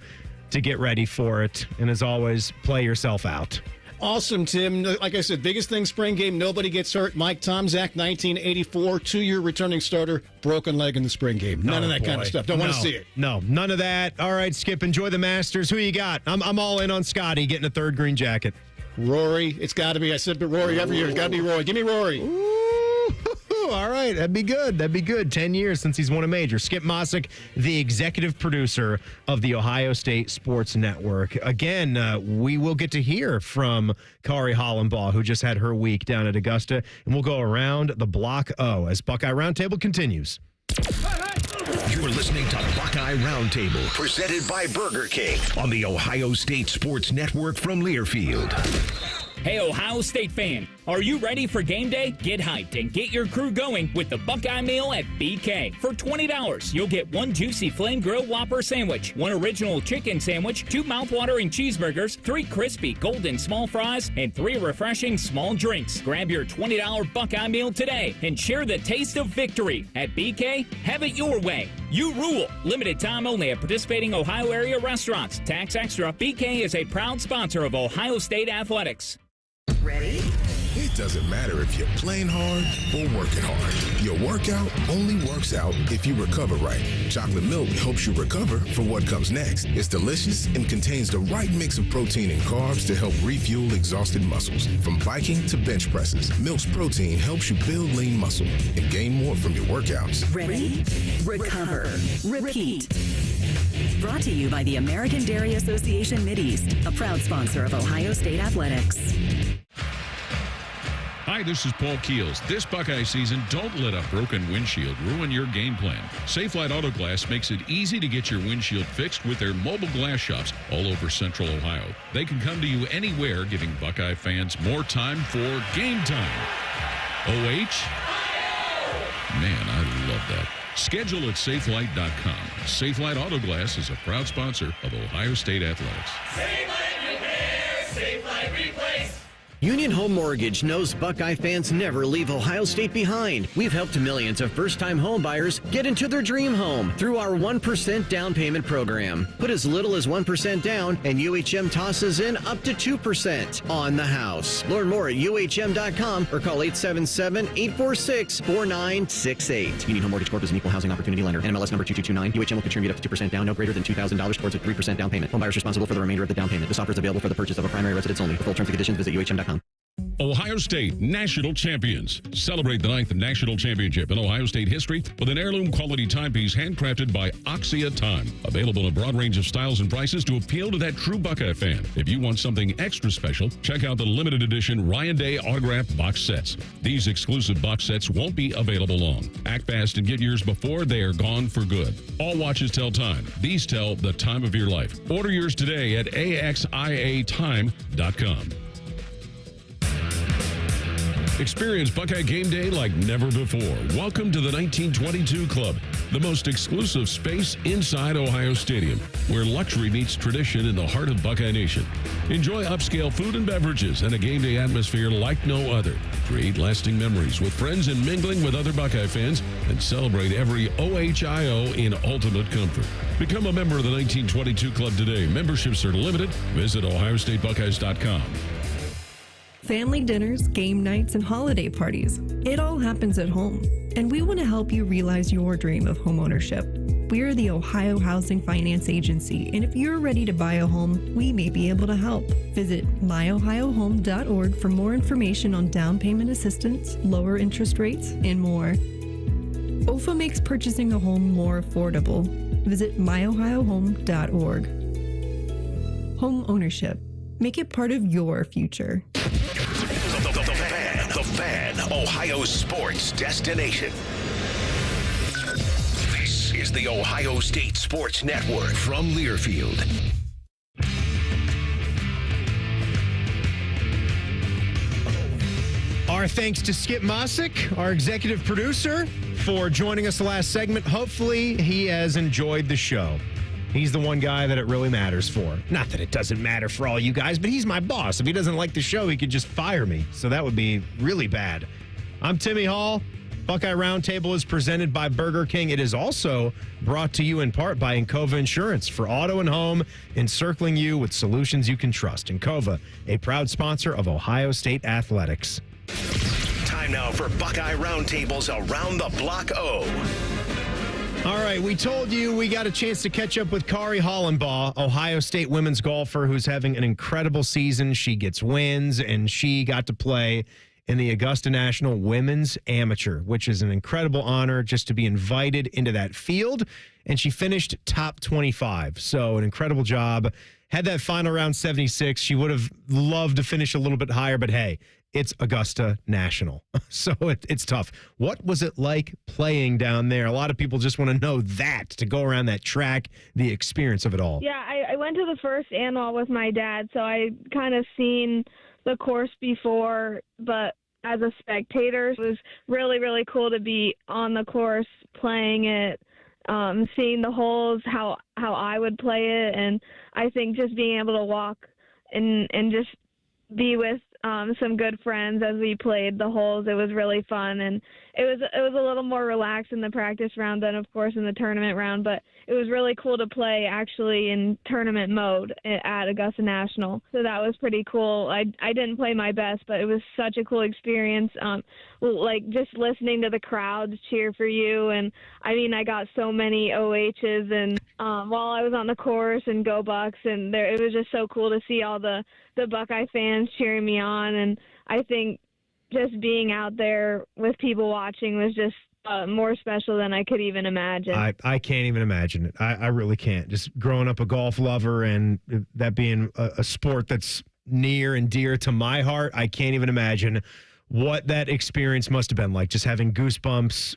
Speaker 3: to get ready for it. And as always, play yourself out.
Speaker 16: Awesome, Tim. Like I said, biggest thing, spring game, nobody gets hurt. Mike Tomczak, 1984, 2-year returning starter, broken leg in the spring game. None of that kind of stuff. Don't want to see it.
Speaker 3: No, none of that. All right, Skip, enjoy the Masters. Who you got? I'm all in on Scotty getting a third green jacket.
Speaker 16: Rory, it's got to be. I said, but Rory every year. It's got to be Rory. Give me Rory.
Speaker 3: Ooh, all right, that'd be good. 10 years since he's won a major. Skip Mossick, the executive producer of the Ohio State Sports Network. Again, we will get to hear from Kari Hollenbaugh, who just had her week down at Augusta, and we'll go around the Block O as Buckeye Roundtable continues.
Speaker 1: You're listening to Buckeye Roundtable, presented by Burger King on the Ohio State Sports Network from Learfield.
Speaker 15: Hey, Ohio State fan, are you ready for game day? Get hyped and get your crew going with the Buckeye Meal at BK. For $20, you'll get 1 juicy flame grilled Whopper sandwich, 1 original chicken sandwich, 2 mouthwatering cheeseburgers, 3 crispy golden small fries, and 3 refreshing small drinks. Grab your $20 Buckeye Meal today and share the taste of victory. At BK, have it your way. You rule. Limited time only at participating Ohio area restaurants. Tax extra. BK is a proud sponsor of Ohio State Athletics.
Speaker 17: Ready? It doesn't matter if you're playing hard or working hard. Your workout only works out if you recover right. Chocolate milk helps you recover for what comes next. It's delicious and contains the right mix of protein and carbs to help refuel exhausted muscles. From biking to bench presses, Milk's protein helps you build lean muscle and gain more from your workouts.
Speaker 18: Ready? Recover. Repeat. Brought to you by the American Dairy Association Mideast, a proud sponsor of Ohio State Athletics.
Speaker 6: Hi, this is Paul Keels. This Buckeye season, don't let a broken windshield ruin your game plan. Safelite Auto Glass makes it easy to get your windshield fixed with their mobile glass shops all over Central Ohio. They can come to you anywhere, giving Buckeye fans more time for game time. OH? Man, I love that. Schedule at safelite.com. Safelite Auto Glass is a proud sponsor of Ohio State Athletics.
Speaker 23: Safelite repair, Safelite replace.
Speaker 8: Union Home Mortgage knows Buckeye fans never leave Ohio State behind. We've helped millions of first-time home buyers get into their dream home through our 1% down payment program. Put as little as 1% down, and UHM tosses in up to 2% on the house. Learn more at UHM.com or call 877-846-4968. Union Home Mortgage Corp is an equal housing opportunity lender. NMLS number 2229. UHM will contribute up to 2% down, no greater than $2,000 towards a 3% down payment. Home buyers responsible for the remainder of the down payment. This offer is available for the purchase of a primary residence only. For full terms and conditions, visit UHM.com.
Speaker 6: Ohio State National Champions. Celebrate the 9th National Championship in Ohio State history with an heirloom quality timepiece handcrafted by Oxia Time. Available in a broad range of styles and prices to appeal to that true Buckeye fan. If you want something extra special, check out the limited edition Ryan Day autographed box sets. These exclusive box sets won't be available long. Act fast and get yours before they are gone for good. All watches tell time. These tell the time of your life. Order yours today at AXIAtime.com. Experience Buckeye game day like never before. Welcome to the 1922 Club, the most exclusive space inside Ohio Stadium, where luxury meets tradition in the heart of Buckeye Nation. Enjoy upscale food and beverages and a game day atmosphere like no other. Create lasting memories with friends and mingling with other Buckeye fans, and celebrate every OHIO in ultimate comfort. Become a member of the 1922 Club today. Memberships are limited. Visit OhioStateBuckeyes.com.
Speaker 10: Family dinners, game nights, and holiday parties. It all happens at home, and we want to help you realize your dream of homeownership. We're the Ohio Housing Finance Agency, and if you're ready to buy a home, we may be able to help. Visit myohiohome.org for more information on down payment assistance, lower interest rates, and more. OFA makes purchasing a home more affordable. Visit myohiohome.org. Home ownership. Make it part of your future.
Speaker 1: The Fan, Ohio sports destination. This is the Ohio State Sports Network from Learfield.
Speaker 3: Our thanks to Skip Mosick, our executive producer, for joining us the last segment. Hopefully, he has enjoyed the show. He's the one guy that it really matters for. Not that it doesn't matter for all you guys, but he's my boss. If he doesn't like the show, he could just fire me. So that would be really bad. I'm Timmy Hall. Buckeye Roundtable is presented by Burger King. It is also brought to you in part by Encova Insurance for auto and home, encircling you with solutions you can trust. Encova, a proud sponsor of Ohio State Athletics.
Speaker 1: Time now for Buckeye Roundtable's Around the Block O.
Speaker 3: All right, we told you we got a chance to catch up with Kari Hollenbaugh, Ohio State women's golfer who's having an incredible season. She gets wins, and she got to play in the Augusta National Women's Amateur, which is an incredible honor just to be invited into that field. And she finished top 25. So an incredible job. Had that final round 76. She would have loved to finish a little bit higher, but hey, it's Augusta National. So it's tough. What was it like playing down there? A lot of people just want to know that, to go around that track, the experience of it all.
Speaker 2: Yeah, I went to the first annual with my dad, so I kind of seen the course before, but as a spectator, it was really, really cool to be on the course playing it, seeing the holes, how I would play it, and I think just being able to walk and just be with some good friends as we played the holes. It was really fun, and it was a little more relaxed in the practice round than, of course, in the tournament round, but it was really cool to play actually in tournament mode at Augusta National. So that was pretty cool. I didn't play my best, but it was such a cool experience. Like just listening to the crowds cheer for you, and I mean, I got so many OHs, and while I was on the course, and go Bucks, and it was just so cool to see all the Buckeye fans cheering me on, and I think just being out there with people watching was just more special than I could even imagine.
Speaker 3: I can't even imagine it. I really can't. Just growing up a golf lover, and that being a sport that's near and dear to my heart, I can't even imagine what that experience must have been like, just having goosebumps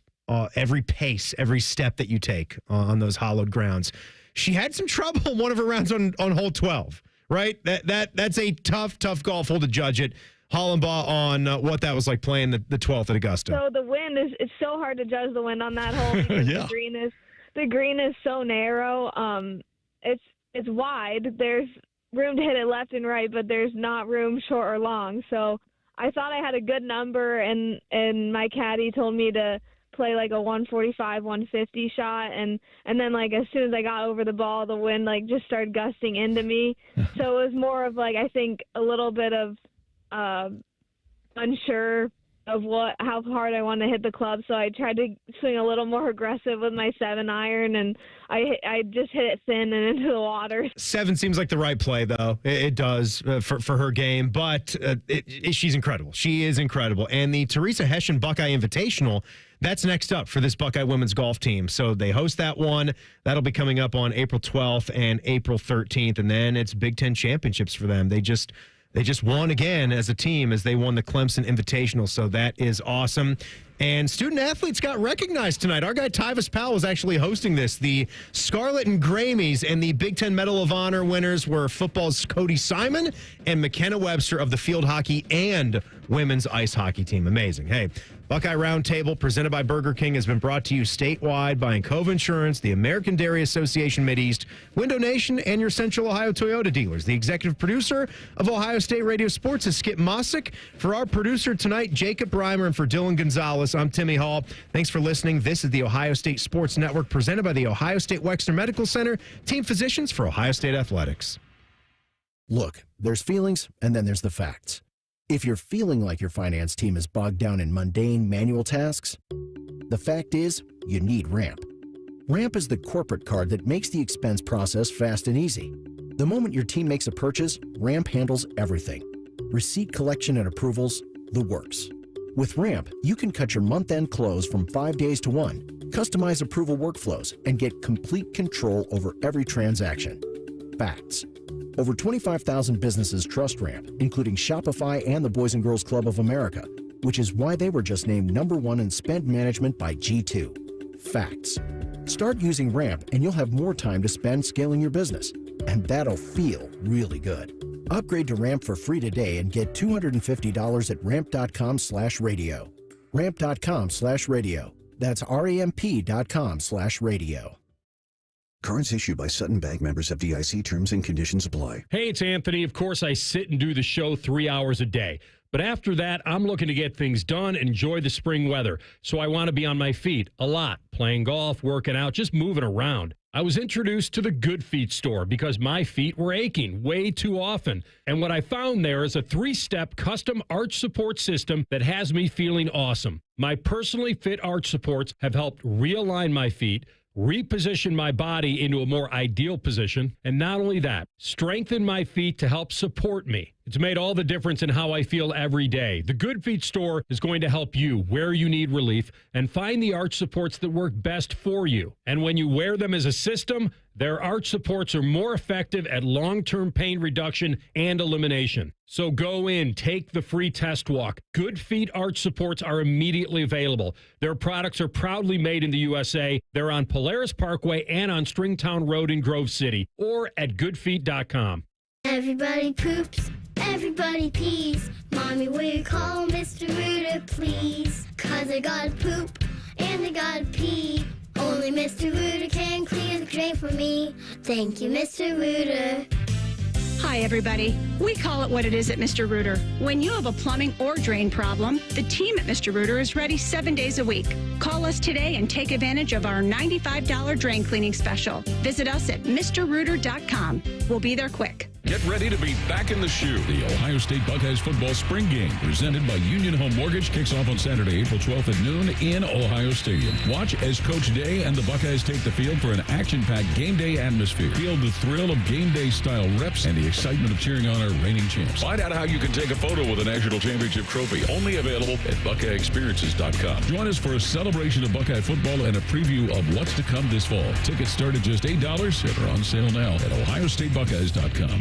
Speaker 3: every pace, every step that you take on those hallowed grounds. She had some trouble one of her rounds on hole 12, right? That's a tough golf hole to judge it. Hollenbaugh on what that was like playing the 12th at Augusta.
Speaker 2: So the wind it's so hard to judge the wind on that hole because
Speaker 3: Yeah.
Speaker 2: the green is so narrow. It's wide. There's room to hit it left and right, but there's not room short or long. So I thought I had a good number, and my caddy told me to play like a 145, 150 shot, and then like as soon as I got over the ball, the wind like just started gusting into me. So it was more of like, I think, a little bit of unsure of how hard I wanted to hit the club, so I tried to swing a little more aggressive with my 7-iron, and I just hit it thin and into the water.
Speaker 3: 7 seems like the right play, though. It does for her game, but she's incredible. She is incredible. And the Teresa Hession Buckeye Invitational, that's next up for this Buckeye women's golf team. So they host that one. That'll be coming up on April 12th and April 13th, and then it's Big Ten championships for them. They just won again as a team as they won the Clemson Invitational, so that is awesome. And student athletes got recognized tonight. Our guy Tyvis Powell was actually hosting this. The Scarlet and Grammys and the Big Ten Medal of Honor winners were football's Cody Simon and McKenna Webster of the field hockey and women's ice hockey team. Amazing. Hey, Buckeye Roundtable, presented by Burger King, has been brought to you statewide by Encova Insurance, the American Dairy Association Mideast, Window Nation, and your Central Ohio Toyota dealers. The executive producer of Ohio State Radio Sports is Skip Mosick. For our producer tonight, Jacob Reimer, and for Dylan Gonzalez, I'm Timmy Hall. Thanks for listening. This is the Ohio State Sports Network, presented by the Ohio State Wexner Medical Center, team physicians for Ohio State Athletics.
Speaker 19: Look, there's feelings, and then there's the facts. If you're feeling like your finance team is bogged down in mundane manual tasks, the fact is you need Ramp. Ramp is the corporate card that makes the expense process fast and easy. The moment your team makes a purchase, Ramp handles everything. Receipt collection and approvals, the works. With Ramp, you can cut your month-end close from 5 days to 1, customize approval workflows, and get complete control over every transaction. Facts. Over 25,000 businesses trust Ramp, including Shopify and the Boys and Girls Club of America, which is why they were just named #1 in spend management by G2. Facts. Start using Ramp and you'll have more time to spend scaling your business. And that'll feel really good. Upgrade to Ramp for free today and get $250 at ramp.com/radio. Ramp.com/radio. That's ramp.com/radio.
Speaker 20: Cards issued by Sutton Bank, members FDIC. Terms and conditions apply.
Speaker 21: Hey, it's Anthony. Of course, I sit and do the show 3 hours a day. But after that, I'm looking to get things done and enjoy the spring weather. So I want to be on my feet a lot, playing golf, working out, just moving around. I was introduced to the Good Feet store because my feet were aching way too often. And what I found there is a 3-step custom arch support system that has me feeling awesome. My personally fit arch supports have helped realign my feet, reposition my body into a more ideal position, and not only that, strengthen my feet to help support me. It's made all the difference in how I feel every day. The Good Feet store is going to help you where you need relief and find the arch supports that work best for you. And when you wear them as a system, their arch supports are more effective at long-term pain reduction and elimination. So go in, take the free test walk. Good Feet arch supports are immediately available. Their products are proudly made in the USA. They're on Polaris Parkway and on Stringtown Road in Grove City or at goodfeet.com.
Speaker 22: Everybody poops, everybody pees. Mommy, will you call Mr. Rooter, please? 'Cause I gotta poop and I gotta pee. Only Mr. Rooter can clear the drain for me. Thank you, Mr. Rooter.
Speaker 24: Hi, everybody. We call it what it is at Mr. Rooter. When you have a plumbing or drain problem, the team at Mr. Rooter is ready 7 days a week. Call us today and take advantage of our $95 drain cleaning special. Visit us at MrRooter.com. We'll be there quick.
Speaker 6: Get ready to be back in the shoe. The Ohio State Buckeyes football spring game, presented by Union Home Mortgage, kicks off on Saturday, April 12th at noon in Ohio Stadium. Watch as Coach Day and the Buckeyes take the field for an action-packed game day atmosphere. Feel the thrill of game day-style reps and the excitement of cheering on our reigning champs. Find out how you can take a photo with a national championship trophy, only available at BuckeyeExperiences.com. Join us for a celebration of Buckeye football and a preview of what's to come this fall. Tickets start at just $8 and are on sale now at OhioStateBuckeyes.com.